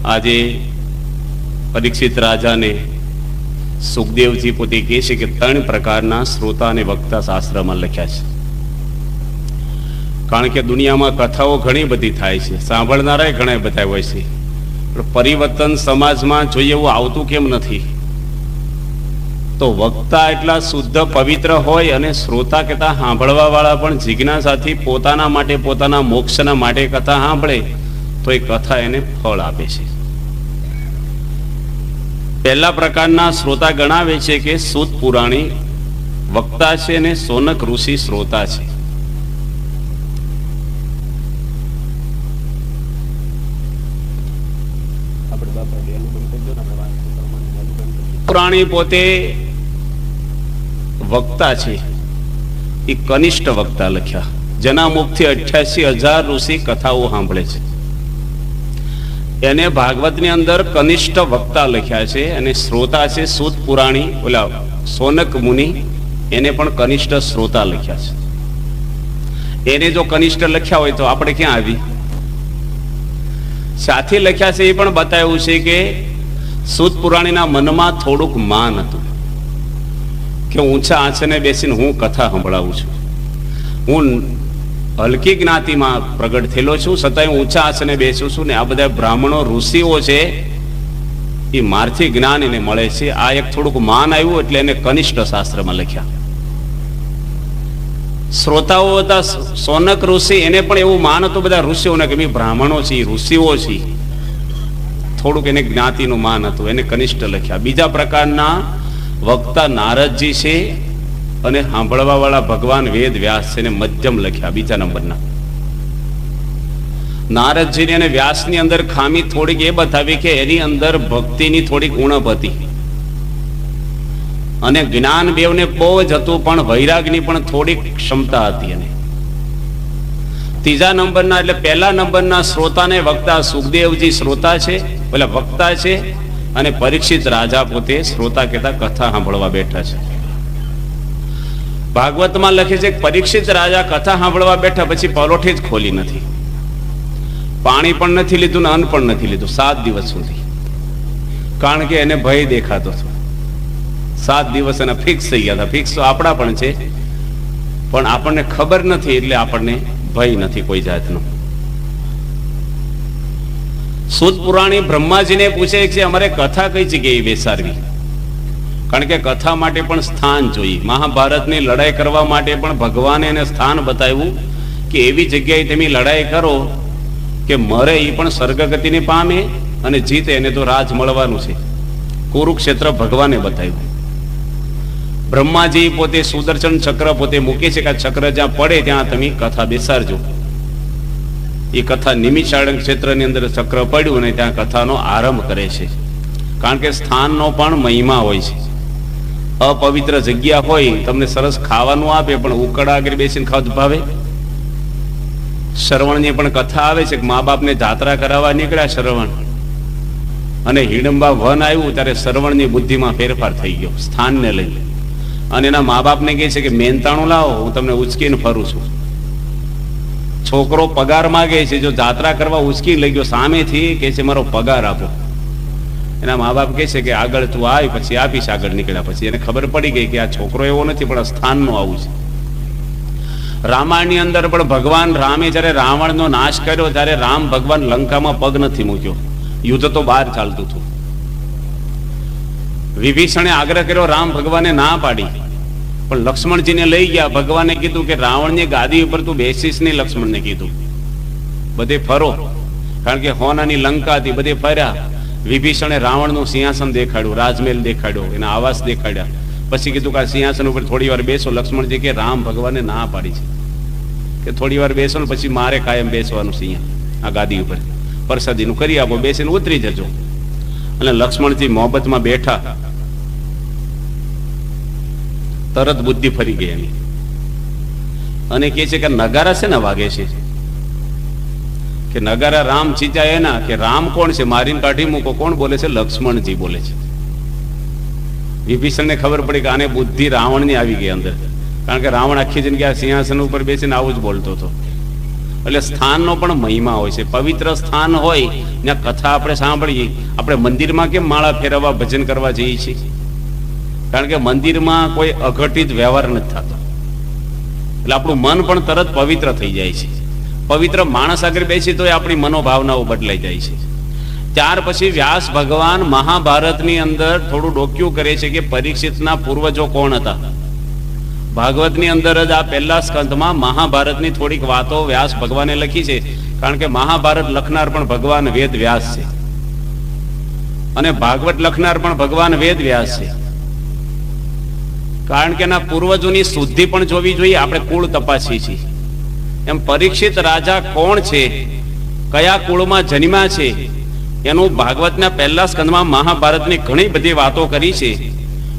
આજે પરીક્ષિત રાજાને સુખદેવજી પોતે કહે છે કે 3 પ્રકારના શ્રોતા અને વક્તા શાસ્ત્રમાં લખ્યા છે. કારણ કે દુનિયામાં કથાઓ ઘણી બધી થાય છે, સાંભળનારા ઘણા બધા હોય છે, પણ પરિવર્તન સમાજમાં જોઈએ એવું આવતું કેમ નથી? તો વક્તા એટલા શુદ્ધ પવિત્ર હોય અને શ્રોતા કહેતા સાંભળવા વાળા પણ જિજ્ઞાસાથી પોતાના માટે, પોતાના મોક્ષના માટે કથા સાંભળે તો એ કથા એને ફળ આપે છે. પહેલા પ્રકારના શ્રોતા ગણાવે છે કે સૂત પુરાણી વક્તા છે અને સોનક ઋષિ શ્રોતા છે. પુરાણી પોતે વક્તા છે, એ કનિષ્ઠ વક્તા લખ્યા, જેના મુખથી 88,000 ઋષિ કથાઓ સાંભળે છે. એને ભાગવતની અંદર કનિષ્ઠ વક્તા લખ્યા છે. અને શ્રોતા છે સૂત પુરાણી, ઓલા સોનક મુનિ, એને પણ કનિષ્ઠ શ્રોતા લખ્યા છે. એને જો કનિષ્ઠ લખ્યા હોય તો આપણે ક્યાં આવી? સાથે લખ્યા છે એ પણ બતાવ્યું છે કે સૂત પુરાણીના મનમાં થોડુંક માન હતું કે ઊંચા આંચને બેસીને હું કથા સંભળાવું છું, હું હલકી જ્ઞાતિમાં પ્રગટ થયેલો છું, છતાંય ઊંચા આસને બેસું છું ને આ બધા બ્રાહ્મણો ઋષિઓ છે એ મારથી જ્ઞાન એને મળે છે. આ એક થોડુંક માન આવ્યું એટલે એને કનિષ્ઠ શાસ્ત્રમાં લખ્યા. શ્રોતાઓ હતા સોનક ઋષિ, એને પણ એવું માન હતું બધા ઋષિઓને કે બ્રાહ્મણો છે, ઋષિઓ છે, થોડુંક એને જ્ઞાતિનું માન હતું, એને કનિષ્ઠ લખ્યા. બીજા પ્રકારના વક્તા નારદજી છે અને સાંભળવા વાળા ભગવાન વેદ વ્યાસ છે, ને મધ્યમ લખ્યા. બીજા નંબરના નારદજીની અને વ્યાસની અંદર ખામી થોડીક એ બતાવી કે એની અંદર ભક્તિની થોડીક ઉણપ હતી અને જ્ઞાન બેવને બહુ જ હતું, પણ વૈરાગની પણ થોડીક ક્ષમતા હતી. અને ત્રીજા નંબરના એટલે પહેલા નંબરના શ્રોતાને વક્તા સુખદેવજી શ્રોતા છે, પેલા વક્તા છે, અને પરીક્ષિત રાજા પોતે શ્રોતા કહેતા કથા સાંભળવા બેઠા છે. ભાગવતમાં લખે છે કે પરીક્ષિત રાજા કથા સાંભળવા બેઠા પછી પલોઠી જ ખોલી નથી, પાણી પણ નથી લીધું ને અન્ન પણ નથી લીધું 7 દિવસ સુધી. કારણ કે એને ભય દેખાતો હતો. 7 દિવસ એના ફિક્સ થઈ ગયા હતા. ફિક્સ તો આપણા પણ છે, પણ આપણને ખબર નથી એટલે આપણને ભય નથી કોઈ જાતનો. સૂત પુરાણી બ્રહ્માજીને પૂછે છે અમારે કથા કઈ જગ્યાએ બેસાડવી? કારણ કે કથા માટે પણ સ્થાન જોઈએ. મહાભારતની લડાઈ કરવા માટે પણ ભગવાને એને સ્થાન બતાવ્યું કે એવી જગ્યાએ તમે લડાઈ કરો કે મરે એ પણ સ્વર્ગગતિને પામે અને જીતે એને તો રાજ મળવાનું છે. કુરુક્ષેત્ર ભગવાને બતાવ્યું. બ્રહ્માજી પોતે સુદર્શન ચક્ર પોતે મૂકે છે કે આ ચક્ર જ્યાં પડે ત્યાં તમે કથા બેસાડજો. એ કથા નિમિષારણ ક્ષેત્રની અંદર ચક્ર પડ્યું અને ત્યાં કથાનો આરંભ કરે છે. કારણ કે સ્થાનનો પણ મહિમા હોય છે. અપવિત્ર જગ્યા હોય, તમને સરસ ખાવાનું આપે પણ ઉકળા આગળ બેસીને ખાવ ભાવે. શ્રવણની પણ કથા આવે છે કે મા બાપને જાત્રા કરાવવા નીકળ્યા શ્રવણ, અને હિડંબા વન આવ્યું ત્યારે શ્રવણની બુદ્ધિમાં ફેરફાર થઈ ગયો સ્થાનને લઈ, અને એના મા બાપને કહે છે કે મહેનતાણું લાવો, હું તમને ઉચકીને ફરું છું. છોકરો પગાર માગે છે, જો જાત્રા કરવા ઉચકી લઈ ગયો સામેથી કહે છે મારો પગાર આપો. એના મા બાપ કહે છે કે આગળ તું આવ પછી આપીશ. આગળ નીકળ્યા પછી એને ખબર પડી ગઈ કે આ છોકરો એવો નથી પણ સ્થાનનો આવું છે. રામાયણની અંદર પણ ભગવાન રામે જયારે રાવણનો નાશ કર્યો ત્યારે રામ ભગવાન લંકામાં પગ નથી મૂક્યો, યુદ્ધ તો બહાર ચાલતું હતું. વિભીષણે આગ્રહ કર્યો, રામ ભગવાને ના પાડી, પણ લક્ષ્મણજીને લઈ ગયા. ભગવાને કીધું કે રાવણની ગાદી ઉપર તું બેસીશ નહીં. લક્ષ્મણને કીધું બધે ફરો, કારણ કે હોનાની લંકા હતી, બધે ફર્યા. વિભીષણે રાવણનું સિંહાસન દેખાડ્યું, રાજમહેલ દેખાડ્યો, એના આવાસ દેખાડ્યા. પછી કીધું કે આ સિંહાસન ઉપર થોડી વાર બેસો. લક્ષ્મણજી કે રામ ભગવાને ના પાડી છે કે થોડી વાર બેસો ને પછી મારે કાયમ બેસવાનું છે અહીંયા આ ગાદી ઉપર, પ્રસાદીનું કરી આપો, બેસીને ઉતરી જજો. અને લક્ષ્મણજી મોહબ્બતમાં બેઠા, તરત બુદ્ધિ ફરી ગઈ એની, અને કહે છે કે નગારા છે ને વાગે છે કે નગારા રામ ચીચાય એના કે રામ કોણ છે, મારીને કાઢી મૂકો. કોણ બોલે છે? લક્ષ્મણજી બોલે છે. વિભીષણને ખબર પડી કે આને બુદ્ધિ રાવણની આવી ગઈ અંદર, કારણ કે રાવણ આખી જિંદગી આ સિંહાસન ઉપર બેસીને આવું જ બોલતો હતો. એટલે સ્થાનનો પણ મહિમા હોય છે. પવિત્ર સ્થાન હોય ત્યાં કથા આપણે સાંભળીએ. આપણે મંદિરમાં કેમ માળા ફેરવવા ભજન કરવા જઈએ છીએ? કારણ કે મંદિરમાં કોઈ અઘટિત વ્યવહાર નથી થતો, એટલે આપણું મન પણ તરત પવિત્ર થઈ જાય છે. પવિત્ર માણસ આગળ બેસી તો આપણી મનોભાવનાઓ બદલાઈ જાય છે. ત્યાર પછી વ્યાસ ભગવાન મહાભારતની અંદર થોડું ડોક્યું કરે છે કે પરીક્ષિતના પૂર્વજો કોણ હતા. ભાગવતની અંદર જ આ પહેલા સ્કંધમાં મહાભારતની થોડીક વાતો વ્યાસ ભગવાને લખી છે. કારણ કે મહાભારત લખનાર પણ ભગવાન વેદ વ્યાસ છે અને ભાગવત લખનાર પણ ભગવાન વેદ વ્યાસ છે. કારણ કે એના પૂર્વજોની શુદ્ધિ પણ જોવી જોઈએ. આપણે કુળ તપાસીએ છીએ. એમ પરીક્ષિત રાજા કોણ છે, કયા કુળમાં જન્મ્યા છે, એનું ભાગવતના પહેલા સ્કંદમાં મહાભારતની ઘણી બધી વાતો કરી છે.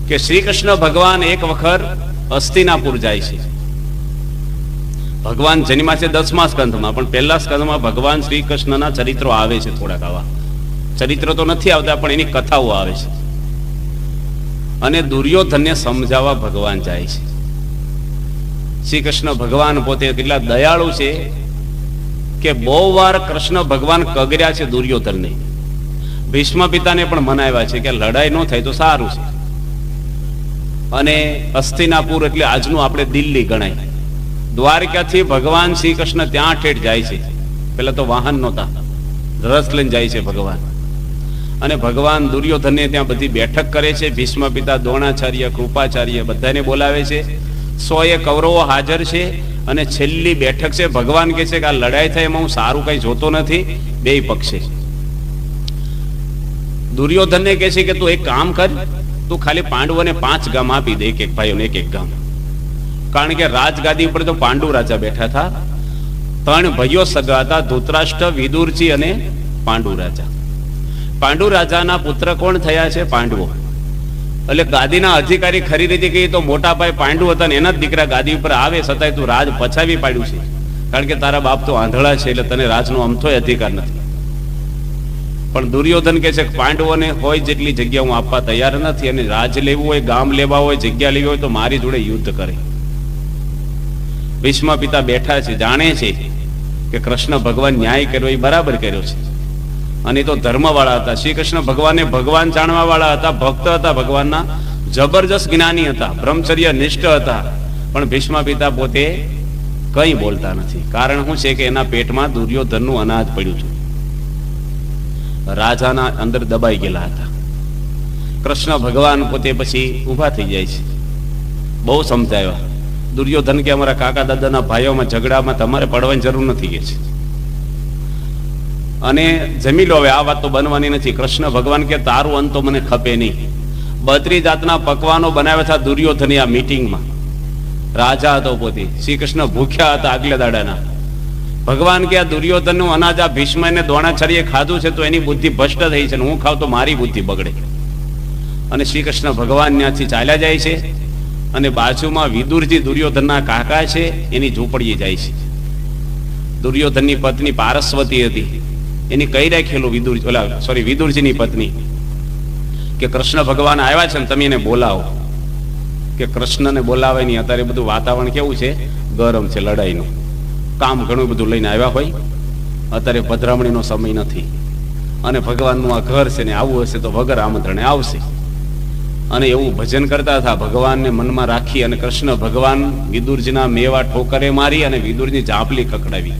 કે શ્રી કૃષ્ણ ભગવાન એક વખત હસ્તિનાપુર જાય છે. ભગવાન જન્મ્યા છે 10મા સ્કંદમાં, પણ પહેલા સ્કંદમાં ભગવાન શ્રી કૃષ્ણના ચરિત્રો આવે છે. થોડાક આવા ચરિત્રો તો નથી આવતા, પણ એની કથાઓ આવે છે. અને દુર્યોધનને સમજાવવા ભગવાન જાય છે. શ્રી કૃષ્ણ ભગવાન પોતે કેટલા દયાળુ છે કે બહુ વાર કૃષ્ણ ભગવાન કગર્યા છે દુર્યોધનને. ભીષ્મ પિતાને પણ મનાવ્યા છે કે લડાઈ ન થાય તો સારું છે. અને હસ્તિનાપુર એટલે આજનું આપણે દિલ્હી ગણાય. દ્વારકાથી ભગવાન શ્રી કૃષ્ણ ત્યાં ઠેઠ જાય છે. પેલા તો વાહન નહોતા, રથ લઈને જાય છે ભગવાન. અને ભગવાન દુર્યોધનને ત્યાં બધી બેઠક કરે છે. ભીષ્મ પિતા, દ્રોણાચાર્ય, કૃપાચાર્ય બધાને બોલાવે છે. 100 કૌરવો હાજર છે. અને છેલ્લી બેઠક છે. ભગવાન કહે છે કે આ લડાઈ થાય એમાં હું સારું કઈ જોતો નથી, બે પક્ષે. દુર્યોધનને કહે છે કે તું એક કામ કર, તું ખાલી પાંડવોને 5 ગામ આપી દે, એક ભાઈઓને એક ગામ. કારણ કે રાજગાદી ઉપર તો પાંડુ રાજા બેઠા હતા. 3 ભાઈઓ સગા હતા, ધૃતરાષ્ટ્ર, વિદુરજી અને પાંડુ રાજા. પાંડુ રાજાના પુત્ર કોણ થયા છે? પાંડવો. એટલે ગાદીના અધિકારી ખરી રીતે કહીએ તો મોટા ભાઈ પાંડુ હતા ને એના જ દીકરા ગાદી ઉપર આવે, છતાંય તું રાજ પછાવી પાડ્યું છે. કારણ કે તારા બાપ તો આંધળા છે, એટલે તને રાજનો અમથોય અધિકાર નથી. પણ દુર્યોધન કહે છે કે પાંડવોને હોય જેટલી જગ્યા હું આપવા તૈયાર નથી, અને રાજ લેવું હોય, ગામ લેવા હોય, જગ્યા લેવી હોય તો મારી જોડે યુદ્ધ કરે. ભીષ્મ પિતા બેઠા છે, જાણે છે કે કૃષ્ણ ભગવાન ન્યાય કર્યો એ બરાબર કર્યો છે. અને એ તો ધર્મવાળા હતા. શ્રી કૃષ્ણ ભગવાને ભગવાન જાણવા વાળા હતા, ભક્ત હતા ભગવાનના, જબરજસ્ત જ્ઞાની હતા, બ્રહ્મચર્ય નિષ્ઠ હતા. પણ ભીષ્મ પિતા પોતે કંઈ બોલતા નથી. કારણ શું છે કે એના પેટમાં દુર્યોધનનું અનાજ પડ્યું છે. રાજાના અંદર દબાઈ ગયેલા હતા. કૃષ્ણ ભગવાન પોતે પછી ઊભા થઈ જાય છે. બહુ સમજાવ્યા. દુર્યોધન કે અમારા કાકા દાદાના ભાઈઓમાં ઝઘડામાં તમારે પડવાની જરૂર નથી કે છે. અને જમી લો હવે, આ વાત તો બનવાની નથી. કૃષ્ણ ભગવાન કે તારું અંત તો મને ખપે નહીં. 32 જાતના પકવાનો બનાવ્યા હતા દુર્યોધને આ મીટિંગમાં. રાજા હતો પોતે. શ્રી કૃષ્ણ ભૂખ્યા હતા આગલા દાડાના. ભગવાન કે આ દુર્યોધનનું અનાજ આ ભીષ્મ અને દ્રોણાચાર્યએ ખાધું છે તો એની બુદ્ધિ ભ્રષ્ટ થઈ છે, હું ખાવ તો મારી બુદ્ધિ બગડે. અને શ્રી કૃષ્ણ ભગવાન ત્યાંથી ચાલ્યા જાય છે. અને બાજુમાં વિદુરજી દુર્યોધનના કાકા છે, એની ઝૂંપડીએ જાય છે. દુર્યોધનની પત્ની પારસ્વતી હતી, એની કઈ રાખેલું વિદુરજીની પત્ની કે કૃષ્ણ ભગવાન આવ્યા છે ને તમે એને બોલાવો. કે કૃષ્ણને બોલાવે નહીં. અત્યારે બધું વાતાવરણ કેવું છે? ગરમ છે, લડાઈનું કામ ઘણું બધું લઈને આવ્યા હોય. અત્યારે પધરામણીનો સમય નથી. અને ભગવાનનું આ ઘર છે ને આવું હશે તો વગર આમંત્રણે આવશે. અને એવું ભજન કરતા હતા, ભગવાનને મનમાં રાખી. અને કૃષ્ણ ભગવાન વિદુરજીના મેવા ઠોકરે મારી અને વિદુરની ઝાંપલી ખખડાવી.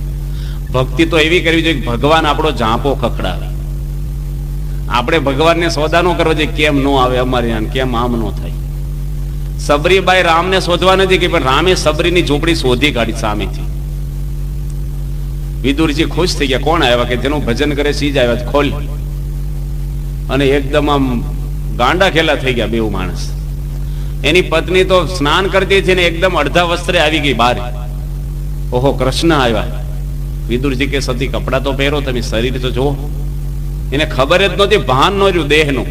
ભક્તિ તો એવી કરવી જોઈએ ભગવાન આપણો ઝાંપો ખખડાવે. આપણે ભગવાનને સોદા નો કરવો જોઈએ કેમ નો આવે અમારે, કેમ આમ નો થાય. સબરીબાઈ રામને શોધવા નથી કે, પણ રામે સબરીની ઝૂંપડી શોધી કાઢી સામેથી. વિદુરજી ખુશ થઈ ગયા. કોણ આવ્યા? કે જેનું ભજન કરે છે જ આવ્યા, ખોલ. અને એકદમ આમ ગાંડા ખેલા થઈ ગયા બેઉ માણસ. એની પત્ની તો સ્નાન કરતી હતી ને એકદમ અડધા વસ્ત્રે આવી ગઈ બહાર. ઓહો, કૃષ્ણ આવ્યા. વિદુરજી કે સતી કપડા તો પહેરો, તમે શરીર તો જુઓ. એને ખબર જ નહોતી, ભાન ન રહ્યું દેહનું.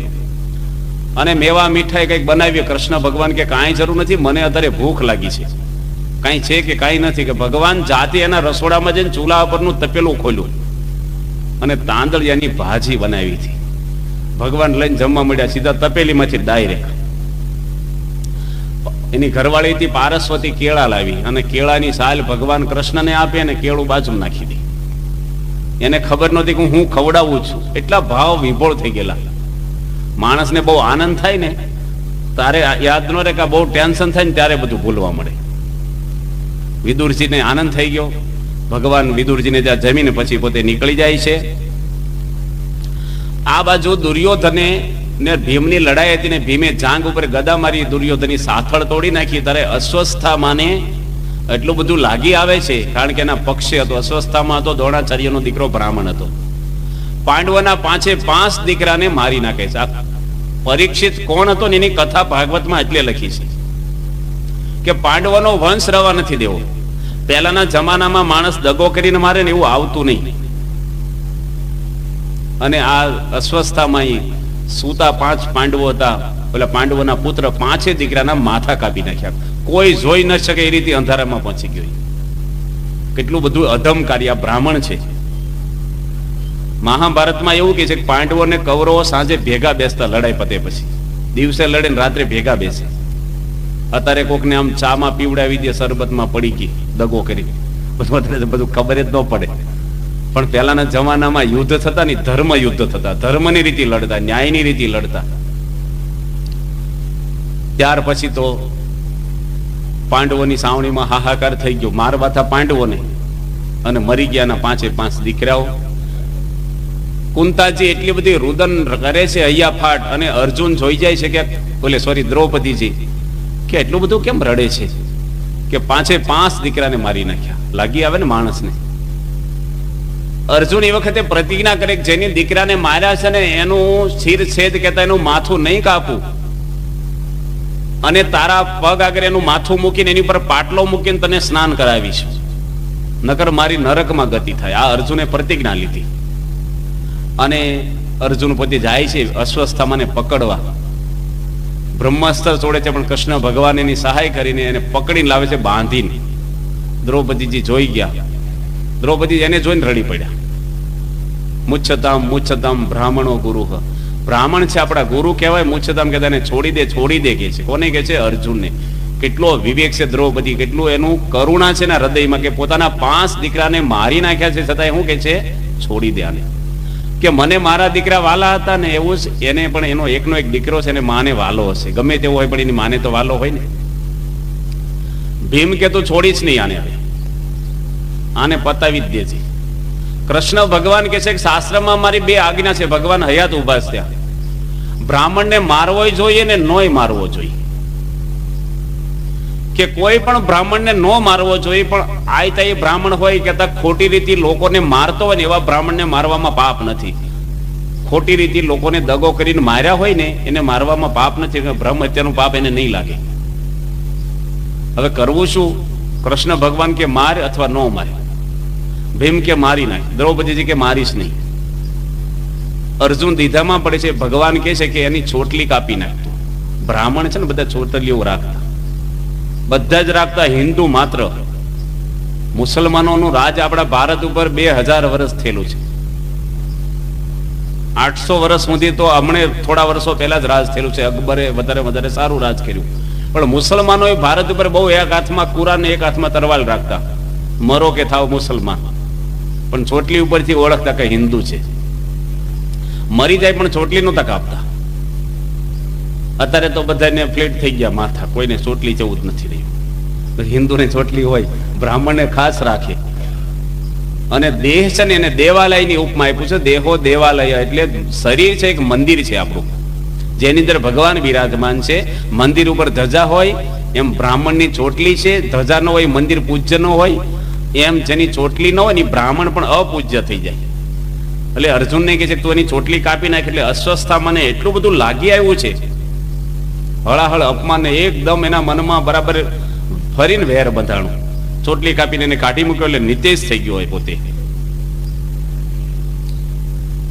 અને મેવા મીઠાઈ કઈક બનાવી. કૃષ્ણ ભગવાન કે કાંઈ જરૂર નથી, મને અત્યારે ભૂખ લાગી છે. કાંઈ છે કે કાંઈ નથી? કે ભગવાન જાતે એના રસોડામાં જઈને ચૂલા ઉપરનું તપેલું ખોલ્યું અને તાંદળિયાની ભાજી બનાવી હતી. ભગવાન લઈને જમવા મળ્યા સીધા તપેલીમાંથી ડાયરેક્ટ. એની ઘરવાળીથી પારસ્વતી કેળા લાવી અને કેળાની સાલ ભગવાન કૃષ્ણને આપી અને કેળું બાજુ નાખી દે. એને ખબર નહોતી કે હું ખવડાવું છું. એટલા ભાવ વિભોળ થઈ ગયેલા. માણસને બહુ આનંદ થાય ને તારે યાદ ન રહે કે બહુ ટેન્શન થાય ને ત્યારે બધું ભૂલવા મળે. વિદુરજીને આનંદ થઈ ગયો. ભગવાન વિદુરજીને ત્યાં જમીને પછી પોતે નીકળી જાય છે. આ બાજુ દુર્યોધને ને ભીમની લડાઈ હતી ને ભીમે જાંગ ઉપર ગદા મારી દુર્યોધનની સાથળ તોડી નાખી. ત્યારે અસ્વસ્થામાને એટલું બધું લાગી આવે છે, કારણ કે એના પક્ષે હતો. અસ્વસ્થામાં હતો દ્રોણાચાર્યનો દીકરો બ્રાહ્મણ હતો. પાંડવોના 5 દીકરાને મારી નાખે છે. પરીક્ષિત કોણ હતો ને એની કથા ભાગવતમાં એટલે લખી છે કે પાંડવોનો વંશ રવા નથી દેવો. પહેલાના જમાનામાં માણસ દગો કરીને મારે ને એવું આવતું નહીં. અને આ અસ્વસ્થામાં સૂતા 5 પાંડવો હતા. પેલા પાંડવોના પુત્ર 5 દીકરાના માથા કાપી નાખ્યા. કોઈ જોઈ ન શકે એ રીતે અંધારામાં પહોંચી ગયો. કેટલું બધું અધમ કાર્ય. બ્રાહ્મણ છે. મહાભારતમાં એવું કે છે કે પાંડવો ને કૌરવો સાંજે ભેગા બેસતા લડાઈ પતે પછી. દિવસે લડે ને રાત્રે ભેગા બેસે. અત્યારે કોકને આમ ચામાં પીવડાવી દે, શરબતમાં પડી ગઈ, દગો કરી, બધું ખબર જ ન પડે. પણ પહેલાના જમાનામાં યુદ્ધ થતા ને ધર્મ યુદ્ધ થતા, ધર્મની રીતે લડતા, ન્યાયની રીતે લડતા. ત્યાર પછી તો પાંડવોની સાવણીમાં હાહાકાર થઈ ગયો. મારવા હતા પાંડવોને અને મરી ગયાના 5 દીકરાઓ. કુંતાજી એટલી બધી રુદન કરે છે હૈયા ફાટ, અને અર્જુન જોઈ જાય છે કે દ્રૌપદીજી કે એટલું બધું કેમ રડે છે કે 5 દીકરાને મારી નાખ્યા. લાગી આવે ને માણસને. અર્જુન એ વખતે પ્રતિજ્ઞા કરે કે જેની દીકરાને માર્યા છે ને એનું શિરછેદ કહેતા એનું માથું નહીં કાપું, અને તારા પગ આગળ એનું માથું મૂકીને એની પર પાટલો મૂકીને તને સ્નાન કરાવીશ, નકર મારી નરકમાં ગતિ થાય. આ અર્જુને પ્રતિજ્ઞા લીધી. અને અર્જુન પોતે જાય છે અસ્વસ્થામાને પકડવા. બ્રહ્માસ્ત્ર છોડે છે, પણ કૃષ્ણ ભગવાન એની સહાય કરીને એને પકડીને લાવે છે, બાંધીને. દ્રૌપદીજી જોઈ ગયા. દ્રૌપદી એને જોઈને રડી પડ્યા. મુચ્છતામ બ્રાહ્મણો ગુરુ. બ્રાહ્મણ છે, આપણા ગુરુ કહેવાય. મુચ્છતામ કહેતા એને છોડી દે કે છે. કોને કે છે? અર્જુનને. કેટલો વિવેક છે દ્રૌપદી, કેટલું એનું કરુણા છે ને હૃદયમાં, કે પોતાના 5 દીકરાને મારી નાખ્યા છે છતાં શું કે છે? છોડી દે આને. કે મને મારા દીકરા વાલા હતા ને એવું જ એને પણ એનો એકનો એક દીકરો છે ને માને વાલો હશે. ગમે તેવો હોય પણ એની માને તો વાલો હોય ને. ભીમ કે તું છોડીશ નહીં આને, હવે આને પતાવી જ દેજે. કૃષ્ણ ભગવાન કે છે કે શાસ્ત્રમાં મારી 2 આજ્ઞા છે. ભગવાન હયાત ઉભા છે ત્યાં. બ્રાહ્મણને મારવો જોઈએ ને નોય મારવો જોઈએ. કે કોઈ પણ બ્રાહ્મણને નો મારવો જોઈએ, પણ આયતા એ બ્રાહ્મણ હોય કે ખોટી રીતે લોકોને મારતો હોય ને એવા બ્રાહ્મણને મારવામાં પાપ નથી. ખોટી રીતે લોકોને દગો કરીને માર્યા હોય ને એને મારવામાં પાપ નથી. બ્રહ્મ હત્યાનું પાપ એને નહીં લાગે. હવે કરવું શું? કૃષ્ણ ભગવાન કે માર અથવા નો મારે. ભીમ કે મારી નાખ. દ્રૌપદીજી કે મારીશ નહીં. અર્જુન દીધામાં પડે છે. ભગવાન કે છે કે એની ચોટલી કાપી નાખતો. બ્રાહ્મણ છે ને બધા ચોટલીઓ રાખતા, બધા જ રાખતા. હિન્દુ માત્ર. મુસલમાનોનું રાજ આપણા ભારત ઉપર 2000 વર્ષ થયેલું છે. 800 વર્ષ સુધી તો હમણે થોડા વર્ષો પહેલા જ રાજ થયેલું છે. અકબરે વધારે સારું રાજ કર્યું. પણ મુસલમાનોએ ભારત ઉપર બહુ, એક હાથમાં કુરાન એક હાથમાં તરવાલ રાખતા. મરો કે થાવ મુસલમાન. પણ ચોટલી ઉપરથી ઓળખતા કે હિન્દુ છે. મરી જાય પણ ચોટલી નહોતા કાપતા. અત્યારે તો બધાને ફ્લેટ થઈ ગયા માથા, કોઈને ચોટલી જવું જ નથી રહ્યું. હિન્દુને ચોટલી હોય, બ્રાહ્મણને ખાસ રાખે. અને દેહ છે ને એને દેવાલયની ઉપમા આપ્યું છે. દેહો દેવાલય એટલે શરીર છે એક મંદિર છે આપણું, જેની અંદર ભગવાન બિરાજમાન છે. મંદિર ઉપર ધજા હોય એમ બ્રાહ્મણની ચોટલી છે. ધજા ન હોય, મંદિર પૂજ્ય ન હોય, એમ જેની ચોટલી ન હોય ને બ્રાહ્મણ પણ અપૂજ્ય થઈ જાય. એટલે અર્જુનને કહે છે તું એની ચોટલી કાપી નાખ. એટલે અસ્વસ્થા મને એટલું બધું લાગી આવ્યું છે, હળાહળ અપમાન, એકદમ એના મનમાં બરાબર ફરીને વેર બંધાણું. ચોટલી કાપીને એને કાઢી મૂક્યો એટલે નિતેશ થઈ ગયો હોય પોતે.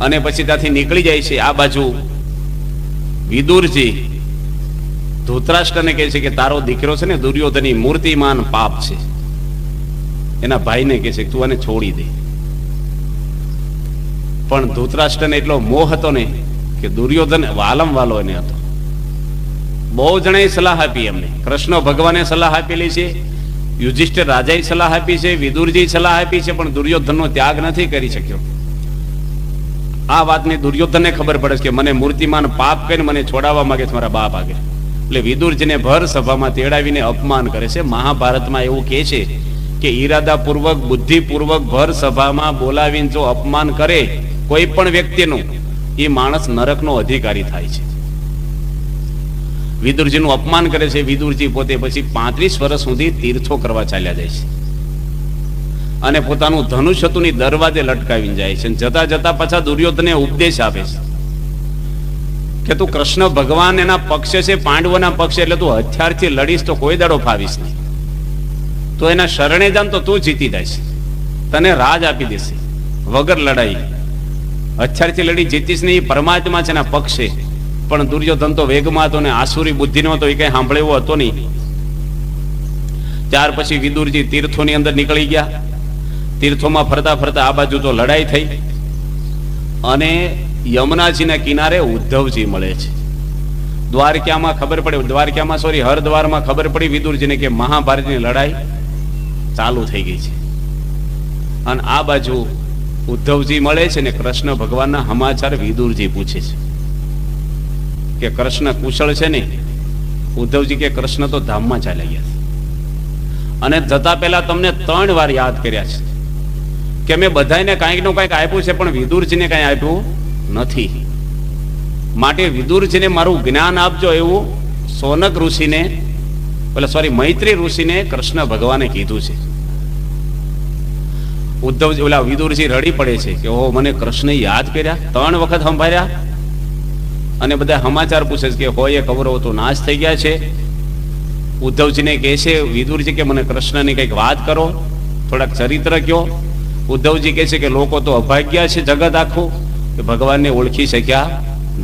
અને પછી ત્યાંથી નીકળી જાય છે. આ બાજુ વિદુરજી ધૃતરાષ્ટ્રને કહે છે કે તારો દીકરો છે ને દુર્યોધનની મૂર્તિમાન પાપ છે. એના ભાઈને કહે છે કે તું આને છોડી દે. પણ ધૃતરાષ્ટ્રને એટલો મોહ હતો ને કે દુર્યોધન વાલમ વાલો એને હતો. બહુ જણાએ સલાહ આપી એમને. કૃષ્ણ ભગવાને સલાહ આપેલી છે, યુધિષ્ઠિર રાજાએ સલાહ આપી છે, વિદુરજી સલાહ આપી છે, પણ દુર્યોધનનો ત્યાગ નથી કરી શક્યો. આ વાતની દુર્યોધનને ખબર પડે છે કે મને મૂર્તિમાન પાપ કરીને મને છોડાવવા માંગે છે મારા બાપ આગળ. એટલે વિદુરજીને ભર સભામાં તેડાવીને અપમાન કરે છે. મહાભારતમાં એવું કહે છે કે ઈરાદાપૂર્વક, બુદ્ધિપૂર્વક ભર સભામાં બોલાવીને જો અપમાન કરે કોઈ પણ વ્યક્તિનું, એ માણસ નરકનો અધિકારી થાય છે. વિદુરજીનું અપમાન કરે છે. વિદુરજી પોતે પછી 35 વર્ષ સુધી તીર્થો કરવા ચાલ્યા જાય છે અને પોતાનું ધનુષ હતું ની દરવાજે લટકાવીને જાય છે. જતા જતા પાછા દુર્યોધનને ઉપદેશ આપે છે કે તું કૃષ્ણ ભગવાન એના પક્ષે છે, પાંડવોના પક્ષે, એટલે તું હથિયારથી લડીશ તો કોઈ દાડો ફાવીશ નહીં. તો એના શરણે જાન તો તું જીતી જઈશ, તને રાજ આપી દેશે વગર લડાઈ. હથિયારથી લડી જીતીશ નહીં, એ પરમાત્મા છે એના પક્ષે. પણ દુર્યોધન તો વેગમાં હતો ને આસુરી બુદ્ધિનો હતો, એ કઈ સાંભળે એવો હતો નહીં. ત્યાર પછી વિદુરજી તીર્થોની અંદર નીકળી ગયા. તીર્થોમાં ફરતા ફરતા આ બાજુ તો લડાઈ થઈ અને યમુનાજીના કિનારે ઉદ્ધવજી મળે છે. દ્વારકામાં ખબર પડી, હરદ્વારમાં ખબર પડી વિદુરજીને કે મહાભારતની લડાઈ ચાલુ થઈ ગઈ છે. અને આ બાજુ ઉદ્ધવજી મળે છે ને કૃષ્ણ ભગવાનના સમાચાર વિદુરજી પૂછે છે કે કૃષ્ણ કુશળ છે ને? ઉદ્ધવજી કે કૃષ્ણ તો ધામમાં ચાલ્યા ગયા છે અને જતા પહેલા તમને 3 વાર યાદ કર્યા છે કે મેં બધાને કાંઈક નું કાંઈક આપ્યું છે, પણ વિદુરજીને કાંઈ આપ્યું નથી. માટે વિદુરજીને મારું જ્ઞાન આપજો, એવું સોનક ઋષિને, મૈત્રી ઋષિને કૃષ્ણ ભગવાને કીધું છે. ઉદ્ધવજી વિદુરજી રડી પડે છે કે ઓહો, મને કૃષ્ણ યાદ કર્યા, 3 વખત સંભાળ્યા અને બધા સમાચાર પૂછે છે કે હોય કૌરવો તો નાશ થઈ ગયા છે. ઉદ્ધવજીને કહે છે વિદુરજી કે મને કૃષ્ણની કંઈક વાત કરો, થોડાક ચરિત્ર કયો. ઉદ્ધવજી કહે છે કે લોકો તો અભાગ્યા છે જગત આખું, કે ભગવાનને ઓળખી શક્યા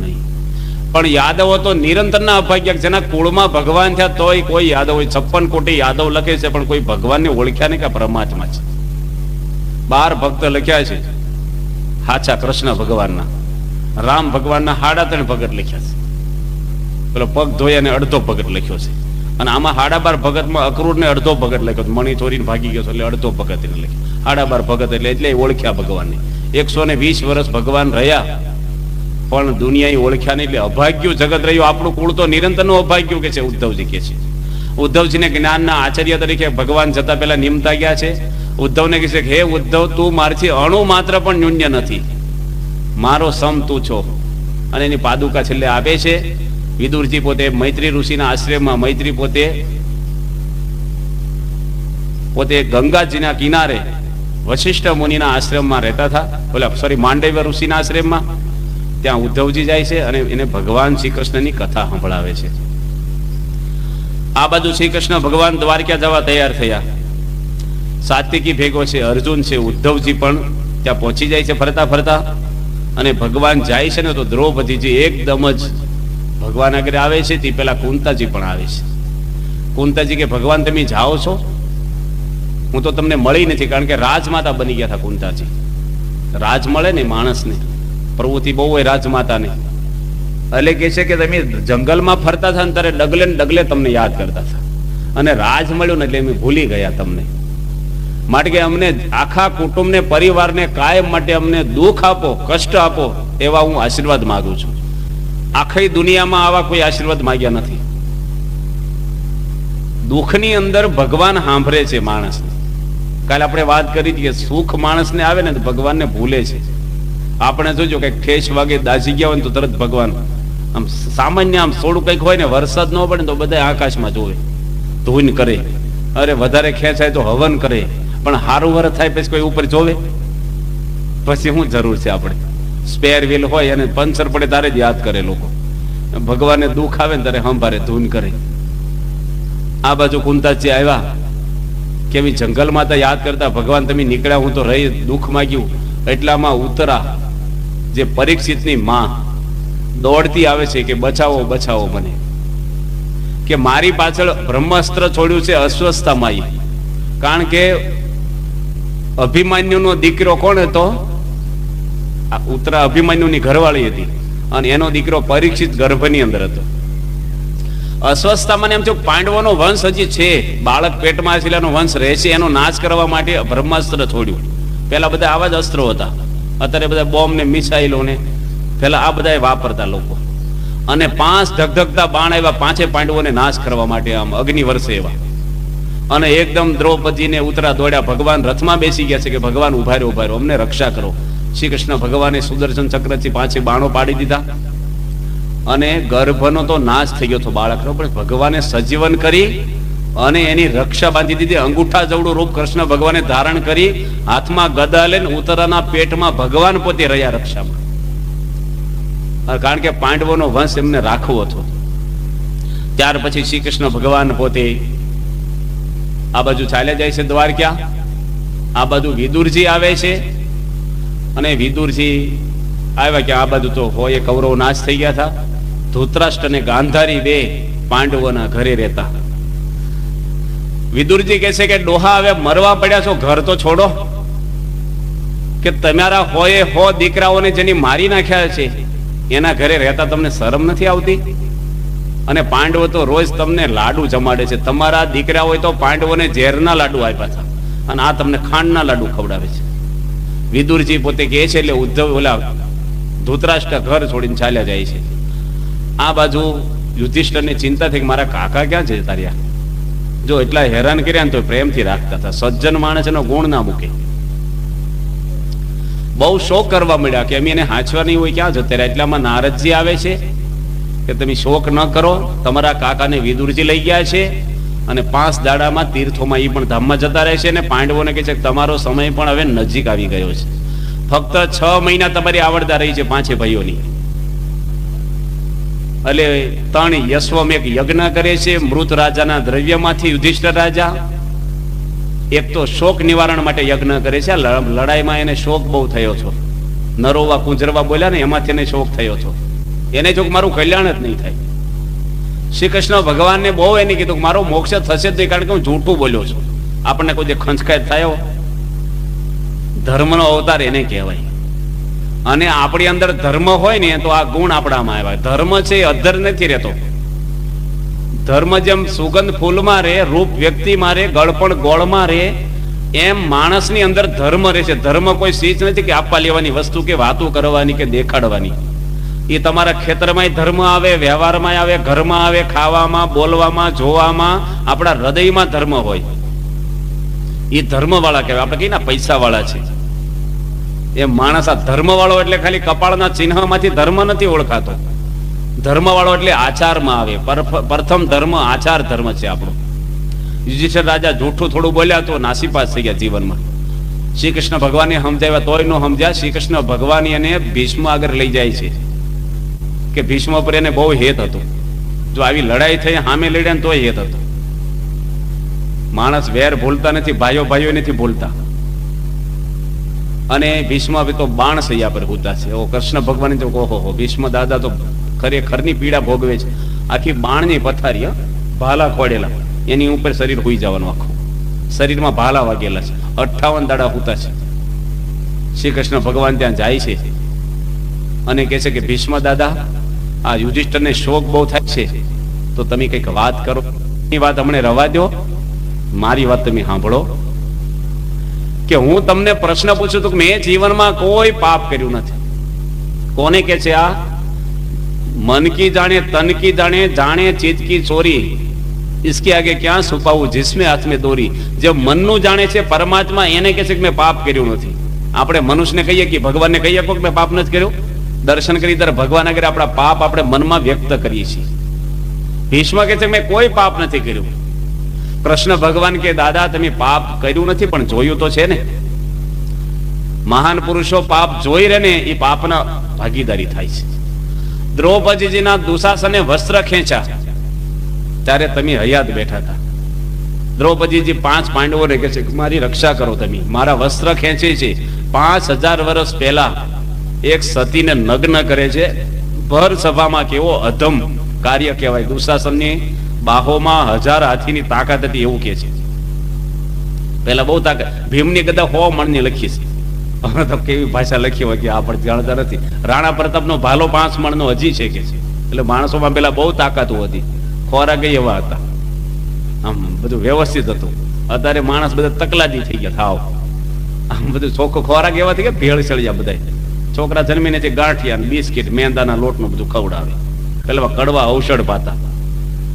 નહીં. પણ યાદવો તો નિરંતરના અભાગ્યા, જેના કુળમાં ભગવાન થયા તોય કોઈ યાદવ હોય. 56 કોટી યાદવ લખે છે પણ કોઈ ભગવાનને ઓળખ્યા નહીં કે પરમાત્મા છે. 12 ભક્ત લખ્યા છે હાચા કૃષ્ણ ભગવાનના. રામ ભગવાનના 3.5 ભગત લખ્યા છે. પેલો પગ ધોયાને અડધો ભગત લખ્યો છે. અને આમાં 12.5 ભગતમાં અક્રૂરને અડધો ભગત લખ્યો, મણી ચોરીને ભાગી ગયો એટલે અડધો ભગત એને લખ્યો. 12.5 ભગત એટલે ઓળખ્યા ભગવાનને. 120 વર્ષ ભગવાન રહ્યા પણ દુનિયા ઓળખ્યા નહીં, એટલે અભાગ્યું જગત રહ્યું. આપણું કુળ તો નિરંતરનું અભાગ્યું કે છે, ઉદ્ધવજી કે છે. ઉદ્ધવજીને જ્ઞાનના આચાર્ય તરીકે ભગવાન જતા પહેલા નિમતા ગયા છે. ઉદ્ધવને કહે છે કે હે ઉદ્ધવ, તું મારથી અણુ માત્ર પણ ન્યૂન્ય નથી, મારો સમ તું છો. અને એની પાદુકા છેલ્લે આપે છે. વિદુરજી પોતે મૈત્રી ઋષિના આશ્રમમાં, મૈત્રી પોતે ગંગાજીના કિનારે વશિષ્ઠ મુનિના આશ્રમમાં રહેતા હતા, માંડવ્ય ઋષિના આશ્રમમાં. ત્યાં ઉદ્ધવજી જાય છે અને એને ભગવાન શ્રી કૃષ્ણની કથા સંભળાવે છે. આ બાજુ શ્રી કૃષ્ણ ભગવાન દ્વારકા જવા તૈયાર થયા. સાત્વિકી ભેગો છે, અર્જુન છે, ઉદ્ધવજી પણ ત્યાં પહોંચી જાય છે ફરતા ફરતા. અને ભગવાન જાય છે ને તો દ્રૌપદીજી એકદમ જ ભગવાન આગળ આવે છે. તે પેલા કુંતાજી પણ આવે છે. કુંતાજી કે ભગવાન તમે જાઓ છો, હું તો તમને મળી નથી, કારણ કે રાજમાતા બની ગયા હતા કુંતાજી. રાજ મળે ને માણસને, પ્રવૃત્તિ બહુ હોય રાજમાતાને. એટલે કે છે કે તમે જંગલમાં ફરતા હતા ને ત્યારે ડગલે ને ડગલે તમને યાદ કરતા હતા, અને રાજ મળ્યું ને એટલે અમે ભૂલી ગયા તમને. માટે કે અમને આખા કુટુંબને, પરિવારને કાયમ માટે અમને દુઃખ આપો, કષ્ટ આપો, એવા હું આશીર્વાદ માંગુ છું. આખી દુનિયામાં આવા કોઈ આશીર્વાદ માંગ્યા નથી. દુઃખની અંદર ભગવાન સાંભળે છે માણસને. કાલે આપણે વાત કરી કે સુખ માણસને આવે ને તો ભગવાનને ભૂલે છે. આપણે જોજો કે ઠેસ વાગે દાઝી ગયા હોય ને તો તરત ભગવાન આમ સામાન્ય આમ થોડું કંઈક હોય ને, વરસાદ ન પડે તો બધા આકાશમાં જોવે, ધૂન કરે. અરે વધારે ખેંચાય તો હવન કરે. પણ હારું વર થાય પછી કોઈ ઉપર જોવે? પછી શું જરૂર છે? આપણે સ્પેર વ્હીલ હોય અને પંચર પડે તારે જ યાદ કરે લોકો. ભગવાનને દુઃખ આવે ને ત્યારે સંભારે ધૂન કરે. આ બાજુ કુંતાજી આવ્યા, કેવી જંગલ માતા યાદ કરતા, ભગવાન તમે નીકળ્યા, હું તો રહી દુઃખ માગ્યું. એટલામાં ઉત્તરા જે પરીક્ષિતની માં દોડતી આવે છે કે બચાવો બચાવો મને, કે મારી પાછળ બ્રહ્માસ્ત્ર છોડ્યું છે અસ્વસ્થતામાં. કારણ કે અભિમન્યુનો દીકરો કોણ હતો? ઉત્તરા અભિમન્યુની ઘરવાળી હતી અને એનો દીકરો પરીક્ષિત ગર્ભની અંદર હતો. અસ્વસ્થતામાં એમ થયું પાંડવોનો વંશ હજી છે, બાળક પેટમાં છે એનો વંશ રહેશે, એનો નાશ કરવા માટે બ્રહ્માસ્ત્ર છોડ્યું. પેલા બધા આવા જ અસ્ત્રો હતા, અત્યારે બધા બોમ્બ ને મિસાઇલો ને પેલા આ બધા વાપરતા લોકો. અને 5 ધગધગતા બાણ આવ્યા, 5 પાંડવોને નાશ કરવા માટે, આમ અગ્નિ વર્ષે એવા. અને એકદમ દ્રૌપદીને ઉતરા દોડ્યા, ભગવાન રથમાં બેસી ગયા છે કે ભગવાન ઉભા રહ્યો, અમને રક્ષા કરો. શ્રી કૃષ્ણ ભગવાને સુદર્શન ચક્રથી 5 બાણો પાડી દીધા અને ગર્ભનો તો નાશ થઈ ગયો હતો બાળકનો, પણ ભગવાને સજીવન કરી અને એની રક્ષા બાંધી દીધી. અંગૂઠા જવડું રૂપ કૃષ્ણ ભગવાને ધારણ કરી, હાથમાં ગદા લઈને ઉત્તરાના પેટમાં ભગવાન પોતે રહ્યા રક્ષામાં, કારણ કે પાંડવોનો વંશ એમને રાખવો હતો. ત્યાર પછી શ્રી કૃષ્ણ ભગવાન પોતે આ બાજુ ચાલ્યા જાય છે દ્વારકા. આ બાજુ વિદુરજી આવે છે અને વિદુરજી આવ્યા કે આ બાજુ તો હોય કૌરવ નાશ થઈ ગયા હતા. ધૃતરાષ્ટ્ર અને ગાંધારી 2 પાંડવોના ઘરે રહેતા. વિદુરજી કહે છે કે ડોહા હવે મરવા પડ્યા છો, ઘર તો છોડો, કે તમારા હોય 100 દીકરાઓને જેની મારી નાખ્યા છે એના ઘરે રહેતા તમને શરમ નથી આવતી? અને પાંડવો તો રોજ તમને લાડુ જમાડે છે, તમારા દીકરા હોય તો પાંડવોને ઝેરના લાડુ આપ્યા હતા અને આ તમને ખાંડના લાડુ ખવડાવે છે. વિદુરજી પોતે કહે છે એટલે ઉદ્ધવ ઓલા ધૃતરાષ્ટ્ર ઘર છોડીને ચાલ્યા જાય છે. આ બાજુ યુધિષ્ઠિરને ચિંતા થઈ કે મારા કાકા ક્યાં જતા રહ્યા? જો એટલા હેરાન કર્યા ને તો પ્રેમથી રાખતા હતા. સજ્જન માણસ એનો ગુણ ના મૂકે. બહુ શોક કરવા મળ્યા કે અમે એને હાંચવા નહીં હોય, ક્યાં જતા રહ્યા? એટલામાં નારદજી આવે છે કે તમે શોક ન કરો, તમારા કાકાને વિદુરજી લઈ ગયા છે અને 5 દાડામાં તીર્થોમાં એ પણ ધામમાં જતા રહેશે. અને પાંડવોને કહે છે કે તમારો સમય પણ હવે નજીક આવી ગયો છે, ફક્ત 6 મહિના તમારી આવડતા રહી છે 5 ભાઈઓની. એટલે 3 યશ્વમેઘ યજ્ઞ કરે છે મૃત રાજાના દ્રવ્યમાંથી. યુધિષ્ઠિર રાજા એક તો શોક નિવારણ માટે યજ્ઞ કરે છે. લડાઈમાં એને શોક બહુ થયો છો, નરોવા કુંજરવા બોલ્યા ને એમાંથી એને શોક થયો છો. એને જો મારું કલ્યાણ જ નહીં થાય. શ્રી કૃષ્ણ ભગવાનને બહુ એને કીધું કે મારો મોક્ષ થશે જ નહીં, કારણ કે હું જૂઠું બોલ્યો છું. આપણને કોઈ ખંચકાય થયો, ધર્મનો અવતાર એને કહેવાય. અને આપણી અંદર ધર્મ હોય ને તો આ ગુણ આપણામાં આવ્યા. ધર્મ છે એ અધર નથી રહેતો. ધર્મ જેમ સુગંધ ફૂલમાં રહે, રૂપ વ્યક્તિમાં રહે, ગળપણ ગોળમાં રહે, એમ માણસની અંદર ધર્મ રહે છે. ધર્મ કોઈ ચીજ નથી કે આપવા લેવાની વસ્તુ કે વાતો કરવાની કે દેખાડવાની. એ તમારા ખેતરમાં ધર્મ આવે, વ્યવહારમાં આવે, ઘરમાં આવે, ખાવામાં, બોલવામાં, જોવામાં, આપણા હૃદયમાં ધર્મ હોય. એ ધર્મ વાળા કહેવાય. આપણે કહીએ ને પૈસા વાળા છે, એ માણસ આ ધર્મ વાળો એટલે ખાલી કપાળના ચિહ્નમાંથી ધર્મ નથી ઓળખાતો. ધર્મ વાળો એટલે આચારમાં આવે. પ્રથમ ધર્મ આચાર ધર્મ છે આપણો. યુધિષ્ઠિર રાજા જૂઠું થોડું બોલ્યા તો નાસીપાસ થઈ ગયા જીવનમાં. શ્રી કૃષ્ણ ભગવાને સમજાવ્યા તોય ન સમજ્યા. શ્રી કૃષ્ણ ભગવાન એને ભીષ્મ આગળ લઈ જાય છે કે ભીષ્મ પર એને બહુ હેત હતું. જો આવી લડાઈ થઈ સામે લડ્યા ને તોય હેત હતું. માણસ વેર ભૂલતા નથી, ભાઈઓ ભાઈઓ નથી ભૂલતા. અને ભીષ્મ તો બાણ સૈયા પર હોતા છે. ઓ કૃષ્ણ ભગવાન તો ઓહો, ભીષ્મ દાદા તો ખરેખરની પીડા ભોગવે છે. આખી બાણની પથારી, ભાલા ખોડેલા, એની ઉપર શરીર હોઈ જવાનું, આખું શરીરમાં ભાલા વાગેલા છે. 58 દાડા હોતા છે. શ્રી કૃષ્ણ ભગવાન ત્યાં જાય છે અને કહે છે કે ભીષ્મ દાદા, આ યુધિષ્ઠિરને શોક બહુ થાય છે, તો તમે કંઈક વાત કરો. એ વાત હમણે રવા દો, મારી વાત તમે સાંભળો. કે હું તમને પ્રશ્ન પૂછું તો મેં જીવનમાં કોઈ પાપ કર્યું નથી. કોને કે છે આ? મન કી જાણે તન કી જાણે, જાણે ચીજ કી ચોરી, इसके आगे ક્યાં છુપાવું जिसमें हाथ में દોરી. જે મનનું જાણે છે પરમાત્મા, એને કહે છે કે મેં પાપ કર્યું નથી. આપણે મનુષ્યને કહીએ કે ભગવાનને કહીએ કે મેં પાપ નથી કર્યું. દર્શન કરી ત્યારે ભગવાન આગળ આપણા પાપ આપણે મનમાં વ્યક્ત કરીએ છીએ. ભીષ્મ કહે છે મેં કોઈ પાપ નથી કર્યું. કૃષ્ણ ભગવાન કે દાદા તમે પાપ કર્યું નથી પણ જોયું તો છે ને. મહાન પુરુષો પાપ જોઈ રહે ને એ પાપના ભાગીદારી થાય છે. દ્રૌપદીજીના દુશાસને વસ્ત્ર ખેંચ્યા ત્યારે તમે હયાત બેઠા હતા. દ્રૌપદીજી 5 પાંડવોને કહે છે મારી રક્ષા કરો, તમે મારા વસ્ત્ર ખેંચે છે. 5000 વર્ષ પહેલા એક સતીને નગ્ન કરે છે. ભર સભામાં કેવો અધમ કાર્ય કહેવાય. દુશાસનની બાહોમાં 1000 હાથીની તાકાત હતી એવું કે છે. પેલા બહુ તાકાત. ભીમની ગદા 100 મણની લખી છે. હવે તો કેવી ભાષા લખી હોય કે આપણે જાણતા નથી. રાણા પ્રતાપનો ભાલો 5 મણનો હજી છે કે છે. એટલે માણસોમાં પેલા બહુ તાકાતો હતી. ખોરાક એવા હતા, આમ બધું વ્યવસ્થિત હતું. અત્યારે માણસ બધા તકલાદી થઈ ગયા થાવ, આમ બધું ચોખ્ખો ખોરાક એવા થઈ ગયા, ભેળસેળિયા બધા. છોકરા જન્મીને જે ગાંઠિયા બિસ્કિટ મેંદાના લોટનું બધું ખવડાવે. પેલા કડવા ઔષધ પાતા,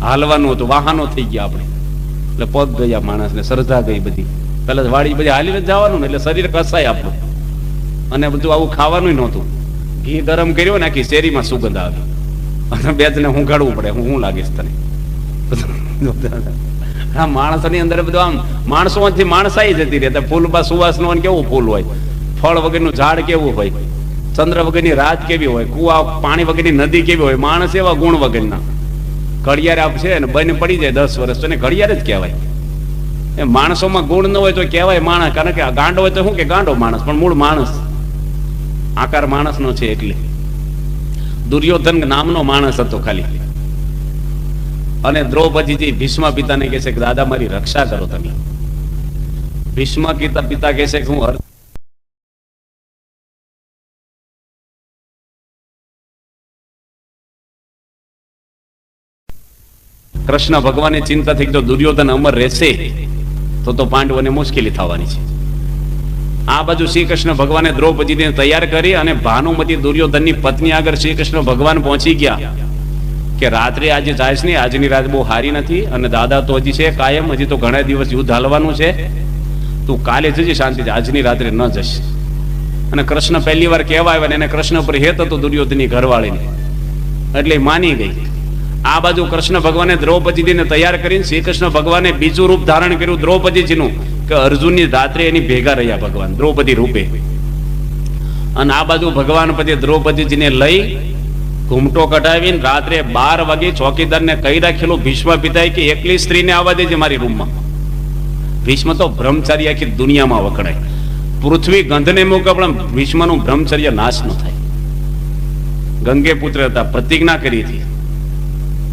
હાલવાનું હતું, વાહનો થઈ ગયા આપણે, એટલે પગ ગયા માણસને, શ્રદ્ધા ગઈ બધી. પેલા વાડી બધી હાલીને જવાનું ને એટલે શરીર કસાય આપણું, અને બધું આવું ખાવાનું નહોતું. ઘી ગરમ કર્યો ને આખી શેરીમાં સુગંધ આવે, અને બે જને હું ગાડવું પડે, હું લાગીશ તને. આ માણસની અંદર બધું આમ માણસોમાંથી માણસાઈ જતી રહે. ફૂલમાં સુવાસ નો કેવું ફૂલ હોય, ફળ વગરનું ઝાડ કેવું હોય, ચંદ્ર વગરની રાત કેવી હોય, કુવા પાણી વગરની નદી કેવી હોય, માણસ એવા ગુણ વગરના. ઘડિયાળ આપ છે ને બંને પડી જાય 10 વર્ષ તો એને ઘડિયાળ જ કહેવાય. એ માણસોમાં ગુણ ન હોય તો કહેવાય માણસ, કારણ કે ગાંડો હોય તો શું કે ગાંડો માણસ, પણ મૂળ માણસ, આકાર માણસનો છે. એટલે દુર્યોધન નામનો માણસ હતો ખાલી. અને દ્રૌપદીજી ભીષ્મ પિતાને કહે છે કે દાદા મારી રક્ષા કરો તમે. ભીષ્મ પિતા કહે છે કે હું કૃષ્ણ ભગવાનની ચિંતા થઈ, જો દુર્યોધન અમર રહેશે તો પાંડવોને મુશ્કેલી થવાની છે. આ બાજુ શ્રી કૃષ્ણ ભગવાને દ્રૌપદીને તૈયાર કરી, અને ભાનુમતી દુર્યોધનની પત્ની આગળ શ્રી કૃષ્ણ ભગવાન પહોંચી ગયા કે રાત્રે આજે જાય છે ને, આજની રાત બહુ સારી નથી, અને દાદા તો હજી છે કાયમ, હજી તો ઘણા દિવસ યુદ્ધ હાલવાનું છે, તું કાલે જજે શાંતિ, આજની રાત્રે ન જશે. અને કૃષ્ણ પહેલી વાર કહેવા આવ્યા, એને કૃષ્ણ પર હેત હતું દુર્યોધનની ઘરવાળીને, એટલે માની ગઈ. આ બાજુ કૃષ્ણ ભગવાને દ્રૌપદીને તૈયાર કરીને શ્રી કૃષ્ણ ભગવાને બીજું રૂપ ધારણ કર્યું દ્રૌપદીજીનું, કે અર્જુનની રાત્રે એની ભેગા રહ્યા ભગવાન દ્રૌપદી રૂપે. અને આ બાજુ ભગવાન પછી દ્રૌપદીજીને લઈ ઘૂમટો કઢાવીને રાત્રે 12 વાગે ચોકીદારને કહી રાખેલું ભીષ્મ પિતાએ કે એકલી સ્ત્રીને આવવા દેજે મારી રૂમમાં. ભીષ્મ તો બ્રહ્મચારી આખી દુનિયામાં વખણાય, પૃથ્વી ગંધને મૂકે પણ ભીષ્મનું બ્રહ્મચર્ય નાશ ન થાય. ગંગે પુત્ર હતા, પ્રતિજ્ઞા કરી હતી,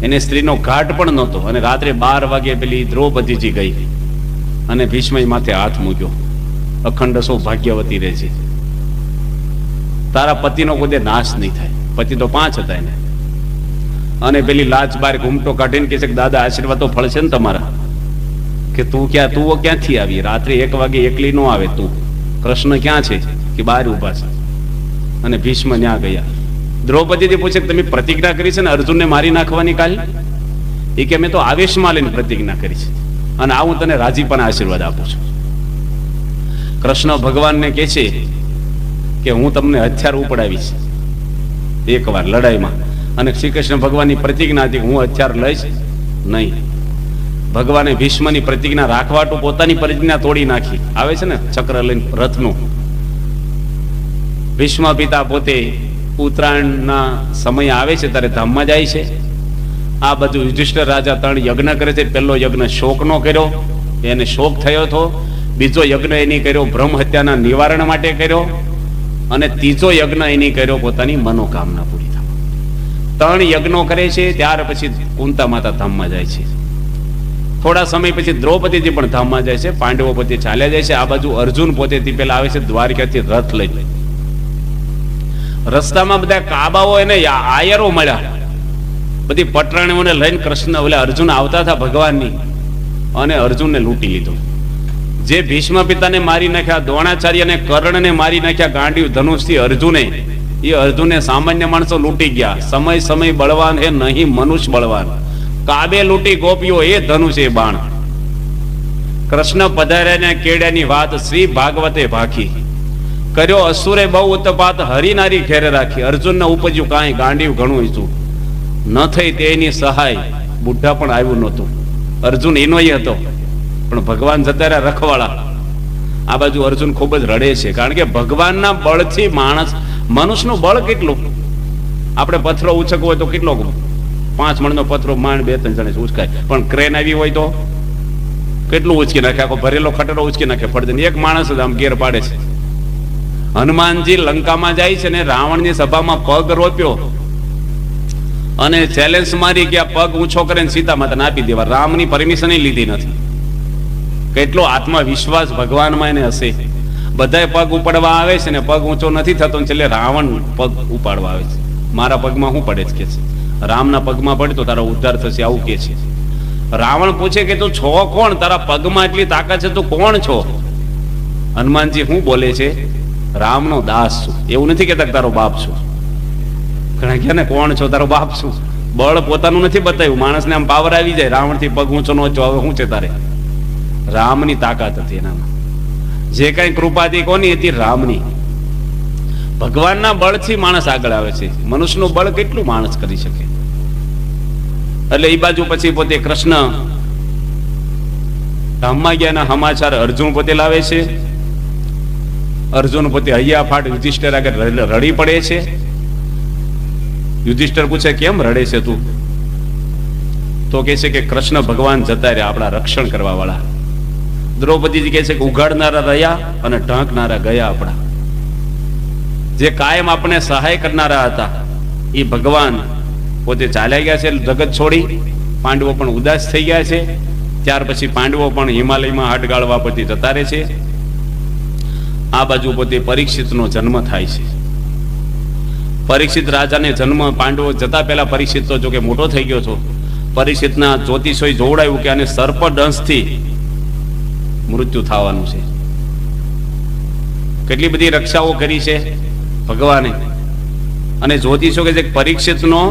એને સ્ત્રીનો ઘાટ પણ નહોતો. અને રાત્રે 12 વાગે પેલી દ્રૌપદીજી ગઈ અને ભીષ્મ માથે હાથ મૂક્યો, અખંડ સૌભાગ્યવતી રહે છે, તારા પતિનો કોઈ નાશ નહીં થાય. પતિ તો 5 હતા એને. અને પેલી લાજ બાર ઘૂમટો કાઢીને કહે છે કે દાદા આશીર્વાદ તો ફળશે ને તમારા, કે તું ક્યાંથી આવી, રાત્રે 1 વાગે એકલી નો આવે, તું કૃષ્ણ ક્યાં છે કે બહાર ઉભા છે. અને ભીષ્મ ત્યાં ગયા. દ્રૌપદીજી પૂછે તમે પ્રતિજ્ઞા કરી છે ને અર્જુનને મારી નાખવાની કાલે? એ કે મેં તો આવેશમાં લઈને પ્રતિજ્ઞા કરી છે, અને આ હું તને રાજીપાના આશીર્વાદ આપું છું. કૃષ્ણ ભગવાનને કહે છે કે હું તમને હથિયાર ઉપડાવીશ એકવાર લડાઈમાં, અને શ્રી કૃષ્ણ ભગવાનની પ્રતિજ્ઞા હતી હું હથિયાર લઈશ નહીં. ભગવાને ભીષ્મની પ્રતિજ્ઞા રાખવાટું પોતાની પ્રતિજ્ઞા તોડી નાખી. આવે છે ને ચક્ર લઈને રથનું. ભીષ્મ પિતા પોતે ઉત્તરાયણના સમય આવે છે ત્યારે ધામમાં જાય છે. આ બધું યુધિષ્ઠિર રાજા 3 યજ્ઞ કરે છે. પહેલો યજ્ઞ શોકનો કર્યો, એને શોક થયો હતો. બીજો યજ્ઞ એની કર્યો બ્રહ્મ હત્યાના નિવારણ માટે કર્યો, અને ત્રીજો યજ્ઞ એની કર્યો પોતાની મનોકામના પૂરી થવા. 3 યજ્ઞો કરે છે. ત્યાર પછી કુંતા માતા ધામમાં જાય છે. થોડા સમય પછી દ્રૌપદીજી પણ ધામમાં જાય છે. પાંડવો પોતે ચાલ્યા જાય છે. આ બાજુ અર્જુન પોતે પેલા આવે છે દ્વારકાથી રથ લઈ. રસ્તામાં બધા કાબાઓ એને આયરો મળ્યા, બધી પટરાણીઓને લઈને કૃષ્ણ અર્જુન આવતા હતા ભગવાનની, અને અર્જુનને લૂંટી લીધો. જે ભીષ્મ પિતાને મારી નાખ્યા, દ્રોણાચાર્યને કર્ણને મારી નાખ્યા ગાંડીવ ધનુષથી એ અર્જુને સામાન્ય માણસો લૂંટી ગયા. સમય બળવાન હે નહીં મનુષ્ય બળવાન, કાબે લૂંટી ગોપીઓ એ ધનુષ એ બાણ. કૃષ્ણ પધાર્યાને કેળ્યાની વાત શ્રી ભાગવતે ભાખી, કર્યો અસુરે બહુ ઉત્પાત હરિનારી ઘેરે રાખી. અર્જુનને ઉપજ્યું કાંઈ ગાંડીવ ઘણું ઈચ્છું, ન થઈ તેની સહાય બુઢા પણ આવ્યું નહોતું. અર્જુન એનોય હતો, પણ ભગવાન જતા રહ્યા રખવાળા. આ બાજુ અર્જુન ખૂબ જ રડે છે, કારણ કે ભગવાનના બળથી મનુષ્યનું બળ કેટલું. આપણે પથ્થરો ઉચકવો હોય તો કેટલો 5 મણનો પથ્થરો માંડ 2-3 જણે ઉચકાય, પણ ક્રેન આવી હોય તો કેટલું ઉચકી નાખે, આખો ભરેલો ખટરો ઉચકી નાખે ફળદે. એક માણસ જ આમ ગેર પાડે છે. હનુમાનજી લંકામાં જાય છે ને રાવણની સભામાં પગ રોપ્યો અને ચેલેન્જ મારી ગયા, પગ ઊંચો કરીને સીતા માતાને આપી દેવા. રામની પરમિશન લીધી નથી. કેટલો આત્મવિશ્વાસ ભગવાનમાં એને હશે. બધાય પગ ઉપાડવા આવે છે ને પગ ઊંચો નથી થતો, છેલ્લે રાવણ પગ ઉપાડવા આવે છે. મારા પગમાં શું પડે છે કે છે. રામના પગમાં પડ તો તારો ઉદ્ધાર થશે, આવું કે છે. રાવણ પૂછે કે તું છો કોણ, તારા પગમાં એટલી તાકાત છે, તું કોણ છો? હનુમાનજી શું બોલે છે? રામનો દાસ છું. એવું નથી કેતા કે તારો બાપ છું. ઘણા કહે ને કોણ છો, તારો બાપ છું. બળ પોતાનું નથી બતાવ્યું, માણસને આમ પાવર આવી જાય, રાવણથી પગ ઊંચો નો ઊંચો, હવે શું છે તારે? રામની તાકાત હતી એનામાં. જે કઈ કૃપા હતી કોની હતી? રામની. ભગવાનના બળથી માણસ આગળ આવે છે. મનુષ્યનું બળ કેટલું માણસ કરી શકે? એટલે એ બાજુ પછી પોતે કૃષ્ણ ધામમાં ગયાના સમાચાર અર્જુન પોતે લાવે છે. અર્જુન પોતે હૈયા ફાટ યુધિષ્ઠિર આગળ રડી પડે છે. યુધિષ્ઠિર પૂછે કેમ રડે છે તું? તો કહે છે કે કૃષ્ણ ભગવાન જતા રહ્યા, આપણા રક્ષણ કરવા વાળા. દ્રૌપદીજી કહે છે કે ઉઘાડનારા રહ્યા અને ઢાંકનારા ગયા. આપણા જે કાયમ આપણે સહાય કરનારા હતા એ ભગવાન પોતે ચાલ્યા ગયા છે જગત છોડી. પાંડવો પણ ઉદાસ થઈ ગયા છે. ત્યાર પછી પાંડવો પણ હિમાલયમાં હાડગાળવા પછી જતા રહે છે. આ બાજુ પોતે પરીક્ષિતનો જન્મ થાય છે. પરીક્ષિત રાજાને જન્મ પાંડવો જતા પહેલા પરીક્ષિત તો જો કે મોટો થઈ ગયો છો. પરીક્ષિતના જ્યોતિષોએ જોવડાયું કે આને સર્પદંશથી મૃત્યુ થવાનું છે. કેટલી બધી રક્ષાઓ કરી છે ભગવાને. અને જ્યોતિષો કે પરીક્ષિતનો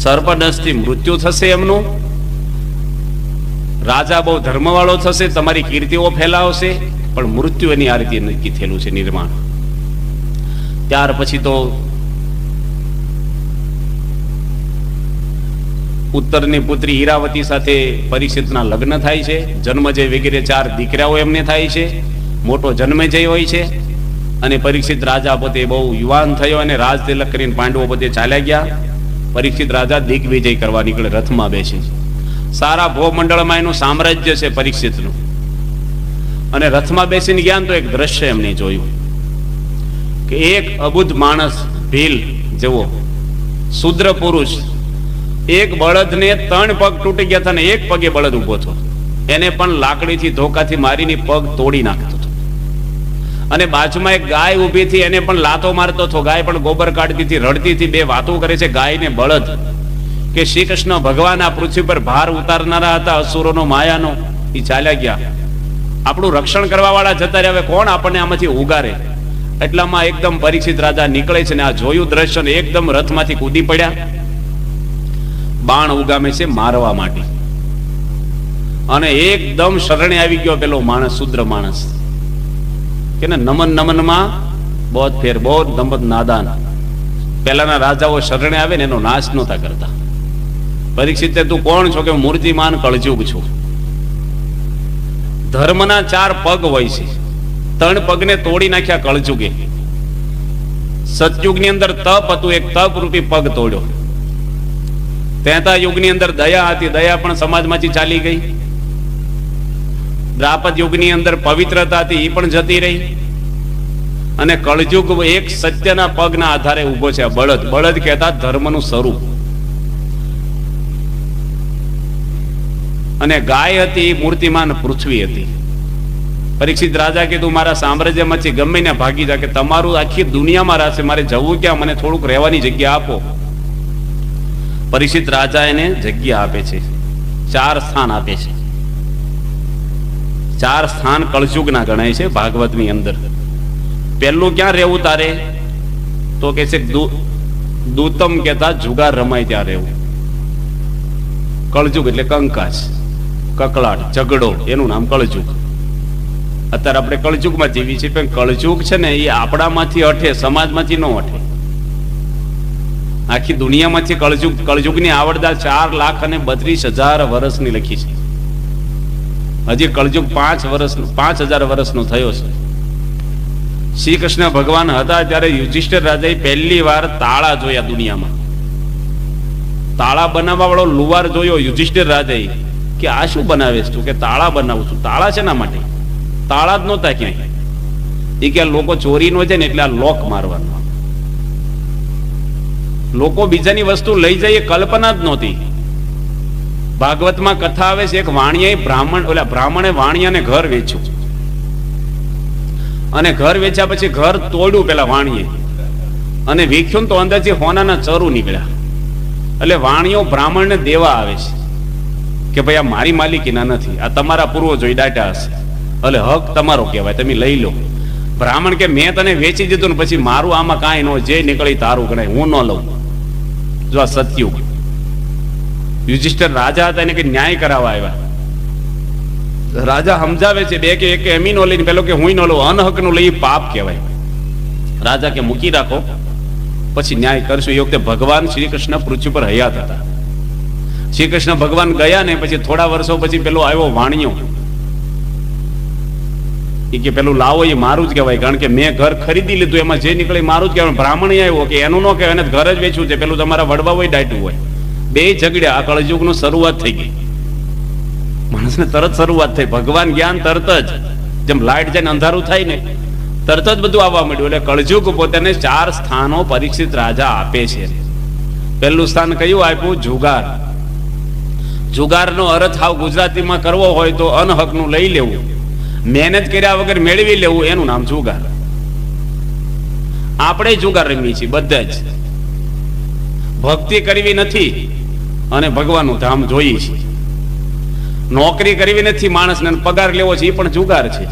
સર્પદંશથી મૃત્યુ થશે એમનું. રાજા બહુ ધર્મવાળો થશે, તમારી કીર્તિઓ ફેલાવશે, પણ મૃત્યુ એની આ રીતે નક્કી થયેલું છે નિર્માણ. ત્યાર પછી તો ઉત્તરની પુત્રી ઈરાવતી સાથે પરીક્ષિતના લગ્ન થાય છે. જન્મજય વગેરે 4 દીકરાઓ એમને થાય છે. મોટો જન્મજય હોય છે. અને પરીક્ષિત રાજા પોતે બહુ યુવાન થયો અને રાજ તિલક કરીને પાંડવો પોતે ચાલ્યા ગયા. પરીક્ષિત રાજા દિગ્વિજય કરવા નીકળે, રથમાં બેસે. સારા ભોમંડળમાં એનું સામ્રાજ્ય છે પરીક્ષિતનું. અને રથમાં બેસીને ગયા તો એક દ્રશ્ય એમને જોયું કે એક અબુદ્ધ માણસ, ભીલ જેવો શુદ્ર પુરુષ, એક બળદને 3 પગ તૂટી ગયા હતા અને એક પગે બળદ ઉભો હતો. એને પણ લાકડીથી ધોકાથી મારીને પગ તોડી નાખતો હતો. અને બાજુમાં એક ગાય ઊભી હતી, એને પણ લાતો મારતો હતો. ગાય પણ ગોબર કાઢતી હતી, રડતી હતી. 2 વાતો કરે છે ગાય ને બળદ કે શ્રી કૃષ્ણ ભગવાન આ પૃથ્વી પર ભાર ઉતારનારા હતા, અસુરોનો માયાનો. એ ચાલ્યા ગયા, આપણું રક્ષણ કરવા વાળા જતા રહ્યા, હવે કોણ આપણને આમાંથી ઉગારે? એટલામાં એકદમ પરીક્ષિત રાજા નીકળે છે ને આ જોયું દ્રશ્ય ને એકદમ રથમાંથી કૂદી પડ્યા. બાણ ઉગામે છે મારવા માટે. અને એકદમ શરણે આવી ગયો પેલો માણસ, શુદ્ર માણસ કે ને નમન નમનમાં બહુ ફેર, બહુ દંપત નાદાન. પેલાના રાજાઓ શરણે આવે ને એનો નાશ નહોતા કરતા. પરીક્ષિતે તું કોણ છો? કે મૂર્તિમાન કળજુગ છું. ધર્મના 4 પગ હોય છે, 3 પગને તોડી નાખ્યા કળજુગે. સતયુગની અંદર તપ હતું, એક તપ રૂપી પગ તોડ્યો. ત્રેતા યુગની અંદર દયા હતી, દયા પણ સમાજમાંથી ચાલી ગઈ. દ્વાપર યુગની અંદર પવિત્રતા હતી, એ પણ જતી રહી. અને કળજુગ એક સત્યના પગના આધારે ઉભો છે. બળદ, બળદ કહેતા ધર્મનું સ્વરૂપ. અને ગાય હતી એ મૂર્તિમાન પૃથ્વી હતી. પરીક્ષિત રાજા કીધું મારા સામ્રાજ્યમાંથી ગમે ને ભાગી જા, કે તમારું આખી દુનિયામાં રહેશે, મારે જવું ક્યાં? મને થોડુંક રહેવાની જગ્યા આપો. પરીક્ષિત રાજા એને જગ્યા આપે છે, 4 સ્થાન આપે છે. 4 સ્થાન કળજુગના ગણાય છે ભાગવતની અંદર. પહેલું ક્યાં રહેવું તારે? તો કે છે દૂતમ કહેતા જુગાર રમાય ત્યાં રહેવું. કળજુગ એટલે કંકાસ, કકળાટ, ઝઘડો, એનું નામ કળજુગ. અત્યારે આપણે કળજુગમાં જીવી છીએ, પણ કળજુગ છે ને એ આપણામાંથી અઠે, સમાજમાંથી ન અઠે. આખી દુનિયામાંથી કળજુગની આવડતા 4,32,000 વર્ષની લખી છે. હજી કળજુગ 5,000 વર્ષનો થયો છે. શ્રી કૃષ્ણ ભગવાન હતા ત્યારે યુધિષ્ઠિર રાજાએ પહેલી વાર તાળા જોયા દુનિયામાં. તાળા બનાવવા વાળો લુવાર જોયો યુધિષ્ઠિર રાજાએ, કે આ શું બનાવે છે? કે તાળા બનાવું છું. તાળા છે ના માટે? તાળા જ નહોતા ક્યાંય. એ કે લોકો ચોરી નો છે ને એટલે આ લોક મારવાનો. લોકો બીજાની વસ્તુ લઈ જાય એ કલ્પના જ નહોતી. ભાગવતમાં કથા આવે છે, એક વાણિયાએ બ્રાહ્મણે વાણિયાને ઘર વેચ્યું. અને ઘર વેચ્યા પછી ઘર તોડ્યું પેલા વાણીએ, અને વેચ્યું તો અંદાજે હોનાના ચરું નીકળ્યા. એટલે વાણિયો બ્રાહ્મણને દેવા આવે છે કે ભાઈ આ મારી માલિકીના નથી, આ તમારા પૂર્વજોએ દાટ્યા હશે, એટલે હક તમારો કહેવાય, તમે લઈ લો. બ્રાહ્મણ કે મેં તને વેચી દીધું ને પછી મારું આમાં કાંઈ ન, જે નીકળી તારું ગણાય, હું ન લઉં. જો આ સતયુગ. યુધિષ્ઠિર રાજા હતા, એને કે ન્યાય કરાવવા આવ્યા. રાજા સમજાવે છે બે કે એક એમી નો લઈને પેલો કે હું ન લઉં, અનહક નું લઈ પાપ કહેવાય. રાજા કે મૂકી રાખો, પછી ન્યાય કરશું. એ વખતે ભગવાન શ્રી કૃષ્ણ પૃથ્વી પર હયાત હતા. શ્રી કૃષ્ણ ભગવાન ગયા ને પછી થોડા વર્ષો પછી પેલો આવ્યો વાણિયો. એ કે પેલું લાવો એ મારું જ કહેવાય, કારણ કે મેં ઘર ખરીદી લીધું, એમાં જે નીકળે મારું જ કહેવાય. બ્રાહ્મણ આવ્યો કે એનું ન કહેવાય, એને ઘર જ વેચ્યું છે, પેલું તમારા વડવા હોય દાટ્યું હોય. બે ઝઘડ્યા. આ કળયુગનું શરૂઆત થઈ ગઈ. માણસને તરત શરૂઆત થઈ. ભગવાન જ્ઞાન તરત જ, જેમ લાઈટ જાય અંધારું થાય ને તરત જ બધું આવવા માંડ્યું. એટલે કળયુગ પોતાને 4 સ્થાનો પરીક્ષિત રાજા આપે છે. પહેલું સ્થાન કયું આપ્યું? જુગાર. જુગારનો અર્થ હાવ ગુજરાતીમાં કરવો હોય તો અનહકનું લઈ લેવું, મહેનત કર્યા વગર મેળવી લેવું, એનું નામ જુગાર. આપણે જુગાર રમીએ છીએ બધા જ. ભક્તિ કરવી નથી અને ભગવાનનું ધામ જોઈએ છીએ. નોકરી કરવી નથી માણસને, પગાર લેવો છે, એ પણ જુગાર છે.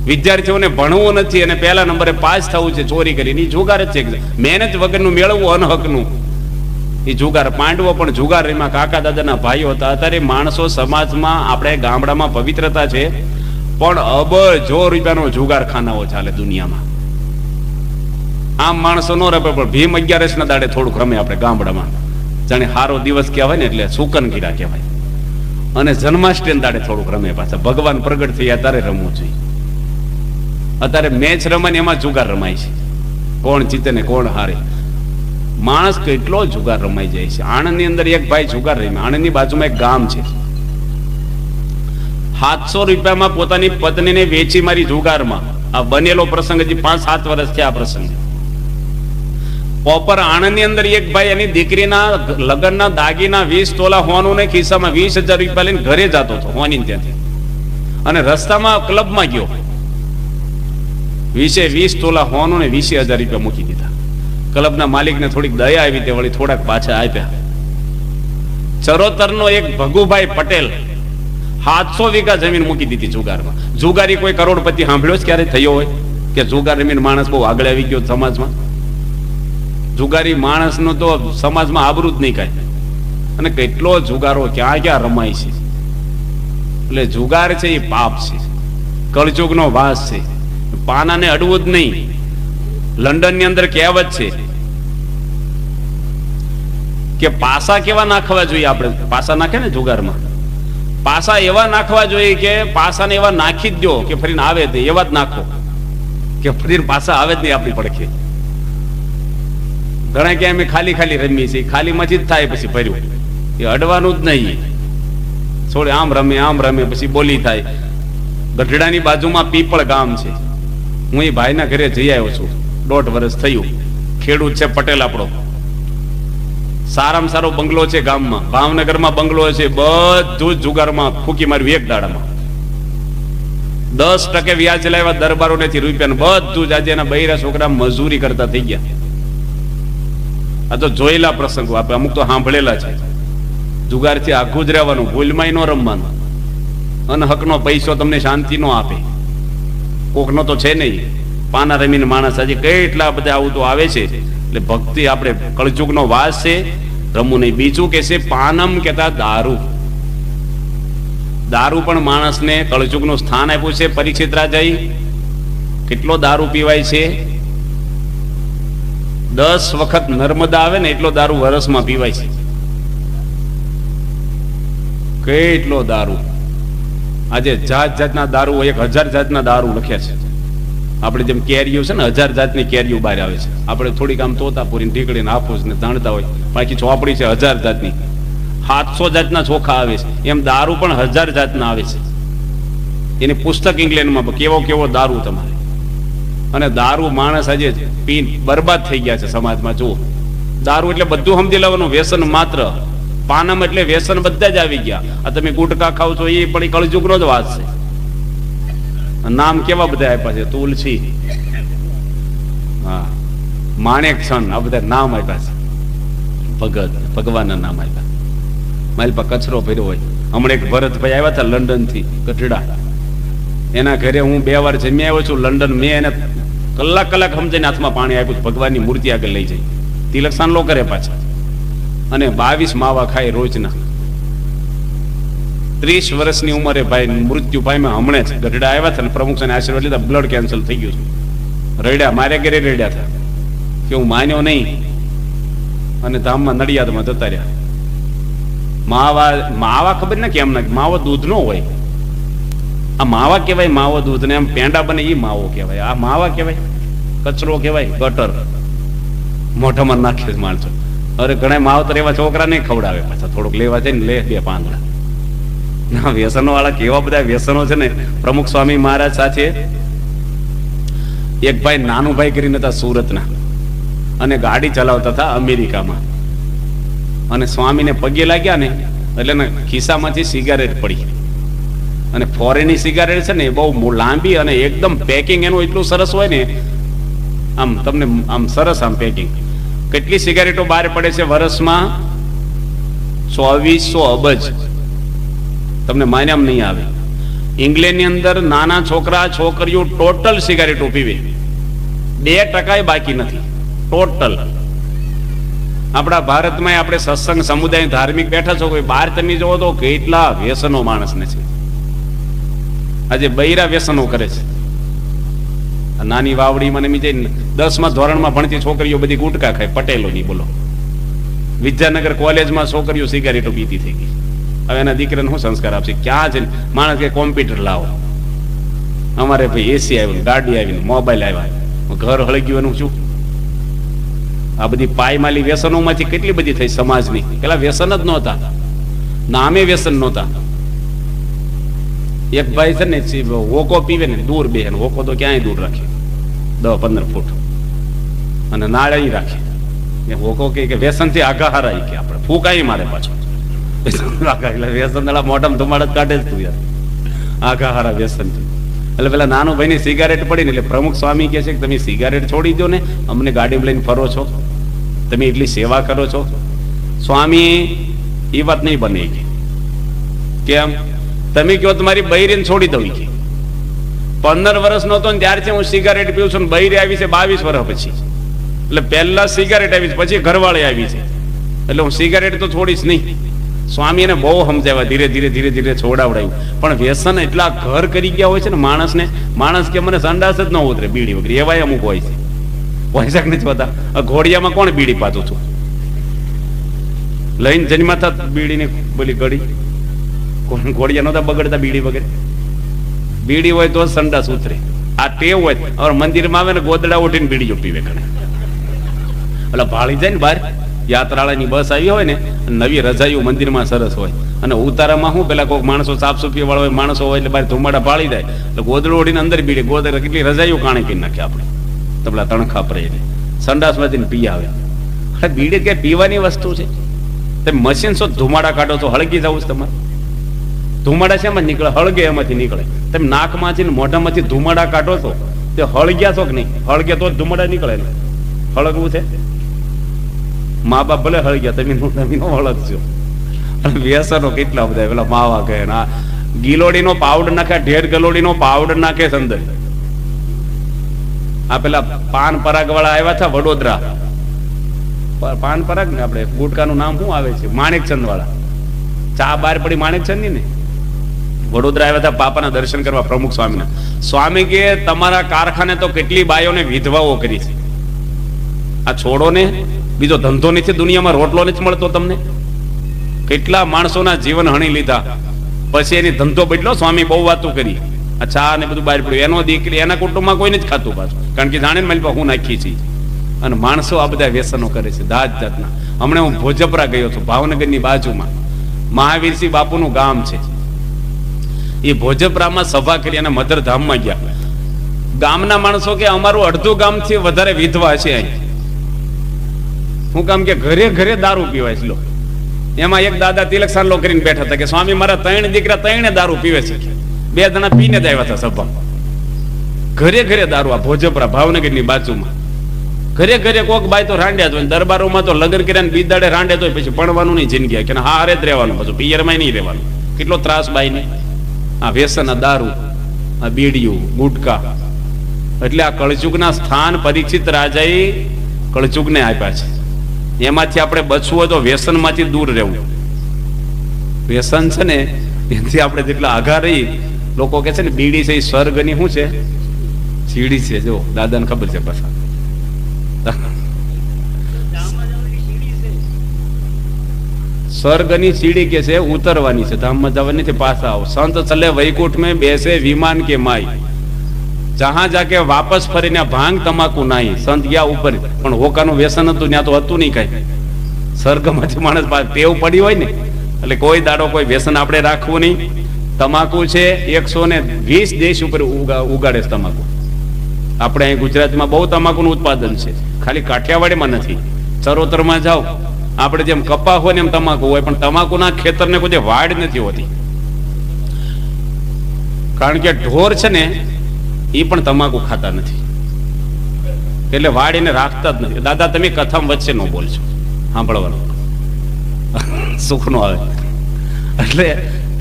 વિદ્યાર્થીઓને ભણવું નથી અને પહેલા નંબરે પાસ થવું છે ચોરી કરીને, એ જુગાર જ છે. મહેનત વગરનું મેળવવું અનહકનું, એ જુગાર. પાંડવો પણ જુગાર એમાં કાકા દાદાના ભાઈઓ હતા. અત્યારે માણસો સમાજમાં, આપણે ગામડામાં પવિત્રતા છે, પણ અબજો રૂપિયાનો જુગાર ખાનાઓ ચાલે દુનિયામાં. આમ માણસો નો રમે, પણ ભીમ 11 ના દાડે થોડુંક રમે આપણે ગામડામાં, જાણે હારો દિવસ કહેવાય ને, એટલે સુકનગીરા કહેવાય. અને જન્માષ્ટમી દાડે થોડુંક રમે પાછા. ભગવાન પ્રગટ થયા ત્યારે રમવું જોઈએ. અત્યારે મેચ રમાય એમાં જુગાર રમાય છે, કોણ જીતે ને કોણ હારે. માણસ કેટલો જુગાર રમાઈ જાય છે. આણંદની અંદર એક ભાઈ જુગાર રમે. આણંદની બાજુમાં એક ગામ છે. 700 રૂપિયામાં પોતાની પત્નીને વેચી મારી જુગારમાં. આ બનેલો પ્રસંગ, હજી 5-7 વર્ષ થયા આ પ્રસંગ. પોપર આણંદની અંદર એક ભાઈ એની દીકરીના લગ્નના દાગીના 20 તોલા હોવાનું ને ખિસ્સામાં 20,000 રૂપિયા લઈને ઘરે જતો હતો હોની ત્યાંથી, અને રસ્તામાં ક્લબમાં ગયો. 20 તોલા હોવાનું ને 20,000 રૂપિયા મૂકી દીધા. ક્લબના માલિકને થોડીક દયા આવી, તે વળી થોડાક પાછા આપ્યા. ચરોતરનો એક ભગુભાઈ પટેલ 700 વીઘા જમીન મૂકી દીધી જુગારમાં. જુગારી કોઈ કરોડપતિ સાંભળ્યો જ ક્યારે થયો હોય કે જુગાર રમીને માણસ બહુ આગળ આવી ગયો સમાજમાં? જુગારી માણસનો તો સમાજમાં આબરૂ જ નહીં કાંઈ. અને કેટલો જુગારો ક્યાં ક્યાં રમાય છે. એટલે જુગાર છે એ પાપ છે, કળયુગનો વાસ છે. પાનાને અડવું જ નહીં. લંડનની અંદર કહેવત છે કે પાસા કેવા નાખવા જોઈએ. આપણે પાસા નાખે ને જુગારમાં, પાસા એવા નાખવા જોઈએ કે પાસાને એવા નાખી જ દો કે ફરીને આવે તે એવા જ નાખો કે ફરીને પાસા આવે જ નહીં આપણી પડખે. ઘણા કે અમે ખાલી ખાલી રમીએ છીએ, ખાલીમાંથી જ થાય પછી ભર્યું. એ અડવાનું જ નહીં. છોડે આમ રમે પછી બોલી થાય. ગઢડાની બાજુમાં પીપળ ગામ છે. હું એ ભાઈના ઘરે જઈ આવ્યો છું, 1.5 વર્ષ થયું. ખેડૂત છે પટેલ આપણો. સારામાં સારો બંગલો છે ગામમાં. ભાવનગરમાં બંગલો છે. બધું જ જુગારમાં ફૂકી માર્યું એક દાડામાં. 10% વ્યાજ લાવ્યા દરબારો નથી રૂપિયાનું. બધું જ આજે એના બૈરા છોકરા મજૂરી કરતા થઈ ગયા. આ તો જોયેલા પ્રસંગો, આપણે અમુક તો સાંભળેલા છે. જુગારથી આઘું જ રહેવાનું, ભૂલમાં ન રમવાનું. અનહકનો પૈસો તમને શાંતિ નો આપે. કોકનો તો છે નહીં. પાના રમીને માણસ આજે કેટલા બધા આવું તો આવે છે. એટલે ભક્તિ આપણે કળયુગનો વાસ છે, રમવું નહીં. બીજું કે છે પાનમ કહેતા દારૂ. દારૂ પણ માણસને કળયુગનું સ્થાન આપ્યું છે. પરીક્ષિત રાજાએ કેટલો દારૂ પીવાય છે? 10 વખત નર્મદા આવે ને એટલો દારૂ વરસમાં પીવાય છે. કેટલો દારૂ! આજે જાત જાતના દારૂ, 1000 જાતના દારૂ લખ્યા છે. આપણે જેમ કેરીઓ છે ને, 1000 જાતની કેરીઓ બહાર આવે છે. આપણે થોડીક આમ તોતાપુરી ઢીકડીને હાફૂસ ને જાણતા હોય, બાકી ચોપડી છે 1000 જાતની. 700 જાતના ચોખા આવે છે. એમ દારૂ પણ 1000 જાતના આવે છે. એની પુસ્તક ઇંગ્લેન્ડમાં કેવો કેવો દારૂ તમારે. અને દારૂ માણસ આજે પી બરબાદ થઈ ગયા છે સમાજમાં. જુઓ, દારૂ એટલે બધું સમજી લેવાનું, વ્યસન માત્ર. પાનમ એટલે વ્યસન બધા જ આવી ગયા. આ તમે ગુટકા ખાવ છો એ પણ કળયુગનો જ વાત છે. નામ કેવા બધા આપ્યા છે, તુલસી, હા, માણેક છન, આ બધા નામ આપ્યા છે. ભગત, ભગવાનના નામ આપ્યા. મારી પાસે કચરો ભર્યો હોય. હમણાં એક ભરતભાઈ આવ્યા હતા લંડન થી, ગઢડા. એના ઘરે હું 2 વાર જમી આવ્યો છું લંડન. મેં એને કલાક સમજીને હાથમાં પાણી આપ્યું, ભગવાનની મૂર્તિ આગળ લઈ જઈ. તિલક સાંડલો કરે પાછા, અને 22 માવા ખાય રોજના. 30 વર્ષની ઉંમરે ભાઈ મૃત્યુ પામ્યા. હમણે જ ગઢડા આવ્યા હતા ને પ્રમુખ સાહેબના આશીર્વાદ લીધા, બ્લડ કેન્સલ થઈ ગયું છે. રડ્યા, મારે ઘરે રડ્યા હતા કે હું માન્યો નહીં, અને ધામમાં નડિયાદમાં જતા રહ્યા. માવા ખબર ને કેમ ના, માવો દૂધ નો હોય. આ માવા કહેવાય, માવો દૂધ ને એમ પેંડા બને એ માવો કહેવાય. આ માવા કહેવાય, કચરો કહેવાય, ગટર મોઢામાં નાખે માણસો. અરે ઘણા માવતર એવા છોકરા નહીં ખવડાવે, પાછા થોડુંક લેવા જાય ને લે 2 પાંદડા. ના, વ્યસનો વાળા કેવા બધા વ્યસનો છે ને. પ્રમુખ સ્વામી મહારાજ સાથે એક ભાઈ નાનુભાઈ કરીને હતા સુરતના, અને ગાડી ચલાવતા હતા અમેરિકામાં. અને સ્વામીને પગે લાગ્યા ને એટલે ખિસ્સામાંથી સિગારેટ પડી. અને ફોરેનની સિગારેટ છે ને બહુ લાંબી, અને એકદમ પેકિંગ એનું એટલું સરસ હોય ને, આમ તમને આમ સરસ આમ પેકિંગ. કેટલી સિગારેટો બહાર પડે છે વર્ષમાં? 2400 અબજ. તમને માન્યામ નહીં આવે. ઇંગ્લેન્ડની અંદર નાના છોકરા છોકરીઓ ટોટલ સિગારેટો પીવે, 2% બાકી નથી ટોટલ. આપણા ભારતમાં આપણે સત્સંગ સમુદાય ધાર્મિક બેઠા છો, કોઈ બહાર તમે જોવો તો કેટલા વ્યસનો માણસને છે. આજે બૈરા વ્યસનો કરે છે. નાની વાવડી મને મીજે 10મા ધોરણમાં ભણતી છોકરીઓ બધી ગુટકા ખાય, પટેલો ની બોલો. વિદ્યાનગર કોલેજમાં છોકરીઓ સિગારેટો પીતી થઈ ગઈ. હવે એના દીકરાને શું સંસ્કાર આપશે? ક્યાં છે માણસ કે કોમ્પ્યુટર લાવો, અમારે ભાઈ એસી આવ્યું, ગાડી આવી, મોબાઈલ આવ્યા, ઘર હળી ગયું એનું શું? આ બધી પાયમાલી વ્યસનોમાંથી કેટલી બધી થઈ સમાજની. પેલા વ્યસન જ નહોતા, નામે વ્યસન નહોતા. એક ભાઈ છે ને હોકો પીવે ને દૂર બે, હોકો તો ક્યાંય દૂર રાખે 10-15 ફૂટ, અને નાળાઈ રાખે. હોકો કે વ્યસન થી આઘા હારા કે આપણે ફૂકાઈ મારે પાછો. એટલે વ્યસન મોઢામાં ધુમાડા કાઢે જ તું યાર, આઘા હારા વ્યસન. એટલે પેલા નાનું ભાઈ ની સિગારેટ પડી ને, એટલે પ્રમુખ સ્વામી કહે છે કે તમે સિગારેટ છોડી દો ને, અમને ગાડીમાં લઈને ફરો છો, તમે એટલી સેવા કરો છો. સ્વામી એ વાત નહીં બને કે કેમ તમે કહો તમારી બૈરીને છોડી દઉં કે 15 વર્ષનો હતો ને ત્યારથી હું સિગારેટ પીવું છું, બૈરી આવી છે 22 વર્ષ પછી. એટલે પહેલા સિગારેટ આવી છે, પછી ઘરવાળી આવી છે, એટલે હું સિગારેટ તો છોડીશ નહીં. સ્વામી એને બહુ સમજાવ્યા, ધીરે ધીરે ધીરે ધીરે છોડાવડાયું. પણ વ્યસન એટલા ઘર કરી ગયા હોય છે ને માણસને. માણસ કે મને સંડાસ જ ન ઉતરે બીડી વગર, એવાય અમુક હોય છે. પૈસા નથી હોતા. ઘોડિયામાં કોણ બીડી પાતું છું? લઈને જન્મા થા બીડીની બોલી ગળી, ઘોડિયા નતા બગડતા બીડી વગર. બીડી હોય તો સંડાસ ઉતરે. આ ટેવ હોય. હવે મંદિરમાં આવે ને ગોદડા ઉઠીને બીડીઓ પીવે ઘણે. એટલે ભાળી જાય ને બહાર. યાત્રાળાની બસ આવી હોય ને, નવી રજાઈઓ મંદિરમાં સરસ હોય, અને ઉતારામાં શું પેલા કોઈ માણસો સાફ સફાઈ વાળા હોય, માણસો હોય, એટલે બહાર ધુમાડા ભાળી જાય. એટલે ગોદડો ઓઢીને અંદર બીડે, ગોદડા કેટલી રજાઈઓ કાણે કરી નાખે આપણે. તો પેલા તણખા પરે સંડાસમાંથી પી આવે. એટલે બીડી કઈ પીવાની વસ્તુ છે? તમે મશીન છો, ધુમાડા કાઢો છો, હળગી જવું છે તમારે. ધુમાડા શેમાં નીકળે? હળગે એમાંથી નીકળે. તમે નાકમાંથી ને મોઢામાંથી ધુમાડા કાઢો છો, તે હળગ્યા છો કે નહીં? હળગે તો જ ધુમાડા નીકળે ને. હળગવું છે? મા બાપ ભલે હળગ્યા, તમે નો હળગજો. વ્યસનો કેટલા બધા. પેલા માવા કહે, ગિલોડીનો પાવડર નાખે, ઢેર ગલોડીનો પાવડર નાખે અંદર. આ પેલા પાન પરાગ વાળા આવ્યા હતા વડોદરા. પાન પરાગ ને આપણે ગુટકાનું નામ શું આવે છે? માણેકચંદ વાળા. ચા બહાર પડી માણેકચંદ ની ને. વડોદરા આવ્યા હતા બાપાના દર્શન કરવા પ્રમુખ સ્વામીના. સ્વામી કે તમારા કારખાને તો કેટલી બાયોને વિધવાઓ કરી છે. આ છોડો ને, બીજો ધંધો નથી દુનિયામાં, રોટલો નથી મળતો તમને. કેટલા માણસોના જીવન હણી લીધા, પછી એની ધંધો બદલો. સ્વામી બહુ વાતો કરી. આ ચા ને બધું બહાર પડ્યું. એનો દીકરી એના કુટુંબમાં કોઈ નથી ખાતું પાછું, કારણ કે જાણે ને મારી પાસે હું નાખી છે. અને માણસો આ બધા વ્યસનો કરે છે જાત જાતના. હમણાં હું ભોજપરા ગયો હતો, ભાવનગરની બાજુમાં મહાવીરસિંહ બાપુનું ગામ છે. એ ભોજપરામાં સભા કરી અને મધરધામમાં ગયા. ગામના માણસો કે અમારું અડધું ગામથી વધારે વિધવા છે અહીં. હું કામ કે ઘરે ઘરે દારૂ પીવાય છે. એમાં એક દાદા તિલક સાંડલો કરીને બેઠા હતા કે સ્વામી મારા 3 દીકરા 3 દારૂ પીવે છે. 2 જણા પીને જ આવ્યા હતા સભા. ઘરે ઘરે દારૂ. આ ભોજપરા ભાવનગરની બાજુમાં. ઘરે ઘરે કોક બાય તો રાંડ્યા જ હોય, દરબારોમાં તો લગ્ન કર્યા ને બીદાડે રાંડે તો પછી ભણવાનું નહીં જિંદગી, કે હા હારે જ રહેવાનું, પછી પિયરમાં નહીં રહેવાનું. કેટલો ત્રાસ બાઈને, આ વ્યસન, આ દારૂ, આ બીડીયું, ગુટકા. એટલે આ કળજુગના સ્થાન પરીક્ષિત રાજાએ કળજુગને આપ્યા છે. એમાંથી આપણે બચવું હોય તો વ્યસનમાંથી દૂર રહેવું. વ્યસન છે ને એનાથી આપણે જેટલા આઘા રહી, લોકો કે છે ને બીડી છે એ સ્વર્ગની શું છે, સીડી છે. જો દાદાને ખબર છે પાછા, સ્વર્ગની સીડી કે છે, ઉતરવાની છે, ધામમાં જવાની નથી, પાછા આવો. સંત ચલે વૈકુંઠ में બેસે વિમાન કે માઈ, જહાં જાકે વાપસ ફરીને ભાંગ તમાકુ નાઈ. સંત ગયા ઉપર, પણ હોકાનું વ્યસન હતું, ત્યાં તો હતું નહીં કઈ. સ્વર્ગમાંથી માણસ ટેવ પડી હોય ને, એટલે કોઈ દાડો કોઈ વ્યસન આપણે રાખવું નહીં. તમાકુ છે 120 દેશ ઉપર ઉગાડે છે તમાકુ. આપણે અહીં ગુજરાતમાં બહુ તમાકુનું ઉત્પાદન છે, ખાલી કાઠિયાવાડીમાં નથી. ચરોતરમાં જાઓ, આપણે જેમ કપા હોય ને એમ તમાકુ હોય, પણ તમાકુના ખેતરને કોઈ વાડ નથી હોતી. કારણ કે ઢોર છે ને એ પણ તમાકુ ખાતા નથી, એટલે વાડીને રાખતા જ નથી. દાદા તમે કથામાં વચ્ચે ન બોલશો, સાંભળવાનું સુખ નો આવે. એટલે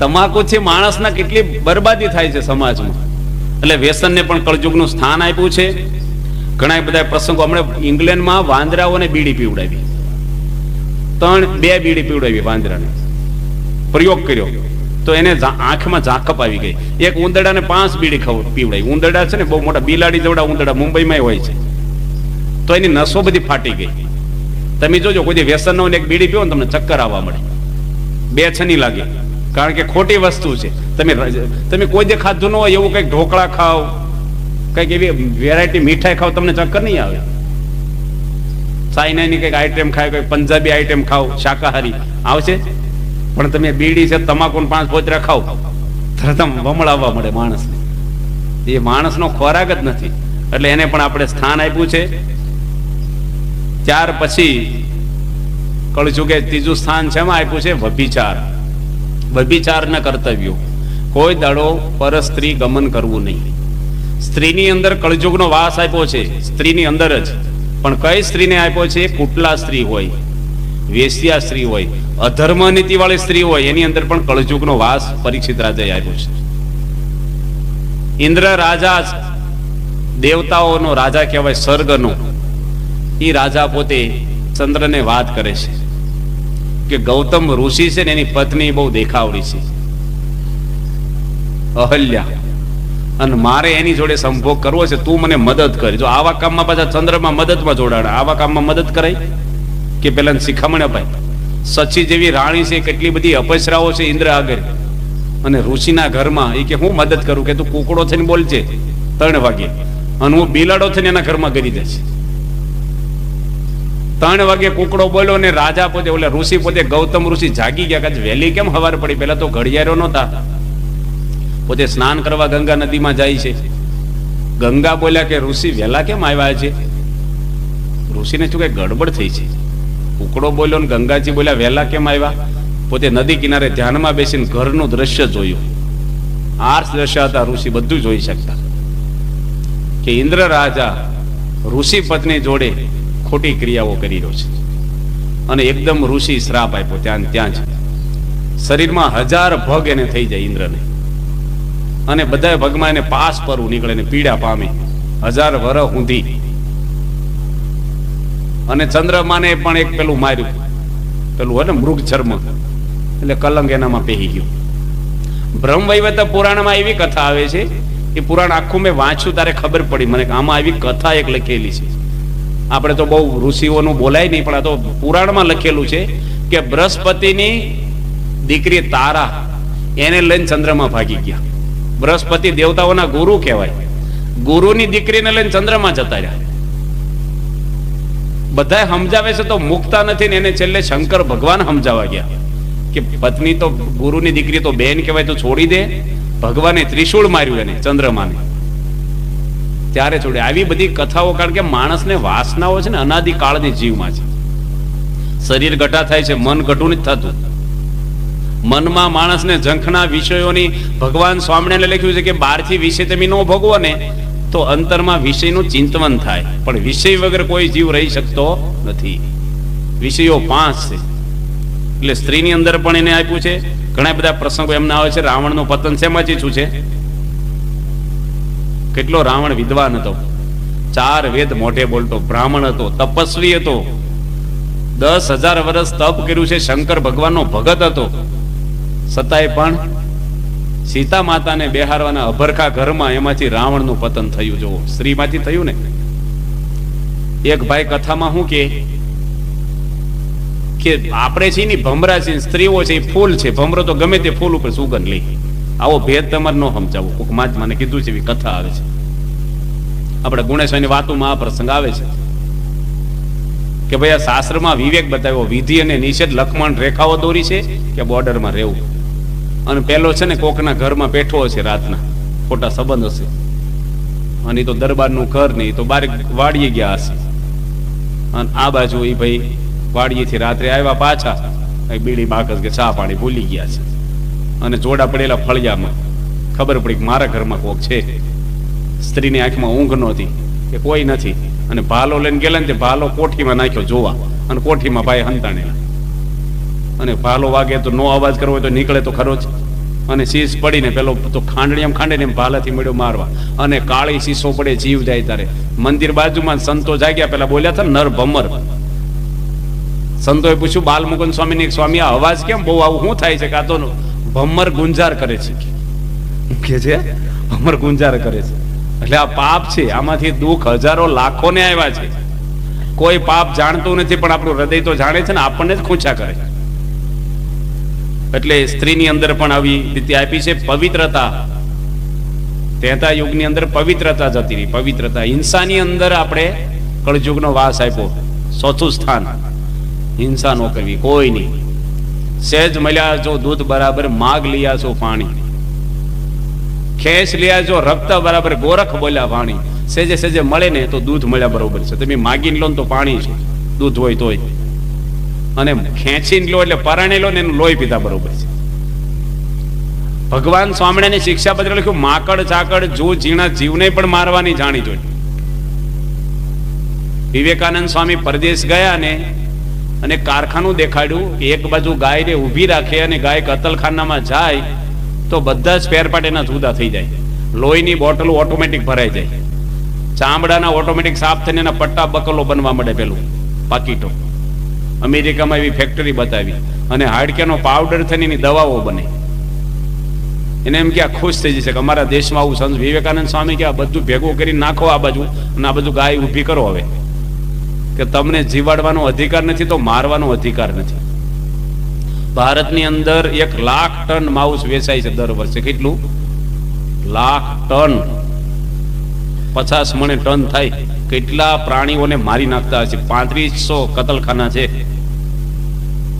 તમાકુથી માણસના કેટલી બરબાદી થાય છે સમાજમાં. એટલે વ્યસનને પણ કળજુગનું સ્થાન આપ્યું છે. ઘણા બધા પ્રસંગો, હમણાં ઇંગ્લેન્ડમાં વાંદરાઓને બીડી પીવડાવી, 2 બીડી પીવડાવી વાંદરાને, પ્રયોગ કર્યો તો એને આંખમાં ઝાંખપ આવી ગઈ. એક ઉંદરડાને 5 બીડી પીવડાવી. ઉંદરડા છે ને બહુ મોટા, બિલાડી જેવડા ઉંદરડા મુંબઈમાં હોય છે, તો એની નસો બધી ફાટી ગઈ. તમે જોજો, કોઈ વ્યસન ન હોય એક બીડી પીવો ને તમને ચક્કર આવવા મળે, બેચેની લાગે. કારણ કે ખોટી વસ્તુ છે. તમે કોઈ દે ખાધું ન હોય એવું કંઈક ઢોકળા ખાઓ, કંઈક એવી વેરાયટી મીઠાઈ ખાઓ, તમને ચક્કર નહીં આવે. ચાઇનાની કંઈક આઈટમ ખાય, કંઈક પંજાબી આઈટમ ખાઓ, શાકાહારી આવશે. પણ તમે બીડી છે, તમાકુ 5 પોતરા ખાઓ, તરત વમળાવવા મળે માણસને. એ માણસનો ખોરાક જ નથી. એટલે એને પણ આપણે સ્થાન આપ્યું છે. ત્યાર પછી કળજુગે ત્રીજું સ્થાન છે એમાં આપ્યું છે વ્યભિચાર. વ્યભિચારના કર્તવ્યો. કોઈ દાડો પર સ્ત્રી ગમન કરવું નહીં. સ્ત્રીની અંદર કળજુગનો વાસ આપ્યો છે, સ્ત્રીની અંદર જ. પણ કઈ સ્ત્રીને આપ્યો છે? કુટલા સ્ત્રી હોય, વેશ્યા સ્ત્રી હોય, અધર્મ નીતિ વાળી સ્ત્રી હોય, એની અંદર પણ કળજુગનો વાસ પરીક્ષિત રાજાએ આપ્યો છે. ઇન્દ્ર રાજા દેવતાઓનો રાજા કહેવાય, સ્વર્ગનો. એ રાજા પોતે ચંદ્રને વાત કરે છે કે ગૌતમ ઋષિ છે ને એની પત્ની બહુ દેખાવડી છે, અહલ્યા, અને મારે એની જોડે સંભોગ કરવો છે, તું મને મદદ કરી. જો આવા કામમાં પાછા ચંદ્રમાં મદદમાં જોડાણ, આવા કામમાં મદદ કરાય કે પેલા શિખામણ અપાય. સચી જેવી રાણી છે, કેટલી બધી અપસરાઓ છે ઇન્દ્ર આગળ, અને ઋષિના ઘરમાં એ કે હું મદદ કરું, કે તું કુકડો થઈને બોલજે 3 વાગે, અને હું બિલાડો થઈને એના ઘરમાં કરી દે છે. 3 વાગે કુકડો બોલ્યો ને રાજા પોતે, ઓલા ઋષિ પોતે, ગૌતમ ઋષિ જાગી ગયા. કે વહેલી કેમ હવાર પડી? પેલા તો ઘડિયાળો નહોતા. પોતે સ્નાન કરવા ગંગા નદીમાં જાય છે. ગંગા બોલ્યા કે ઋષિ વહેલા કેમ આવ્યા છે? ઋષિને શું કઈ ગડબડ થઈ છે? કુકડો બોલ્યો ને ગંગાજી બોલ્યા વહેલા કેમ આવ્યા? પોતે નદી કિનારે ધ્યાનમાં બેસીને ઘરનું દ્રશ્ય જોયું. આર્ષ દ્રશ્ય હતા, ઋષિ બધું જોઈ શકતા. કે ઇન્દ્ર રાજા ઋષિ પત્ની જોડે ખોટી ક્રિયાઓ કરી રહ્યો છે, અને એકદમ ઋષિ શ્રાપ આપ્યો ત્યાં જ. શરીરમાં 1000 ભગ એને થઈ જાય ઇન્દ્રને, અને બધા ભગમાં એને પાસ પરવું નીકળે ને પીડા પામે 1000 વર્ષ ઊંધી. અને ચંદ્રમાને પણ એક પેલું માર્યું, પેલું હોય ને મૃગ ચર્મ, એટલે કલંક એનામાં પહેરી ગયું. બ્રહ્મવૈવર્ત પુરાણમાં એવી કથા આવે છે, એ પુરાણ આખું મેં વાંચ્યું તારે ખબર પડી મને કે આમાં આવી કથા એક લખેલી છે. આપણે તો બહુ ઋષિઓનું બોલાય નહીં, પણ આ તો પુરાણમાં લખેલું છે કે બૃહસ્પતિની દીકરી તારા એને લઈને ચંદ્રમાં ભાગી ગયા. બૃહસ્પતિ દેવતાઓના ગુરુ કહેવાય, ગુરુની દીકરીને લઈને ચંદ્રમાં જતા રહ્યા. બધા સમજાવે છે તો મુકતા નથી ને એને છેલ્લે શંકર ભગવાન સમજાવવા ગયા કે પત્ની તો ગુરુની દીકરી તો બેન કહેવાય, તો છોડી દે. ભગવાને ત્રિશૂળ માર્યું એને ચંદ્રમાને, ત્યારે છોડે. આવી બધી કથાઓ, કારણ કે માણસને વાસનાઓ છે ને અનાદિકાળની જીવમાં છે. શરીર ઘટા થાય છે, મન ઘટું નથી થતું. મનમાં માણસને ઝંખના વિષયોની, ભગવાન સ્વામિનારાયણે લખ્યું છે કે 12થી 20 તમે ન ભોગવો ને તો અંતરમાં વિષયનું ચિંતવન થાય. પણ વિષય વગર કોઈ જીવ રહી શકતો નથી. વિષયો 5 છે. એટલે સ્ત્રીની અંદર પણ એને આપ્યું છે. ઘણા બધા પ્રસંગો એમના આવે છે. રાવણનું પતન શેમાંથી શું છે? કેટલો રાવણ વિદ્વાન હતો, 4 વેદ મોઢે બોલતો, બ્રાહ્મણ હતો, તપસ્વી હતો, 10,000 વર્ષ તપ કર્યું છે, શંકર ભગવાનનો ભગત હતો. છતાંય પણ સીતા માતાને બેહારવાના અભરખા ઘરમાં એમાંથી રાવણનું પતન થયું. જોવો, સ્ત્રીમાંથી થયું ને. એક ભાઈ કથામાં શું કે આપણે છે ને ભમરા છે, સ્ત્રીઓ છે એ ફૂલ છે. ભમરો તો ગમે તે ફૂલ ઉપર સુગંધ લે. આવો ભેદ તમારે ન સમજાવો. કોક મહાત્માને કીધું છે, એવી કથા આવે છે. આપણે ગુણેશ્વરની વાતોમાં આ પ્રસંગ આવે છે કે ભાઈ આ શાસ્ત્રમાં વિવેક બતાવ્યો, વિધિ અને નિષેધ લક્ષ્મણ રેખાઓ દોરી છે કે બોર્ડરમાં રહેવું. અને પેલો છે ને કોકના ઘરમાં બેઠો હશે, રાતના ખોટા સંબંધ હશે, અને તો દરબારનું ઘર નહીં તો બારે વાડીએ ગયા હશે. અને આ બાજુ એ ભાઈ વાડીએથી રાત્રે આવ્યા પાછા, બીડી બાકસ કે ચા પાણી ભૂલી ગયા છે. અને જોડા પડેલા ફળિયામાં ખબર પડી કે મારા ઘરમાં કોક છે. સ્ત્રીની આંખમાં ઊંઘ નહોતી કે કોઈ નથી. અને ભાલો લઈને ગયેલા ને તે ભાલો કોઠીમાં નાખ્યો જોવા, અને કોઠીમાં ભાઈ હંતાણેલા. અને ભાલો વાગે તો નો અવાજ કરવો હોય તો નીકળે તો ખરો જ. અને શીશ પડીને પેલો તો ખાંડણીયામ ખાંડે ને ભાલાથી મળ્યો મારવા. અને કાળી શીશો પડે, જીવ જાય તારે. મંદિર બાજુમાં સંતો જાગ્યા, પેલા બોલ્યા હતા નર ભમર. સંતોએ પૂછ્યું બાલમુકુંદ સ્વામીને, સ્વામી આ અવાજ કેમ બહુ આવું શું થાય છે? કાં તો ભમર ગુંજાર કરે છે કે છે, ભમર ગુંજાર કરે છે. એટલે આ પાપ છે, આમાંથી દુઃખ હજારો લાખોને આવ્યા છે. કોઈ પાપ જાણતું નથી, પણ આપણું હૃદય તો જાણે છે ને, આપણને જ ખૂંચા કરે. એટલે સ્ત્રીની અંદર પણ આવી રીતે આપી છે પવિત્રતા. 33 યુગની અંદર પવિત્રતા જતી રહી. પવિત્રતા. હિંસાની અંદર આપણે કળયુગનો વાસ આપ્યો. 4થું સ્થાન. હિંસા ન કરવી કોઈ નહીં. સહેજ મળ્યા જો દૂધ બરાબર, માગ लिया છો પાણી. ખેસ लिया જો રક્ત બરાબર, ગોરખ બોલ્યા વાણી. સેજે સેજે મળે ને તો દૂધ મળ્યા બરોબર છે. તમે માગીને લો ને તો પાણી છે, દૂધ હોય તોય. અને ખેંચીને લો એટલે પરાણે લો ને એનું લોહી પીતા બરોબર છે. ભગવાન સ્વામિનારાયણની શિક્ષાપત્ર લખ્યું, માકડ ચાકડ જો ઝીણા જીવને પણ મારવાની જાણી જોઈ. વિવેકાનંદ સ્વામી પરદેશ ગયા ને અને કારખાનું દેખાડ્યું કે એક બાજુ ગાયને ઊભી રાખે અને ગાય કતલખાનામાં જાય તો બધા સ્પેર પાર્ટ એના જુદા થઈ જાય. લોહીની બોટલો ઓટોમેટિક ભરાઈ જાય, ચામડાના ઓટોમેટિક સાફ થઈને એના પટ્ટા બકલો બનવા મળે. પેલું પાકીટો અમેરિકામાં એવી ફેક્ટરી બતાવી. અને હાડકાનો પાવડર થઈને એની દવાઓ બને. એને એમ કે આ ખુશ થઈ જશે કે અમારા દેશમાં આવું સંત વિવેકાનંદ સ્વામી કે આ બધું ભેગું કરી નાખો આ બાજુ, અને આ બધું ગાય ઊભી કરો. હવે કે તમને જીવાડવાનો અધિકાર નથી તો મારવાનો અધિકાર નથી. ભારતની અંદર 1 લાખ ટન માઉસ વેચાય છે દર વર્ષે. કેટલું? 1 લાખ ટન. 50 મણે ટન થાય. કેટલા પ્રાણીઓને મારી નાખતા હશે. 3500 કતલખાના છે.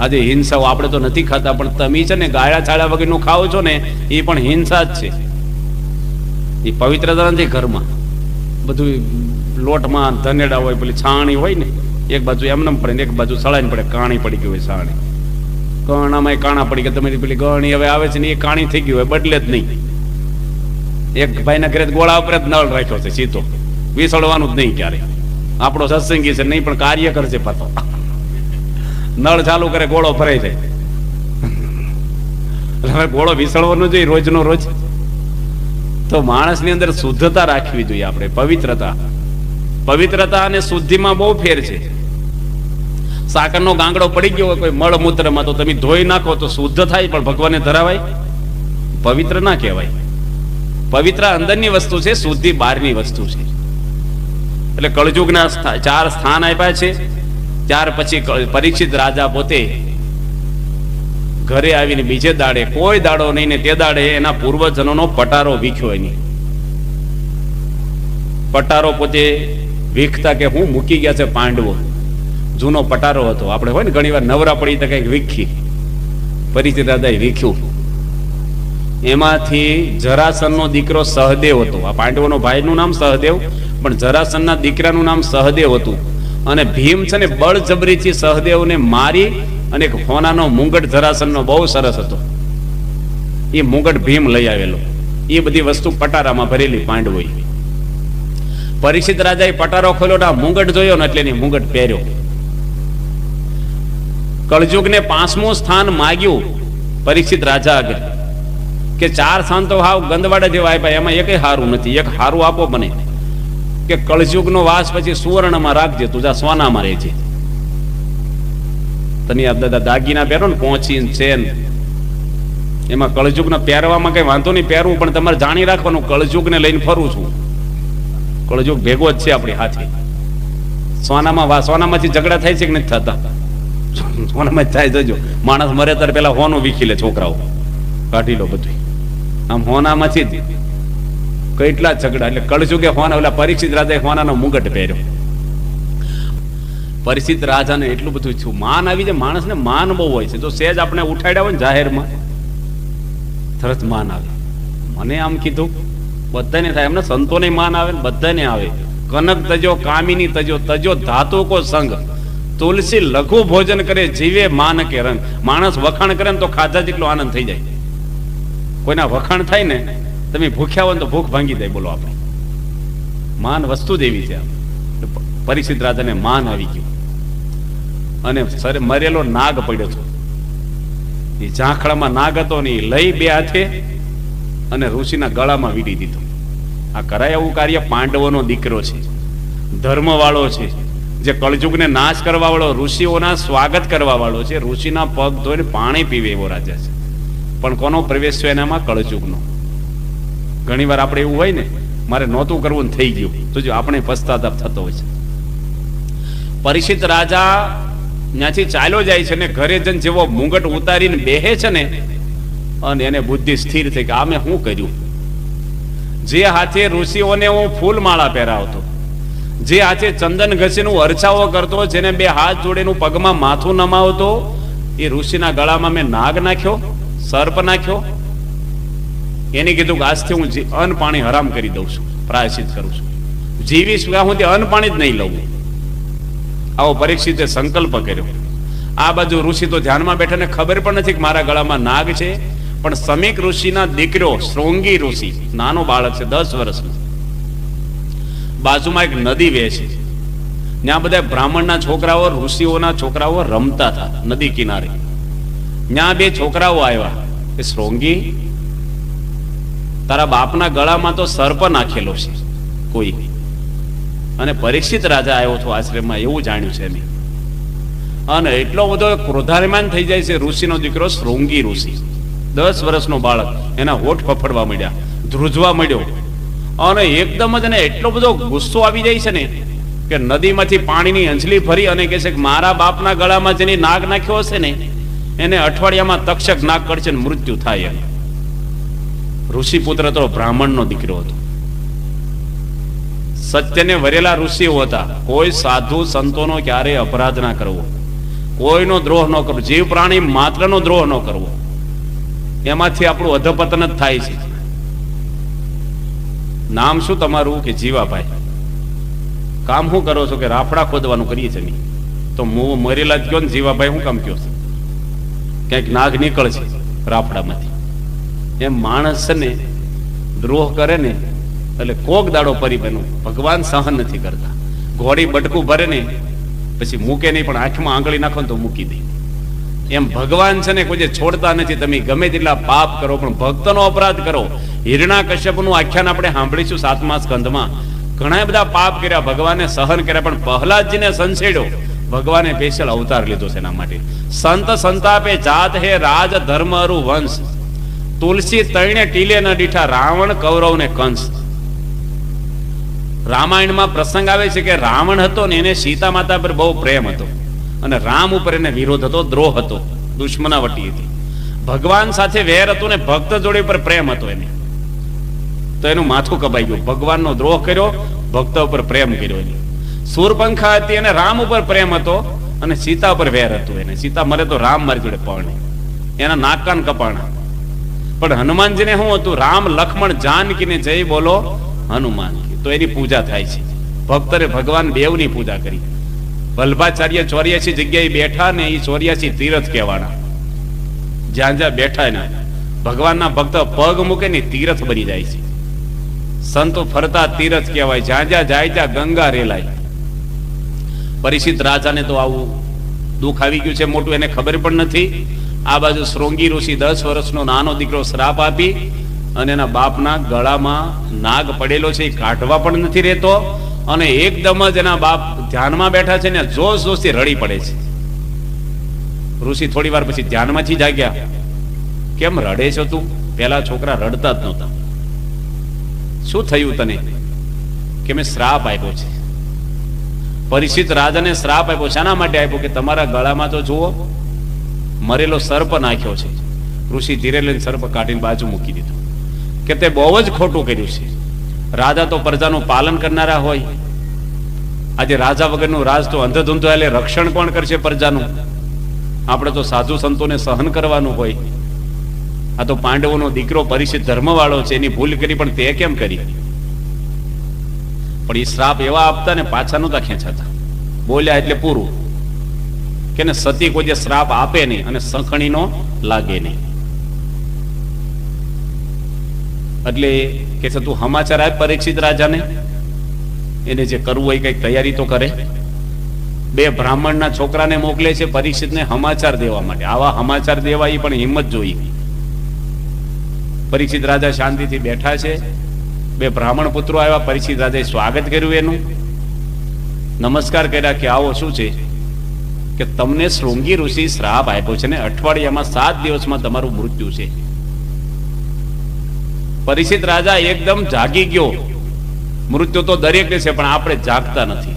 આજે હિંસાઓ આપણે તો નથી ખાતા, પણ તમે છે ને ગાળા છાળા વગરનું ખાઓ છો ને, એ પણ હિંસા જ છે. એ પવિત્રતા નથી. ઘરમાં બધું લોટમાં ધનેડા હોય, પેલી છાણી હોય ને, એક બાજુ એમને પડે ને એક બાજુ સળાઈને પડે. કાણી પડી ગઈ હોય છાણી, કણામાં કાણા પડી ગયા. તમારી પેલી ગણી હવે આવે છે ને એ કાણી થઈ ગઈ હોય, બદલે જ નહીં. એક ભાઈના ઘરે ગોળા ઉપર જ નળ રાખ્યો છે સીધો, વિસળવાનું જ નહીં ક્યારે. આપણો સત્સંગી છે નહીં, પણ કાર્ય કરશે પાછો. નળ ચાલુ કરે, ગોળો ભરાઈ જાય. હવે ગોળો વિસળવાનો જોઈએ રોજનો રોજ. તો માણસની અંદર શુદ્ધતા રાખવી જોઈએ આપણે. પવિત્રતા અને શુદ્ધિમાં બહુ ફેર છે. સાકરનો ગાંગડો પડી ગયો હોય કોઈ મળમૂત્રમાં, તો તમે ધોઈ નાખો તો શુદ્ધ થાય, પણ ભગવાનને ધરાવાય? પવિત્ર ના કહેવાય. પવિત્ર અંદરની વસ્તુ છે, શુદ્ધિ બહારની વસ્તુ છે. એટલે કળયુગના 4 સ્થાન આપ્યા છે. ત્યાર પછી પરીક્ષિત રાજા પોતે ઘરે આવીને બીજે દાડે, કોઈ દાડો નહીં ને તે દાડે એના પૂર્વજનોનો પટારો વીખ્યો. એની પટારો પોતે વીખતા કે હું મૂકી ગયા છે પાંડવો. જૂનો પટારો હતો. આપણે હોય ને ઘણી વાર નવરા પડી તો કઈક વીખી. પરીક્ષિત રાજાએ વીખ્યું. એમાંથી જરાસનનો દીકરો સહદેવ હતો. આ પાંડવોનો ભાઈનું નામ સહદેવ, પણ જરાસનના દીકરાનું નામ સહદેવ હતું. અને ભીમ છે ને બળજબરીથી સહદેવને મારી, અને એક હોનાનો મુંગટ જરાસનનો બહુ સરસ હતો, એ મુંગટ ભીમ લઈ આવેલો. એ બધી વસ્તુ પટારામાં ભરેલી પાંડવોએ. પરીક્ષિત રાજાએ પટારો ખોલ્યો ને મુંગટ જોયો ને એટલે એની મુંગટ પહેર્યો. કળજુગને 5મું સ્થાન માગ્યું પરીક્ષિત રાજા આગળ કે 4 સંતો હાવ ગંદવાડા જેવા આપ્યા, એમાં એકેય હારું નથી, એક હારું આપો મને. કે કળજુગનો વાસ પછી સુવર્ણમાં રાખજે, તું જા સોનામાં રહેજે. તને આ દાદા દાગીના પહેરો ને પહોંચી ચેન, એમાં કળજુગના પહેરવામાં કઈ વાંધો નહીં, પહેરવું, પણ તમારે જાણી રાખવાનું કળજુગને લઈને ફરું છું. કળજુગ ભેગો જ છે આપણી હાથે. સોનામાંથી ઝઘડા થાય છે કે નથી થતા? સોનામાં જ થાય. જજો, માણસ મરે ત્યારે પેલા હોનું વીખી લે, છોકરાઓ કાઢી લો બધું. આમ હોનામાંથી જ કેટલા ઝઘડા. એટલે કળજુગે હોના, ઓલા પરીક્ષિત રાજાએ હોનાનો મુગટ પહેર્યો. પરીક્ષિત રાજાને એટલું બધું થયું, માન આવી જાય. માણસને માન બહુ હોય છે. જો સહેજ આપણે ઉઠાડ્યા હોય ને જાહેરમાં, તરત માન આવે. મને આમ કીધું, બધાને થાય. એમને સંતોને માન આવે ને બધાને આવે. કનક તજો કામિની તજો, તજો ધાતુ કો સંગ, તુલસી લઘુ ભોજન કરે જીવે માન કે રંગ. માણસ વખાણ કરે ને તો ખાધા જેટલો આનંદ થઈ જાય. કોઈના વખાણ થાય ને, તમે ભૂખ્યા હોય તો ભૂખ ભાંગી જાય. બોલો, આપણે માન વસ્તુ જ એવી છે. પરીક્ષિત રાજાને માન આવી ગયું અને સરે મરેલો નાગ પડ્યો હતો. એ ઝાંખડામાં નાગ હતો ને, લઈ 2 હાથે અને ઋષિના ગળામાં વીડી દીધો. આ કરાય એવું કાર્ય પાંડવોનો દીકરો છે, ધર્મ વાળો છે, જે કળજુગને નાશ કરવા વાળો, ઋષિઓના સ્વાગત કરવા વાળો છે, ઋષિના પગ ધોઈને પાણી પીવે એવો રાજા છે. પણ કોનો પ્રવેશ છે એનામાં? કળજુગનો. ઘણી વાર આપણે એવું હોય ને, મારે નહોતું કરવું થઈ ગયું, તો જો આપણે પશ્ચાતાપ થતો હોય છે. પરીક્ષિત રાજા ત્યાંથી ચાલ્યો જાય છે ને, ઘરે જઈને જેવો મુંગટ ઉતારીને બેહે છે ને, અને એને બુદ્ધિ સ્થિર થઈ કે આ મેં શું કર્યું. જે હાથે ઋષિઓને હું ફૂલમાળા પહેરાવતો, જે હાથે ચંદન ઘસીને અરચાવો કરતો, જેને 2 હાથ જોડીને પગમાં માથું નમાવતો, એ ઋષિના ગળામાં મેં નાગ નાખ્યો, સર્પ નાખ્યો. એને કીધું કે આજથી હું અન્ન પાણી હરામ કરી દઉં છું, પ્રાયશ્ચિત કરું છું. જીવીશ ત્યાં હું અન્ન પાણી જ નહીં લઉં. આવો પરીક્ષિતે સંકલ્પ કર્યો. આ બાજુ ઋષિ તો ધ્યાનમાં બેઠા ને ખબર પણ નથી કે મારા ગળામાં નાગ છે. પણ સમીક ઋષિના દીકરો શ્રૃંગી ઋષિ, નાનો બાળક છે, 10 વર્ષનો, બાજુમાં એક નદી વહે છે. ત્યાં બધા બ્રાહ્મણના છોકરાઓ, ઋષિઓના છોકરાઓ રમતા હતા નદી કિનારે. ત્યાં 2 છોકરાઓ આવ્યા કે શ્રૃંગી, તારા બાપના ગળામાં તો સર્પ નાખેલો છે કોઈ, અને પરીક્ષિત રાજા આવ્યો હતો આશ્રમમાં, એવું જાણ્યું છે મેં. અને એટલો બધો ક્રોધાયમાન થઈ જાય છે ઋષિનો દીકરો શ્રૃંગી ઋષિ, 10 વર્ષનો બાળક. એના હોઠ ફફડવા માંડ્યા, ધ્રુજવા માંડ્યો, અને એકદમ જ એને એટલો બધો ગુસ્સો આવી જાય છે ને કે નદીમાંથી પાણીની અંજલી ભરી અને કહે છે કે મારા બાપના ગળામાં જેની નાગ નાખ્યો હશે ને, એને અઠવાડિયામાં તક્ષક નાગ કરશે ને મૃત્યુ થાય. ઋષિ પુત્ર તો બ્રાહ્મણનો દીકરો હતો. સત્યને વરેલા ઋષિઓ હતા. કોઈ સાધુ સંતોનો ક્યારેય અપરાધ ના કરવો, કોઈનો દ્રોહ ન કરવો, જીવ પ્રાણી માત્રનો દ્રોહ ન કરવો. એમાંથી આપણું અધપતન જ થાય છે. નામ શું તમારું? કે જીવાભાઈ. કામ શું કરો છો? કે રાફડા ખોદવાનું કરીએ છીએ. તો હું મરેલા જ કયો ને જીવાભાઈ હું કામ કયો છું? ક્યાંક નાગ નીકળશે રાફડામાંથી. એમ માણસ છે ને, દ્રોહ કરે ને એટલે કોક દાડો પરિબનું. ભગવાન સહન નથી કરતા. ઘોડી બટકું ભરે ને પછી મૂકે નહીં, પણ આંખમાં આંગળી નાખો ને તો મૂકી દે. એમ ભગવાન છે ને કોઈ જે છોડતા નથી. તમે ગમે તેટલા પાપ કરો, પણ ભક્તનો અપરાધ કરો. હિરણ્યકશ્યપનું આખ્યાન આપણે સાંભળીશું 7મા સ્કંધમાં. ઘણા બધા પાપ કર્યા, ભગવાને સહન કર્યા, પણ પ્રહલાદજીને સંસેડ્યો. ભગવાને સ્પેશિયલ અવતાર લીધો છે એના માટે. સંત સંતાપે જાત હે રાજ ધર્મ અરુ વંશ, તુલસી તૈણે ટીલે ન દીઠા રાવણ કૌરવ ને કંસ. રામાયણમાં પ્રસંગ આવે છે કે રાવણ હતો ને એને સીતા માતા પર બહુ પ્રેમ હતો, અને રામ ઉપર એને વિરોધ હતો, દ્રોહ હતો, દુશ્મનાવટી હતી. ભગવાન સાથે વેર હતું ને ભક્ત જોડે પર પ્રેમ હતો એને, તો એનું માથું કપાઈ ગયું. ભગવાનનો દ્રોહ કર્યો, ભક્ત ઉપર પ્રેમ કર્યો. એને સુરપંખા હતી, એને રામ ઉપર પ્રેમ હતો અને સીતા ઉપર વેર હતું. એને સીતા મરે તો રામ મારી જોડે પરણે, એના નાક કાન કપાણા. પણ હનુમાનજીને શું હતું? રામ લક્ષ્મણ જાનકીને જય બોલો હનુમાન, તો એની પૂજા થાય છે. ભક્તરે ભગવાન બેવની પૂજા કરી. વલ્ભાચાર્ય 84 જગ્યાએ બેઠા ને, એ 84 તીર્થ કહેવાના. જ્યાં જ્યાં બેઠા ને ભગવાનના ભક્ત પગ મૂકે ને તીર્થ બની જાય છે. સંતો ફરતા તીરથ કહેવાય, જ્યાં જ્યાં જાય ત્યાં ગંગા રેલાય. પરીક્ષિત રાજાને તો આવું દુઃખ આવી ગયું છે મોટું, એને ખબર પણ નથી. આ બાજુ શૃંગી ઋષિ 10 વર્ષનો નાનો દીકરો શ્રાપ આપી અને એના બાપના ગળામાં નાગ પડેલો છે, એ કાઢવા પણ નથી રહેતો. અને એકદમ જ એના બાપ ધ્યાનમાં બેઠા છે ને જોશ જોશથી રડી પડે છે. ઋષિ થોડી વાર પછી ધ્યાનમાંથી જાગ્યા. કેમ રડે છો તું? પેલા છોકરા રડતા જ નહોતા. શું થયું તને? કે મેં શ્રાપ આપ્યો છે. પરીક્ષિત રાજાને શ્રાપ આપ્યો. શાના માટે આપ્યો? કે તમારા ગળામાં તો જુઓ મરેલો સર્પ નાખ્યો છે. ઋષિ ધીરે લઈને સર્પ કાઢીને બાજુ મૂકી દીધો કે તે બહુ જ ખોટું કર્યું છે. રાજા તો પ્રજાનું પાલન કરનારા હોય. આજે રાજા વગરનું રાજ તો અંધધૂંધો, એટલે રક્ષણ કોણ કરશે પ્રજાનું? આપણે તો સાધુ સંતોને સહન કરવાનું હોય. આ તો પાંડવોનો દીકરો પરીક્ષિત ધર્મવાળો છે, એની ભૂલ કરી પણ તે કેમ કરી? પણ એ શ્રાપ એવા આપતા ને પાછા નહોતા ખેંચાતા. બોલ્યા એટલે પૂરું. કે ને સતી કોઈ જે શ્રાપ આપે નહીં અને સખણીનો લાગે નહીં. એટલે કે છે તું સમાચાર આપ પરીક્ષિત રાજાને, એને જે કરવું હોય કઈક તૈયારી તો કરે. 2 બ્રાહ્મણના છોકરાને મોકલે છે પરીક્ષિતને સમાચાર દેવા માટે. આવા સમાચાર દેવા એ પણ હિંમત જોઈએ. પરીક્ષિત રાજા શાંતિથી બેઠા છે. 2 બ્રાહ્મણ પુત્રો આવ્યા. પરીક્ષિત રાજાએ સ્વાગત કર્યું, એનું નમસ્કાર કર્યા કે આવો શું છે? કે તમને શૃંગી ઋષિ શ્રાપ આપ્યો છે ને અઠવાડિયામાં 7 દિવસમાં તમારું મૃત્યુ છે. પરીક્ષિત રાજા એકદમ જાગી ગયો. મૃત્યુ તો દરેકને છે પણ આપણે જાગતા નથી.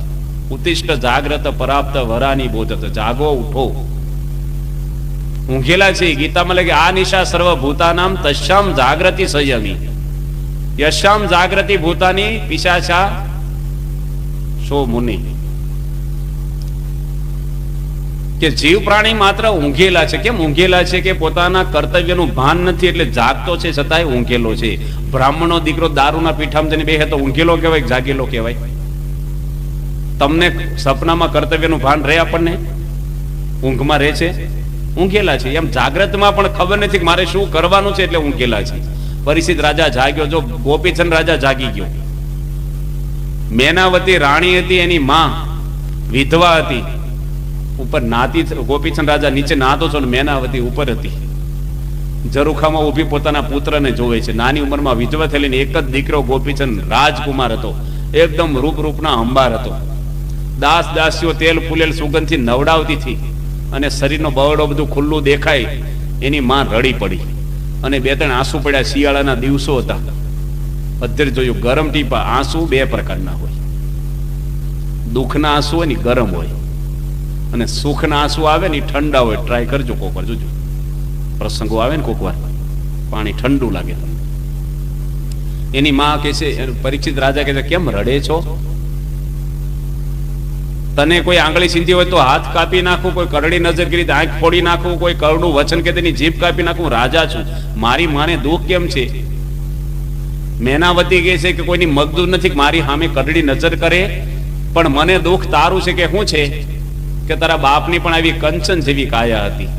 ઉત્તિષ્ઠ જાગ્રત પરાપ્ત વરાની બોધત. જાગો, ઉઠો. ઊંઘેલા છે. ગીતામાં લખે આ નિશા સર્વભૂતાનામ તસ્યામ જાગ્રતિ સંયમી યશ્યામ જાગ્રતિ ભૂતાની પિશાચા સો મુનિ. કે જીવ પ્રાણી માત્ર ઊંઘેલા છે. કેમ ઊંઘેલા છે? કે પોતાના કર્તવ્યનું ભાન નથી એટલે જાગતો છે છતાંય ઊંઘેલો છે. બ્રાહ્મણનો દીકરો દારૂના પીઠામાં જઈને બેહે તો ઊંઘેલો કહેવાય, જાગેલો કહેવાય? તમને સપનામાં કર્તવ્યનું ભાન રહે? આપણને ઊંઘમાં રહે છે? ઊંઘેલા છે. એમ જાગ્રતમાં પણ ખબર નથી કે મારે શું કરવાનું છે, એટલે ઊંઘેલા છે. પરીક્ષિત રાજા જાગ્યો. જો ગોપીચંદ રાજા જાગી ગયો. મેનાવતી રાણી હતી, એની માં વિધવા હતી, ઉપર નાતી. ગોપીચંદ રાજા નીચે નાતો છો ને મેનાવતી ઉપર હતી. ઝરૂખામાં ઊભી પોતાના પુત્રને જોવે છે. નાની ઉંમરમાં વિધવા થયેલી, એક જ દીકરો ગોપીચંદ રાજકુમાર હતો. એકદમ રૂપના અંબાર હતો. દાસ દાસીઓ તેલ ફૂલેલ સુગંધથી નવડાવતી હતી અને શરીરનો બવડો બધું ખુલ્લું દેખાય. એની માં રડી પડી અને 2-3 આંસુ પડ્યા. શિયાળાના દિવસો હતા. અત્યારે જોયું ગરમ ટીપા. આંસુ 2 પ્રકારના હોય. દુઃખના આંસુ હોય ને ગરમ હોય, અને સુખના આંસુ આવે ને ઠંડા હોય. ટ્રાય કરજો કોક વાર, જોજો. પ્રસંગો આવે ને કોક વાર પાણી ઠંડુ લાગે તમને. એની માં કહે છે, પરીક્ષિત રાજા કહે છે કેમ રડે છો? તને કોઈ આંગળી સીંધી હોય તો હાથ કાપી નાખું, કોઈ કરડી નજર કરી તો આંખ ફોડી નાખું, કોઈ કરડું વચન કે તેની જીભ કાપી નાખું. રાજા છું. મારી માને દુઃખ કેમ છે? મેનાવતી કહે છે કે કોઈની મગદૂર નથી, મારી સામે કરડી નજર કરે, પણ મને દુઃખ તારું છે. કે શું છે? કે તારા બાપની પણ આવી કંચન જેવી કાયા હતી.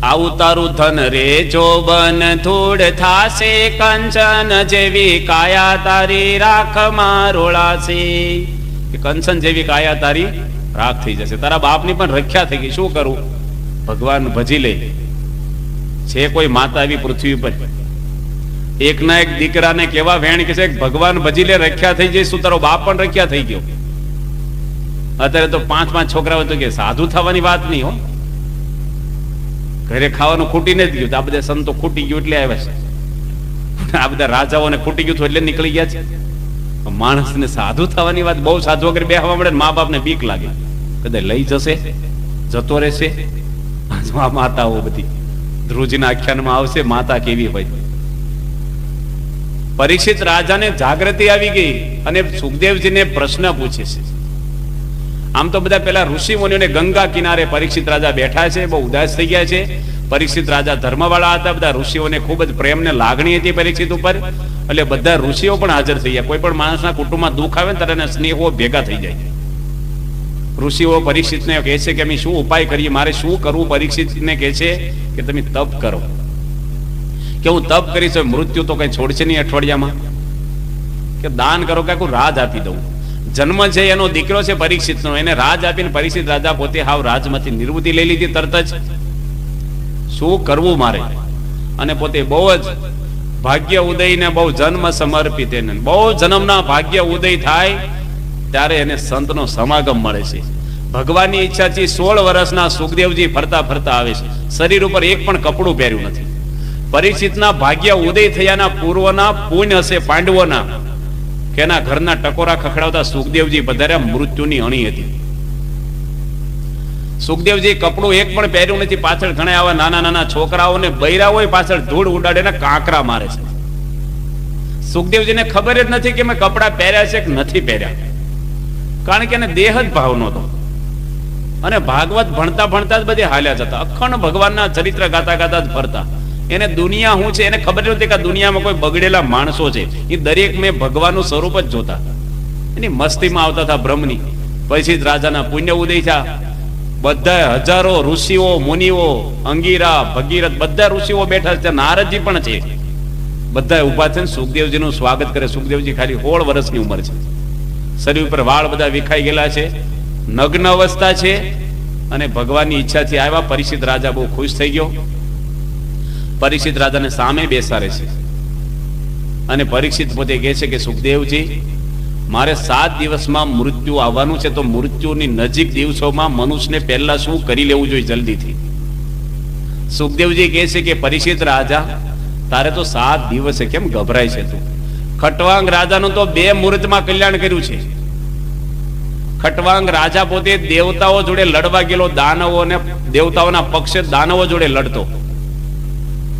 આવું તારું ધન રે જોબન ધૂળ થાશે, કંચન જેવી કાયા તારી રાખ મારોળાશે. કે કંચન જેવી કાયા તારી રાખ થઈ જશે. તારા બાપની પણ રખ્યા થઈ ગઈ. શું કરું? ભગવાન ભજી લે. છે કોઈ માતા આવી પૃથ્વી પર? એકના એક દીકરાને કેવા વેણ કે છે ભગવાન ભજી લે, રખ્યા થઈ જાય. શું તારો બાપ પણ રખ્યા થઈ ગયો? અત્યારે તો 5-5 છોકરાઓ તો કે સાધુ થવાની વાત નહીં હો. ઘરે ખાવાનું ખૂટીને જ ગયું. આ બધા સંતો ખૂટી ગયું એટલે આવ્યા છે. આ બધા રાજાઓને ખૂટી ગયું એટલે નીકળી ગયા છે. માણસને સાધુ થવાની વાત, બહુ સાધુ વગર બેહવા મળે મા બાપને બીક લાગે. કદાચ લઈ જશે, જતો રહેશે. આ માતાઓ બધી ધ્રુવજીના આખ્યાનમાં આવશે માતા કેવી હોય. પરીક્ષિત રાજાને જાગૃતિ આવી ગઈ અને સુખદેવજીને પ્રશ્ન પૂછે છે. આમ તો બધા પેલા ઋષિ મુનિઓને ગંગા કિનારે પરીક્ષિત રાજા બેઠા છે, બહુ ઉદાસ થઈ ગયા છે. પરીક્ષિત રાજા ધર્મવાળા હતા. બધા ઋષિઓને ખૂબ જ પ્રેમ ને લાગણી હતી પરીક્ષિત ઉપર, એટલે બધા ઋષિઓ પણ હાજર થઈ ગયા. કોઈ પણ માણસના કુટુંબમાં દુઃખ આવે ને ત્યારે સ્નેહો ભેગા થઈ જાય. ઋષિઓ પરીક્ષિતને કહે છે કે અમે શું ઉપાય કરીએ, મારે શું કરવું? પરીક્ષિતને કહે છે કે તમે તપ કરો. કે હું તપ કરીશ, મૃત્યુ તો કઈ છોડશે નહીં અઠવાડિયામાં. કે દાન કરો કે આખું રાજ આપી દઉં. જન્મ છે એનો દીકરો છે પરીક્ષિતનો, એને રાજ આપીને પરીક્ષિત રાજા પોતે હાવ રાજમાંથી નિવૃત્તિ લઈ લીધી તરત જ. શું કરવું મારે? અને પોતે બહુ જ ભાગ્ય ઉદયને બહુ જન્મ સમર્પિત, એને બહુ જન્મના ભાગ્ય ઉદય થાય ત્યારે એને સંતનો સમાગમ મળે છે. ભગવાનની ઈચ્છાથી 16 વર્ષના સુખદેવજી ફરતા ફરતા આવે છે. શરીર ઉપર એક પણ કપડું પહેર્યું નથી. પરીક્ષિતના ભાગ્ય ઉદય થયાના પૂર્વના પુણ્ય હશે પાંડવોના, કે એના ઘરના ટકોરા ખખડાવતા સુખદેવજી પધાર્યા. મૃત્યુની અણી હતી. સુખદેવજી કપડું એક પણ પહેર્યું નથી. પાછળ ઘણા આવા નાના નાના છોકરાઓને બૈરા હોય પાછળ ધૂળ ઉડાડે ને કાંકરા મારે છે. સુખદેવજીને ખબર જ નથી કે મેં કપડા પહેર્યા છે કે નથી પહેર્યા, કારણ કે એને દેહ જ ભાવ નહોતો. અને ભાગવત ભણતા ભણતા જ બધે હાલ્યા જતા, અખંડ ભગવાનના ચરિત્ર ગાતા ગાતા જ ફરતા. એને દુનિયા શું છે એને ખબર નથી કે દુનિયામાં કોઈ બગડેલા માણસો છે. એ દરેક મેં ભગવાનનું સ્વરૂપ જ જોતા. એની મસ્તીમાં આવતા હતા બ્રહ્મની. પછી જ રાજાના પુણ્ય ઉદય થયા. બધા હજારો ઋષિઓ મુનિઓ, અંગીરા ભગીરથ બધા ઋષિઓ બેઠા છે. નારદજી પણ છે. બધા ઉભા થઈને સુખદેવજીનું સ્વાગત કરે. સુખદેવજી ખાલી 16 વર્ષની ઉંમર છે. શરીર ઉપર વાળ બધા વિખાઈ ગયેલા છે, નગ્ન અવસ્થા છે. અને ભગવાનની ઈચ્છાથી આવ્યા. પરીક્ષિત રાજા બહુ ખુશ થઈ ગયો. પરીક્ષિત રાજાને સામે બેસાડે છે અને પરીક્ષિત પોતે કહે છે કે સુખદેવજી, મારે 7 દિવસમાં મૃત્યુ આવવાનું છે, તો મૃત્યુની નજીક દિવસોમાં મનુષ્યને પહેલા શું કરી લેવું જોઈએ જલ્દીથી? સુખદેવજી કહે છે કે પરીક્ષિત રાજા, તારે તો 7 દિવસે કેમ ગભરાય છે તું? ખટવાંગ રાજાનું તો 2 મુહૂર્તમાં કલ્યાણ કર્યું છે. ખટવાંગ રાજા પોતે દેવતાઓ જોડે લડવા ગયેલો, દાનવો અને દેવતાઓના પક્ષે દાનવો જોડે લડતો,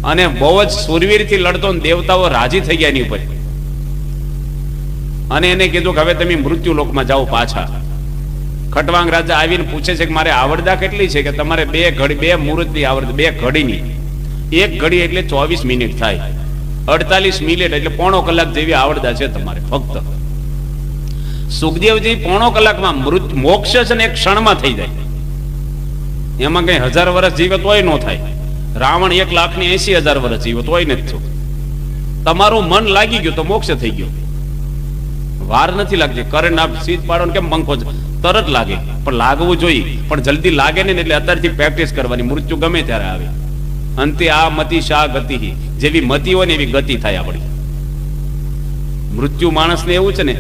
અને બહુ જ સુરવીરથી લડતો. દેવતાઓ રાજી થઈ ગયા એની ઉપર, અને એને કીધું કે હવે તમે મૃત્યુ લોકમાં જાઓ પાછા. ખટવાંગ રાજા આવીને પૂછે છે કે મારે આવડતા કેટલી છે? કે તમારે 2 મુહૂર્તની આવડત, 2 ઘડીની. 1 ઘડી એટલે 24 મિનિટ થાય, 48 મિનિટ એટલે પોણો કલાક જેવી આવડતા છે તમારે ફક્ત. સુખદેવજી પોણો કલાકમાં મોક્ષ છે ને 1 ક્ષણમાં થઈ જાય. એમાં કઈ 1000 વર્ષ જીવે તોય ન થાય. રાવણ 1,80,000 વર્ષ જીવો તોય નથી થયું. તમારું મન લાગી ગયું તો મોક્ષ થઈ ગયો. વાર નથી લાગતી. કરંટ આપ સીધ પાડો કેમ પંખો તરત લાગે, પણ લાગવું જોઈએ. પણ જલ્દી લાગે ને એટલે અત્યારથી પ્રેક્ટિસ કરવાની. મૃત્યુ ગમે ત્યારે આવે. અંતે આ મતિ શા ગતિ, જેવી મતિ હોય ને એવી ગતિ થાય આપણી. મૃત્યુ માણસને એવું છે ને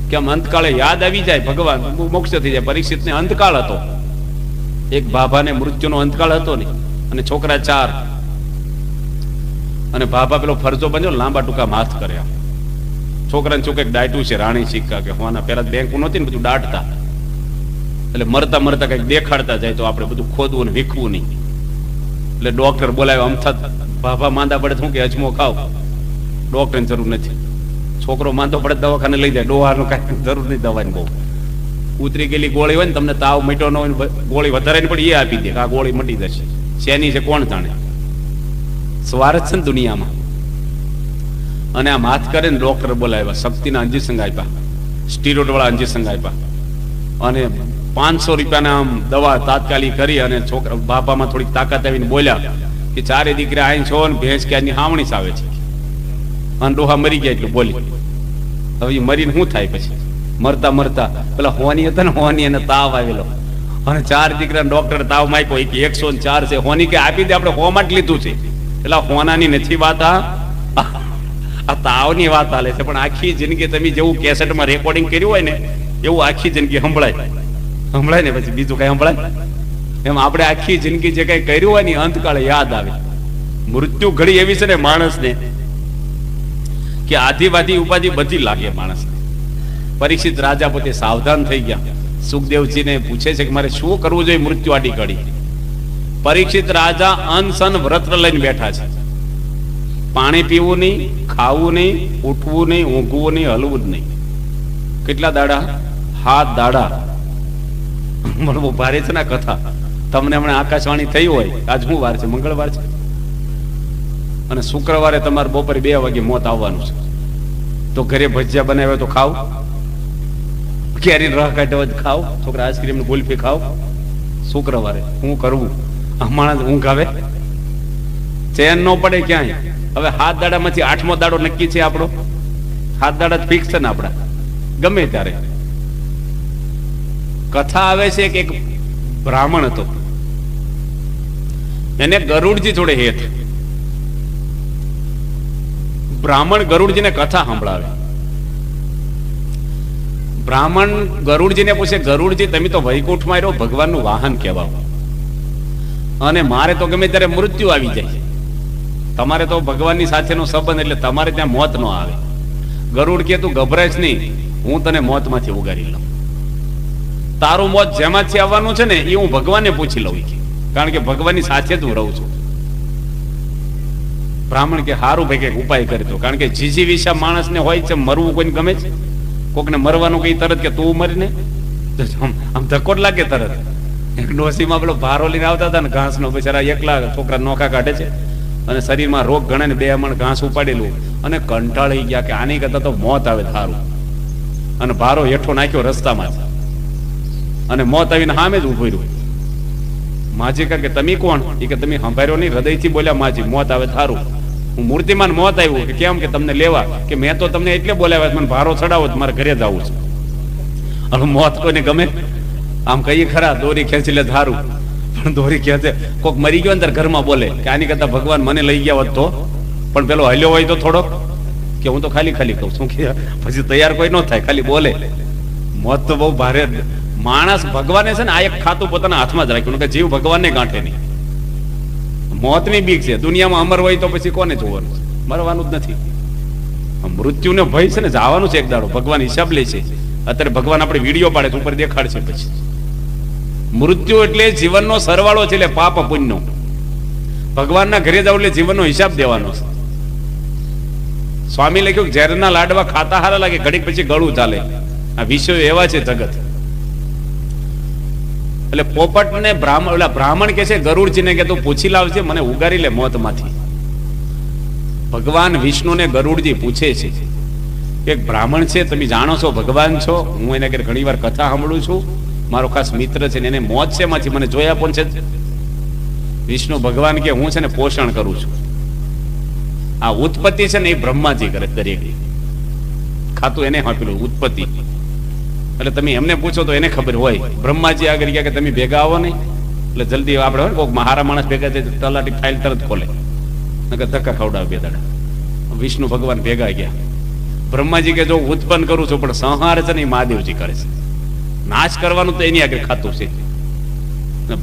કે આમ અંતકાળે યાદ આવી જાય ભગવાન, મોક્ષ થઈ જાય. પરીક્ષિતને અંતકાળ હતો. એક ભાભાને મૃત્યુનો અંતકાળ હતો ને, અને છોકરા 4, અને ભાભા પેલો ફરજો બન્યો, લાંબા ટૂંકા હાથ કર્યા. છોકરાને ચોકે ડાયટું છે રાણી સિક્કા, કે હોના પેલા બેંક નહોતી ને, બધું દાટતા. એટલે મરતા મરતા કઈક દેખાડતા જાય તો આપણે બધું ખોદવું ને વીખવું નહીં. એટલે ડોક્ટર બોલાવ્યો. અમથા ભાભા માંદા પડે શું કે અજમો ખાવ, ડોક્ટરની જરૂર નથી. છોકરો માંદો પડે દવાખાને લઈ જાય, ડોહાનું કાંઈ જરૂર નહીં દવાની. બહુ ઉતરી ગયેલી ગોળી હોય ને, તમને તાવ મીઠો ન હોય, ગોળી વધારે ને પણ એ આપી દે, આ ગોળી મટી જશે. શેની છે કોણ જાણે? સ્વાર્થ છે ને દુનિયામાં. અને આમ હાથ કરે ને ડોક્ટર બોલાવ્યા, શક્તિના ઇન્જેક્શન આપ્યા, સ્ટીરોઇડ વાળા ઇન્જેક્શન આપ્યા, અને 500 રૂપિયાના આમ દવા તાત્કાલિક કરી. અને છોકરા બાપામાં થોડીક તાકાત આવીને બોલ્યા કે 4 દીકરા આઈ છો ને ભેંસ ક્યાંની હાવણી આવે છે, અને ડોહા મરી ગયા એટલું બોલી. હવે એ મરીને શું થાય? પછી મરતા મરતા પેલા હોની હતા ને, હોની એને તાવ આવેલો, અને 4 દીકરા ડોક્ટર તાવ માપ્યો, 104 છે. હોની કે આપી દે, આપણે હોમાં જ લીધું છે. એટલે હોનાની નથી વાત, આ તાવની વાત હાલે છે. પણ આખી જિંદગી તમે જેવું કેસેટમાં રેકોર્ડિંગ કર્યું હોય ને, એવું આખી જિંદગી સંભળાય ને પછી બીજું કઈ સંભળાય? એમ આપણે આખી જિંદગી જે કઈ કર્યું હોય ને અંતકાળે યાદ આવે. મૃત્યુ ઘડી એવી છે ને માણસને કે આધિવાધી ઉપાધિ બધી લાગે માણસને. પરીક્ષિત રાજા પોતે સાવધાન થઈ ગયા. સુખદેવજીને પૂછે છે કે મારે શું કરવું જોઈએ મૃત્યુ આડી ઘડી? પરીક્ષિત રાજા અનશન વ્રત લઈને બેઠા છે. પાણી પીવું નહીં, ખાવું નહીં, ઉઠવું નહીં, ઊંઘવું નહીં, હલવું જ નહીં. કેટલા દાડા? 7 દાડા. બહુ ભારે છે ને કથા. તમને હમણાં આકાશવાણી થઈ હોય, આજ શું વાર છે? મંગળવાર છે. અને શુક્રવારે તમારે બપોરે 2 વાગે મોત આવવાનું છે. તો ઘરે ભજીયા બનાવ્યા તો ખાવ, કેરી રહ કાઢ્યા હોય ખાવ, છોકરા આઈસ્ક્રીમ ને ગુલ્ફી ખાવ. શુક્રવારે શું કરવું? માણસ ઊંઘ આવે, ચેન ન પડે ક્યાંય. હવે 7 દાડામાંથી 8મો દાડો નક્કી છે આપણો. 7 દાડા ફિક્સ છે ને આપડા, ગમે ત્યારે કથા આવે છે કે એક બ્રાહ્મણ હતો, એને ગરુડજી જોડે હેત. બ્રાહ્મણ ગરુડજીને કથા સંભળાવે. બ્રાહ્મણ ગરુડજીને પૂછે, ગરુડજી તમે તો વૈકુંઠમાં રહ્યો, ભગવાનનું વાહન કહેવાય, અને મારે તો ગમે ત્યારે મૃત્યુ આવી જાય, તમારે તો ભગવાનની સાથેનો સંબંધ, એટલે તમારે ત્યાં મોત ન આવે. ગરુડ કે તું ગભરાઈશ નહીં, હું તને મોતમાંથી ઉગારી લઉં. તારું મોત જેમાંથી આવવાનું છે ને એ હું ભગવાનને પૂછી લઉં, કારણ કે ભગવાનની સાથે જ હું રહું છું. બ્રાહ્મણ કે હારું ભાઈ કઈક ઉપાય કરી દો, કારણ કે જીજી વિશા માણસને હોય છે, મરવું કોઈને ગમે છે, કોકને મરવાનું કઈ તરત કે તું મરીને આમ ધક્કો જ લાગે તરત. એક ડોસીમાં પેલો ભારો લઈને આવતા હતા ને ઘાસનો, બિચારા એકલા છોકરા નોખા કાઢે છે અને શરીરમાં રોગ ગણે ને 2 મણ ઘાસ ઉપાડેલું, અને કંટાળી ગયા કે આની કરતા તો મોત આવે થારું, અને ભારો હેઠો નાખ્યો રસ્તામાં, અને મોત આવીને સામે જ ઉભું રહ્યું. માજી કે તમે કોણ? એ કે તમે સંભાળ્યો નહીં, હૃદયથી બોલ્યા માજી મોત આવે થારું. હું મૂર્તિમાન મોત આવ્યું. કે કેમ? કે તમને લેવા. કે મેં તો તમને એટલે બોલાવ્યા, મને ભારો ચડાવો, મારે ઘરે જવું છે. હવે મોત કોઈને ગમે? આમ કહીએ ખરા દોરી ખેંચી લે થારું, પણ દોરી ખેંચે કોક મરી ગયો ને ઘરમાં બોલે કે આની કરતા ભગવાન મને લઈ ગયા હોત તો, પણ પેલો હલ્યો હોય તો થોડોક કે હું તો ખાલી ખાલી કહું છું, કે પછી તૈયાર કોઈ ન થાય, ખાલી બોલે. મોત તો બહુ ભારે. માણસ ભગવાને છે ને આ એક ખાતું પોતાના હાથમાં જ રાખ્યું કે જીવ ભગવાનને ગાંઠે નહીં. મોતની બીક છે. દુનિયામાં અમર હોય તો પછી કોને જોવાનું છે? મરવાનું જ નથી. મૃત્યુનો ભય છે ને, જવાનું છે એક દાડો, ભગવાન હિસાબ લે છે. અત્યારે ભગવાન આપણે વિડીયો પાડે છે, ઉપર દેખાડશે. પછી મૃત્યુ એટલે જીવનનો સરવાળો છે, એટલે પાપ પુણ્યનો. ભગવાનના ઘરે જાવ એટલે જીવનનો હિસાબ દેવાનો છે. સ્વામી લખ્યું ઝેરના લાડવા ખાતા હારા લાગે, ઘડીક પછી ગળું ચાલે. આ વિષયો એવા છે જગત. એટલે પોપટ ને બ્રાહ્મણ કે છે ગરુડજીને કે તું પૂછી લાવજે, મને ઉગારી લે મોતમાંથી. ભગવાન વિષ્ણુને ગરુડજી પૂછે છે કે બ્રાહ્મણ છે, તમે જાણો છો ભગવાન છો, હું એને ઘણી વાર કથા સાંભળું છું, મારો ખાસ મિત્ર છે ને એને મોત છે માંથી મને જોયા પણ છે. વિષ્ણુ ભગવાન કે હું છે ને પોષણ કરું છું. આ ઉત્પત્તિ છે ને એ બ્રહ્માજી કરે, દરેક ખાતું એને આપેલું ઉત્પત્તિ. એટલે તમે એમને પૂછો તો એને ખબર હોય. બ્રહ્માજી આગળ ગયા કે તમે ભેગા આવો નહીં, એટલે જલ્દી આપણે હોય કોઈક મહારા માણસ ભેગા થાય તલાટી ફાઇલ તરત ખોલે, નકર ધક્કા ખવડાવે 2 દાડા. વિષ્ણુ ભગવાન ભેગા ગયા. બ્રહ્માજી કે જો ઉત્પન્ન કરું છું, પણ સંહાર છે ને એ મહાદેવજી કરે છે, નાશ કરવાનું તો એની આગળ ખાતું છે.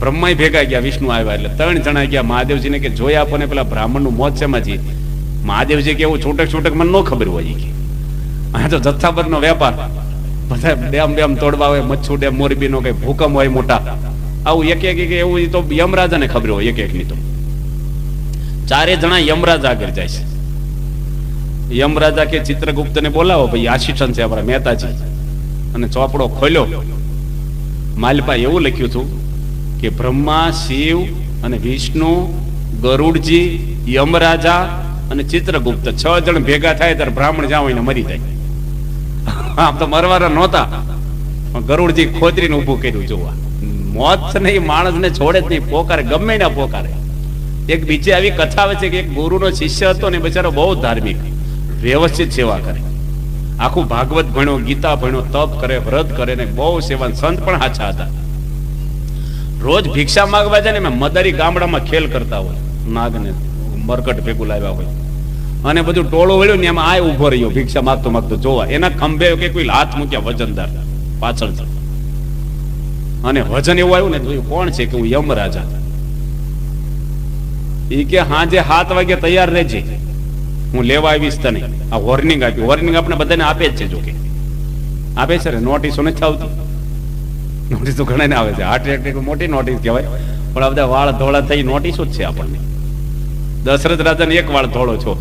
બ્રહ્મા ભેગા ગયા, વિષ્ણુ આવ્યા, એટલે 3 જણા ગયા મહાદેવજીને કે જોઈ આપો ને પેલા બ્રાહ્મણનું મોત છે માંથી. મહાદેવજી કે એવું છૂટક છૂટક મને ન ખબર હોય કે આ તો જથ્થાબંધનો વેપાર, બધા ડેમ તોડવા હોય, મચ્છુ ડેમ, મોરબીનો કઈ ભૂકંપ હોય મોટા, આવું એક એવું તો યમરાજાને ખબર હોય. એક ની તો 4 જણા યમરાજા આગળ જાય છે. યમરાજા કે ચિત્રગુપ્તને બોલાવો, ભાઈ આશીષન છે આપણા મહેતાજી. અને ચોપડો ખોલ્યો, માલપા એવું લખ્યું હતું કે બ્રહ્મા, શિવ અને વિષ્ણુ, ગરુડજી, યમરાજા અને ચિત્રગુપ્ત 6 જણ ભેગા થાય ત્યારે બ્રાહ્મણ જ્યાં હોય ને મરી જાય. આમ તો મરવાના નહોતા, પણ ગરુડજી ખોતરીને ઊભું કર્યું. જોવા મોત છે ને એ માણસને છોડે જ નહીં, પોકારે, ગમે ના પોકારે. એક બીજી આવી કથા આવે છે કે એક ગુરુનો શિષ્ય હતો ને, બિચારો બહુ ધાર્મિક, વ્યવસ્થિત સેવા કરે, આખું ભાગવત ભણ્યો, ગીતા ભણ્યો, તપ કરે, વ્રત કરે ને બહુ સેવા. સંત પણ સાચા હતા. રોજ ભિક્ષા માંગવા જાય ને, મેં મદારી ગામડામાં ખેલ કરતા હોય, નાગને મરકટ ભેગું લાવ્યા હોય, અને બધું ટોળું વળ્યું ને એમાં આ ઉભો રહ્યો ભિક્ષા માગતો માગતો જોવા. એના ખંભે કે કોઈ હાથ મૂક્યા વજનદાર પાછળ, અને વજન એવું આવ્યું ને જોયું કોણ છે? કે હું યમરાજા. એ કે હાજે 7 વાગે તૈયાર રહેજે, હું લેવા આવીશ તને. આ વોર્નિંગ આપ્યું. વોર્નિંગ આપણે બધાને આપે જ છે, જોકે આપે છે ને, નોટિસો નથી આવતી. નોટિસ તો ઘણા આવે છે, હાર્ટ એટેક મોટી નોટિસ કહેવાય, પણ આ બધા વાળ ધોળા થઈ નોટિસો જ છે આપણને. દશરથ રાજાને એક વાળ ધોળો છો,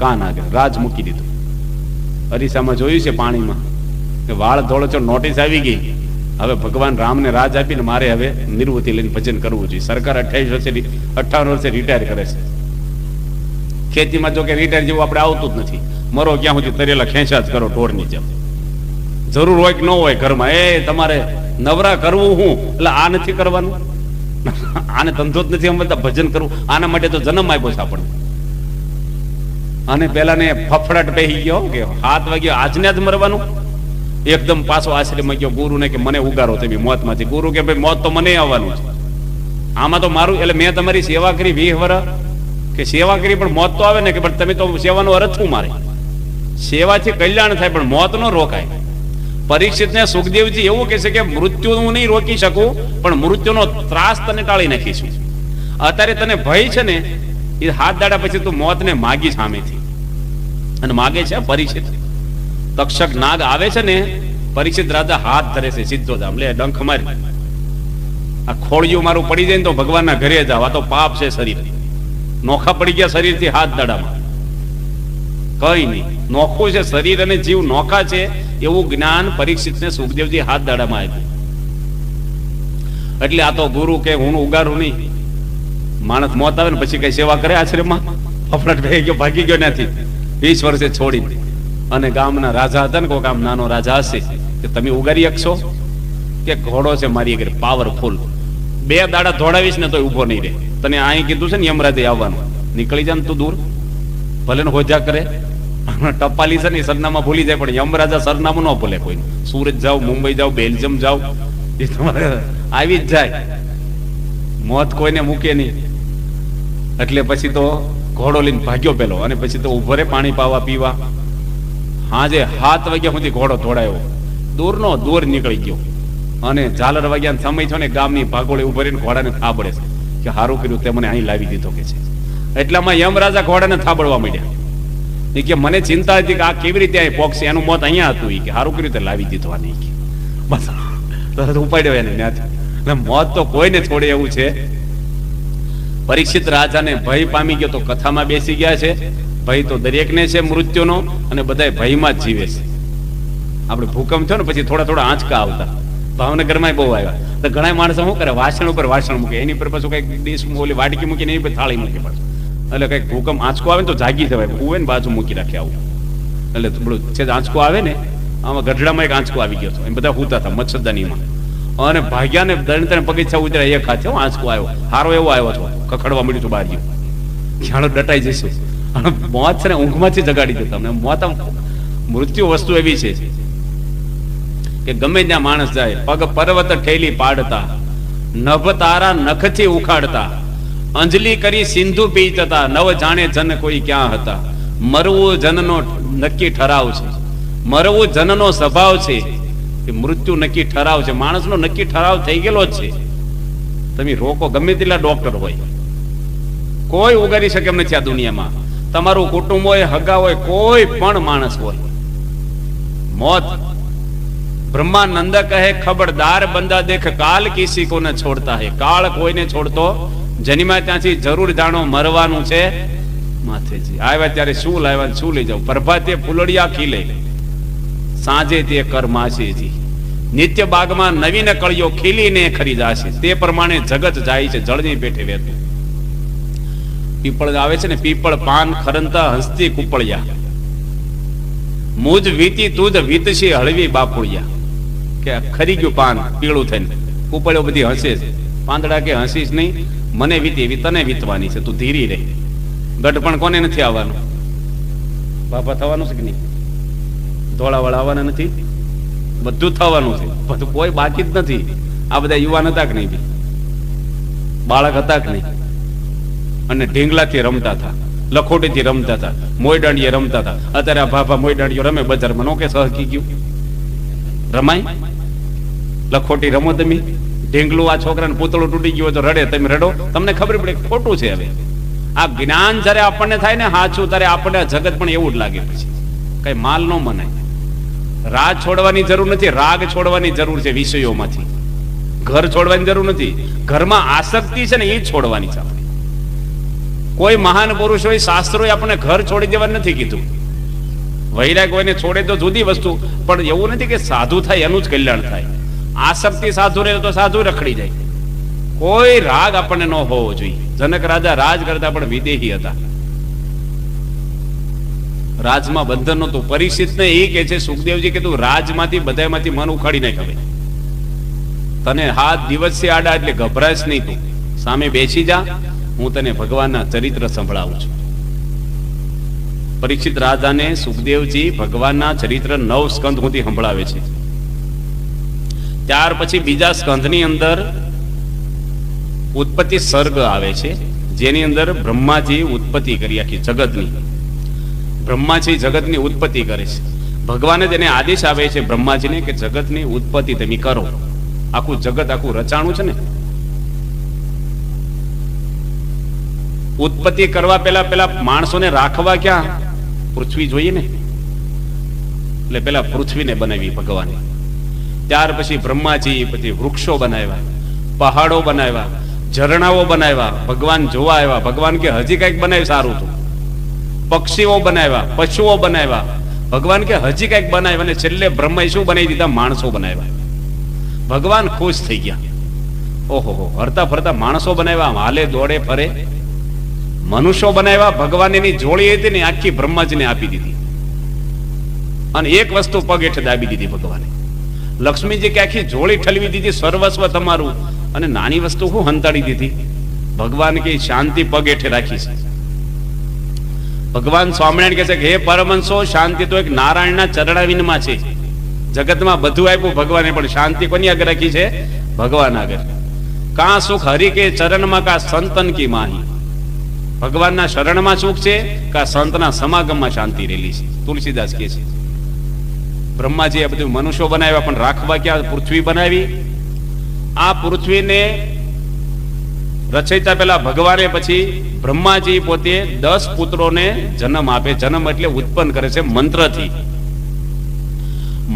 કાન આગળ રાજ મૂકી દીધું. અરીસામાં જોયું છે પાણીમાં કે વાળ ધોળો છો, નોટિસ આવી ગઈ. હવે ભગવાન રામને રાજ આપીને મારે હવે નિવૃત્તિ લઈને ભજન કરવું જોઈએ. સરકાર 58 વર્ષે રિટાયર કરે છે. ખેતીમાં જો કે રિટાયર જેવું આપણે આવતું જ નથી. મરો ક્યાં સુધી તરેલા ખેંચા જ કરો ઢોરની જેમ. જરૂર હોય કે ન હોય ઘરમાં, એ તમારે નવરા કરવું હું, એટલે આ નથી કરવાનું, આને ધંધો જ નથી સમજતા, ભજન કરવું. આના માટે તો જન્મ આપ્યો છે આપણને. અને પેલા ને ફફડાટ બેહી ગયો કે 7 વાગ્યા આજને જ મરવાનું. એકદમ પાછો આશ્રમમાં ગયો ગુરુ ને કે મને ઉગારો તમે મોતમાંથી. ગુરુ કે ભાઈ મોત તો મને આવવાનું છે, આમાં તો મારું, એટલે મેં તમારી સેવા કરી 20 વર્ષ કે સેવા કરી પણ મોત તો આવે ને કે પણ તમે તો સેવાનો અર્થ શું? મારે સેવાથી કલ્યાણ થાય પણ મોત નો રોકાય. પરીક્ષિતને સુખદેવજી એવું કહે છે કે મૃત્યુ હું નહીં રોકી શકું પણ મૃત્યુનો ત્રાસ તને ટાળી નાખીશું. અત્યારે તને ભય છે ને એ 7 દાડા પછી તું મોતને માગી સામેથી, અને માગે છે પરીક્ષિત. તક્ષક નાગ આવે છે ને, પરીક્ષિત રાજા હાથ ધરે છે સીધો જ, લે ડંખ મારી, આ ખોળિયું મારું પડી જાય ને તો ભગવાનના ઘરે જાવ, આ તો પાપ છે શરીર. નોખા પડી ગયા શરીરથી 7 દાડામાં. કઈ નહીં, નોખું છે શરીર અને જીવ નોખા છે એવું જ્ઞાન પરીક્ષિતને સુખદેવજી 7 દાડામાં આપ્યું. એટલે આ તો ગુરુ કે હું ઉગારું નહીં. માણસ મોત આવે ને પછી કઈ સેવા કરે આશ્રમમાં? ફફડાટ ભાઈ ગયો, ભાગી ગયો નથી 20 વર્ષે છોડી. અને ગામના રાજા હતા ને, કોઈ આમ નાનો રાજા હશે કે તમે ઉગારી શકશો? કે ઘોડો છે મારી આગળ પાવરફુલ, 2 દાડા દોડાવીશ ને તો ઉભો નહીં રહે. તને અહીં કીધું છે ને યમરાજે આવવાનું, નીકળી જા ને તું દૂર, ભલે ને હોજા કરે. ટપાલી છે ને સરનામા ભૂલી જાય પણ યમરાજા સરનામું ન ભૂલે કોઈ. સુરત જાવ, મુંબઈ જાવ, બેલ્જિયમ જાવ, એ તમારે આવી જ જાય. મોત કોઈને મૂકે નહીં. એટલે પછી તો ઘોડો લઈને ભાગ્યો પેલો, અને પછી તો ઉભો રે પાણી પાવા પીવા. હાજે 7 વાગ્યા સુધી ઘોડો દોડાયો, દૂરનો દૂર નીકળી ગયો. અને ઝાલર વાગ્યા સમય થયો ને ગામની ભાગોળે ઉભો રહીને ઘોડાને થાબડે છે કે હારું કર્યું તે મને અહીં લાવી દીધો કે છે. એટલામાં યમરાજા ઘોડાને થાબડવા માંડ્યા. એ કે મને ચિંતા હતી કે આ કેવી રીતે અહીં પોકશે, એનું મોત અહીંયા હતું. કે હારું કર્યું તે લાવી દીધો આ નહીં. બસ તરત ઉપાડ્યો એને ત્યાંથી. એટલે મોત તો કોઈને છોડે એવું છે. પરીક્ષિત રાજાને ભય પામી ગયો તો કથામાં બેસી ગયા છે. ભય તો દરેકને છે મૃત્યુનો, અને બધા ભયમાં જ જીવે છે. આપણે ભૂકંપ થયો ને પછી થોડા થોડા આંચકા આવતા, ભાવનગરમાં બહુ આવ્યા. તો ઘણા માણસો શું કરે, વાસણ ઉપર વાસણ મૂકે, એની પર પાછું કઈક ડીશ ઓલી વાટકી મૂકીને એની પર થાળી મૂકે પાછું. એટલે કઈક ભૂકંપ આંચકો આવે ને તો જાગી જવાય, કુવે ને બાજુ મૂકી રાખે આવું. એટલે થોડું છે આંચકો આવે ને, આમાં ગઢડામાં એક આંચકો આવી ગયો હતો, એમ બધા હુતા હતા મચ્છરદાનીમાં. અને ભાગ્યા ને ત્રણ પગીચા ઉતર્યા, એક હાથે આંચકો આવ્યો, હારો એવો આવ્યો હતો, કખડવા મળ્યું હતું બહાર ગયું. ખ્યાલો ડટાઈ જશે. મોત છે ને ઊંઘમાંથી જગાડી દે તમને. મોત મૃત્યુ વસ્તુ એવી છે કે ગમે ત્યાં માણસ જાય, પગ પર્વત ઠેલી પાડતા, નભ તારા નખથી ઉખાડતા, અંજલિ કરી સિંધુ પીચતા, નવ જાણે જન કોઈ ક્યાં હતા. મરવું જનનો નક્કી ઠરાવ છે, મરવું જનનો સ્વભાવ છે, કે મૃત્યુ નક્કી ઠરાવ છે. માણસનો નક્કી ઠરાવ થઈ ગયેલો જ છે. તમે રોકો, ગમે તેટલા ડોક્ટર હોય, કોઈ ઉગારી શકે એમ નથી આ દુનિયામાં. તમારું કુટુંબ હોય, હગા હોય, કોઈ પણ માણસ હોય, મોત. બ્રહ્માનંદ કહે ખબરદાર બંદા દેખ, કાલ કિસી કો ન છોડતા હે. કાળ કોઈને છોડતો જન્મ્યા ત્યાંથી જરૂર જાણો મરવાનું છે માથેજી. આવ્યા ત્યારે શું લાવ્યા શું લઈ જાવ. પ્રભાતે ફૂલડિયા ખીલે, સાંજે તે કરમાશેજી. નિત્ય બાગમાં નવીન કળિયો ખીલીને ખરીદાશે. તે પ્રમાણે જગત જાય છે જળની પેઠે વહેતું. પીપળ આવે છે ને, પીપળ પાન ખરંતા હસ્તી કુપળિયા, મુજ વીતી તુજ વીતશી હળવી બાપુળિયા. કે ખરી ગયું પાન પીળું થઈને, કુપળીઓ બધી હસે છે. પાંદડા કે હસીશ નહીં, મને વીતી એવી તને વીતવાની છે, તું ધીરી રહે. ગઢ પણ કોને નથી આવવાનું? બાપા થવાનું છે કે નહીં? ધોળાવાળા આવવાના નથી? બધું થવાનું છે, બધું કોઈ બાકી જ નથી. આ બધા યુવાન હતા કે નહીં? બાળક હતા કે નહીં? અને ઢીંગલાથી રમતા હતા, લખોટીથી રમતા હતા, મોય દાંડીએ રમતા હતા. અત્યારે આ ભાભા મોય દાંડીઓ રમે બજારમાં, નો કે સહકી ગયું? રમાય? લખોટી રમો તમે? ઢીંગલું આ છોકરાને પૂતળું તૂટી ગયું હોય તો રડે, તમે રડો? તમને ખબર પડે ખોટું છે. હવે આ જ્ઞાન જયારે આપણને થાય ને સાચું, ત્યારે આપણને જગત પણ એવું જ લાગે. પછી કઈ માલ ન મનાય. રાગ છોડવાની જરૂર નથી, રાગ છોડવાની જરૂર છે વિષયોમાંથી. ઘર છોડવાની જરૂર નથી, ઘરમાં આસક્તિ છે ને એ છોડવાની છે. આપણે કોઈ મહાન પુરુષ હોય, શાસ્ત્રોએ આપણને ઘર છોડી દેવાનું નથી કીધું. વૈરાગ કોઈને છોડે તો જુદી વસ્તુ, પણ એવું નથી કે સાધુ થાય એનું જ કલ્યાણ થાય. આસક્તિ સાધુ રહે તો સાધુ રખડી જાય. કોઈ રાગ આપણને ન હોવો જોઈએ. જનક રાજા રાજ કરતા પણ વિદેહી હતા, રાજમાં બંધન નહોતું. પરીક્ષિતને એ કે છે સુખદેવજી કે તું રાજમાંથી બધામાંથી મન ઉખાડી નાખ. હવે તને 7 દિવસથી આડા, એટલે ગભરાશ નહીં. તું સામે બેસી જા, હું તને ભગવાનના ચરિત્ર સંભળાવું છું. પરીક્ષિત રાજાને સુખદેવજી ભગવાનના ચરિત્ર 9 સ્કંદ સુધી સંભળાવે છે. ત્યાર પછી બીજા સ્કંદની અંદર ઉત્પત્તિ સર્ગ આવે છે, જેની અંદર બ્રહ્માજી ઉત્પત્તિ કરી આખી જગતની. બ્રહ્માજી જગતની ઉત્પત્તિ કરે છે. ભગવાને તેને આદેશ આવે છે બ્રહ્માજીને કે જગતની ઉત્પત્તિ તમે કરો. આખું જગત આખું રચાણું છે ને, ઉત્પત્તિ કરવા પેલા માણસોને રાખવા ક્યાં? પૃથ્વી જોઈએ ને, એટલે પેલા પૃથ્વીને બનાવી ભગવાને. ત્યાર પછી બ્રહ્માજી પછી વૃક્ષો બનાવ્યા, પહાડો બનાવ્યા, ઝરણાઓ બનાવ્યા. ભગવાન જોવા આવ્યા, ભગવાન કે હજી કઈક બનાવ્યું સારું હતું. પક્ષીઓ બનાવ્યા, પશુઓ બનાવ્યા, ભગવાન કે હજી કઈક બનાવ્યા. અને છેલ્લે બ્રહ્માએ શું બનાવી દીધા? માણસો બનાવ્યા. ભગવાન ખુશ થઈ ગયા. ઓહો, હરતા ફરતા માણસો બનાવ્યા, હાલે દોડે ફરે. મનુષ્યો બનાવ્યા. ભગવાન એની જોડી હતી ને આખી બ્રહ્માજીને આપી દીધી. અને એક વસ્તુ પગ હેઠે દાબી દીધી ભગવાને. લક્ષ્મીજી કે આખી જોડી ઠલવી દીધી, સર્વસ્વ તમારું. અને નાની વસ્તુ હું હંતાડી દીધી. ભગવાન કે શાંતિ પગ હેઠે રાખી છે. ભગવાન સ્વામિનારાયણ કહે છે કે હે પરમહંસો, શાંતિ તો એક નારાયણના ચરણાવિંદમાં છે. જગતમાં બધું આપ્યું ભગવાને, પણ શાંતિ કોની આગળ રાખી છે? ભગવાન આગળ. કા સુખ હરિ કે ચરણમાં, કા સંતન કી માહી. ભગવાનના શરણમાં સુખ છે, કા સંતના સમાગમમાં શાંતિ રહેલી છે. તુલસીદાસ કહે છે. બ્રહ્માજીએ બધું મનુષ્યો બનાવ્યા, પણ રાખવા ક્યાં? પૃથ્વી બનાવી. આ પૃથ્વીને રચયતા પેલા ભગવાને પછી બ્રહ્માજી પોતે 10 પુત્રોને જન્મ આપે. જન્મ એટલે ઉત્પન્ન કરે છે મંત્રથી.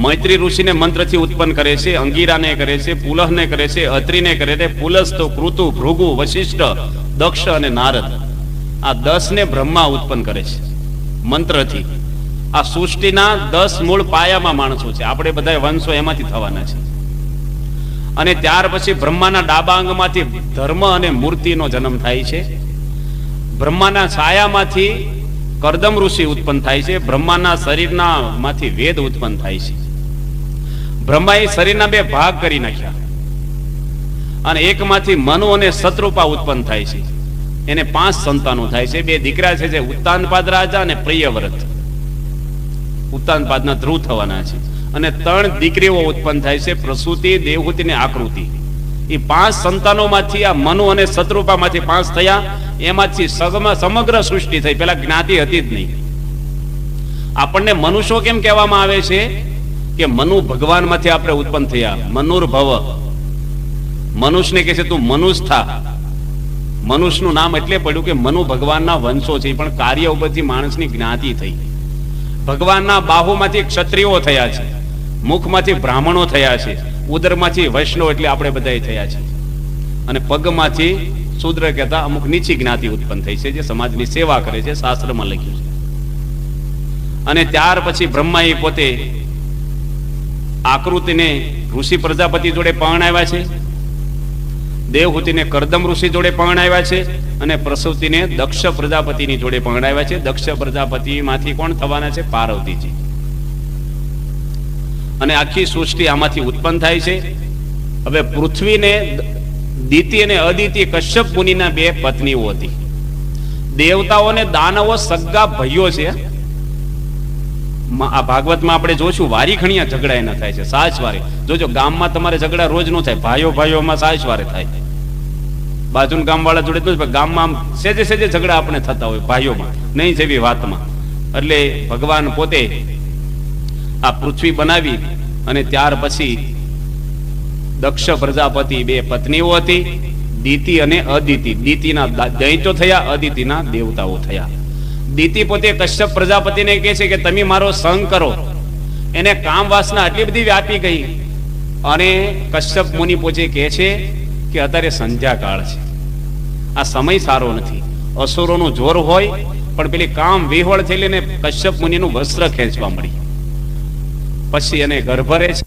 મૈત્રી ઋષિને મંત્રથી ઉત્પન્ન કરે છે, અંગીરાને કરે છે, પુલહને કરે છે, અત્રિને કરે છે. પુલસ્તો, કૃતુ, ભૃગુ, વશિષ્ઠ, દક્ષ અને નારદ, આ 10 ને બ્રહ્મા ઉત્પન્ન કરે છે મંત્રથી. આ સૃષ્ટિના 10 મૂળ પાયામાં માણસો છે. આપણે બધા વંશો એમાંથી થવાના છે. અને ત્યાર પછી બ્રહ્માના ડાબા અંગમાંથી ધર્મ અને મૂર્તિનો જન્મ થાય છે. બ્રહ્માના છાયામાંથી કરદમ ઋષિ ઉત્પન્ન થાય છે. બ્રહ્માના શરીરના માંથી વેદ ઉત્પન્ન થાય છે. બ્રહ્માએ શરીરના 2 ભાગ કરી નાખ્યા, અને એકમાંથી મનુ અને શત્રુપા ઉત્પન્ન થાય છે. એને 5 સંતાનો થાય છે. 2 દીકરા છે, જે ઉત્તાનપાદ રાજા અને પ્રિયવ્રત. ઉત્તાનપાદના ધ્રુવ થવાના છે. અને 3 દીકરીઓ ઉત્પન્ન થાય છે, પ્રસૂતિ, દેવહૂતિ અને આકૃતિ. એ 5 સંતાનોમાંથી આ મનુ અને શત્રુપામાંથી 5 થયા. એમાંથી સમગ્ર સૃષ્ટિ થઈ. પેલા જ્ઞાતિ હતી જ નહીં. આપણને મનુષ્યો કેમ કહેવામાં આવે છે? કે મનુ ભગવાનમાંથી આપણે ઉત્પન્ન થયા. મનુર્ભવ. મનુષ્યને કહે છે તું મનુષ્ય થા. મનુષ્યનું નામ એટલે પડ્યું કે મનુ ભગવાનના વંશો છે, પણ કાર્ય ઉપરથી માણસની જ્ઞાતિ થઈ. ભગવાનના બાહુમાંથી ક્ષત્રિયો થયા છે, મુખમાંથી બ્રાહ્મણો થયા છે, ઉદરમાંથી વૈષ્ણવ એટલે આપણે બધા થયા છે, અને પગમાંથી શૂદ્ર કહેતા અમુક નીચી જ્ઞાતિ ઉત્પન્ન થઈ છે, જે સમાજની સેવા કરે છે, શાસ્ત્રમાં લખ્યું છે. અને ત્યાર પછી બ્રહ્માએ પોતે આકૃતિને ઋષિ પ્રજાપતિ જોડે પરણાવ્યા છે, દેવહૂતિને કરદમ ઋષિ જોડે પરણાવ્યા છે, અને પ્રસૂતિને દક્ષ પ્રજાપતિની જોડે પરણાવ્યા છે. દક્ષ પ્રજાપતિમાંથી કોણ થવાના છે? પાર્વતીજી. અને આખી સૃષ્ટિ આમાંથી ઉત્પન્ન થાય છે. હવે પૃથ્વીને દિતિ અને અદિતિ કશ્યપ મુનિના 2 પત્નીઓ હતી. દેવતાઓને દાનવો સગા ભાઈઓ છે. આ ભાગવતમાં આપણે જોશું વારીખણીયા ઝઘડા એના થાય છે, સાચવારે. જોજો, ગામમાં તમારે ઝઘડા રોજ નો થાય, ભાઈઓ ભાઈઓમાં સાચવારે થાય. બાજુના ગામવાળા જોડે તો ગામમાં સેજે સેજે ઝઘડા આપણે થતા હોય ભાઈઓમાં, નહીં જેવી વાતમાં. એટલે ભગવાન પોતે આ પૃથ્વી બનાવી, અને ત્યાર પછી દક્ષ પ્રજાપતિ 2 પત્નીઓ હતી, દિતિ અને અદિતિ. દિતિના દૈત્યો થયા, અદિતિના દેવતાઓ થયા. દિતિ પોતે કશ્યપ પ્રજાપતિને કહે છે કે તમે મારો સંગ કરો. એને કામ વાસના આટલી બધી વ્યાપી ગઈ, અને કશ્યપ મુનિ પોતે કહે છે કે અત્યારે સંધ્યાકાળ છે, આ સમય સારો નથી. અસુરોનું જોર હોય, પણ પેલી કામ વિહવળ થયેલી ને કશ્યપ મુનિનું વસ્ત્ર ખેંચવા મળી. પછી એને ગર્ભ રહે છે.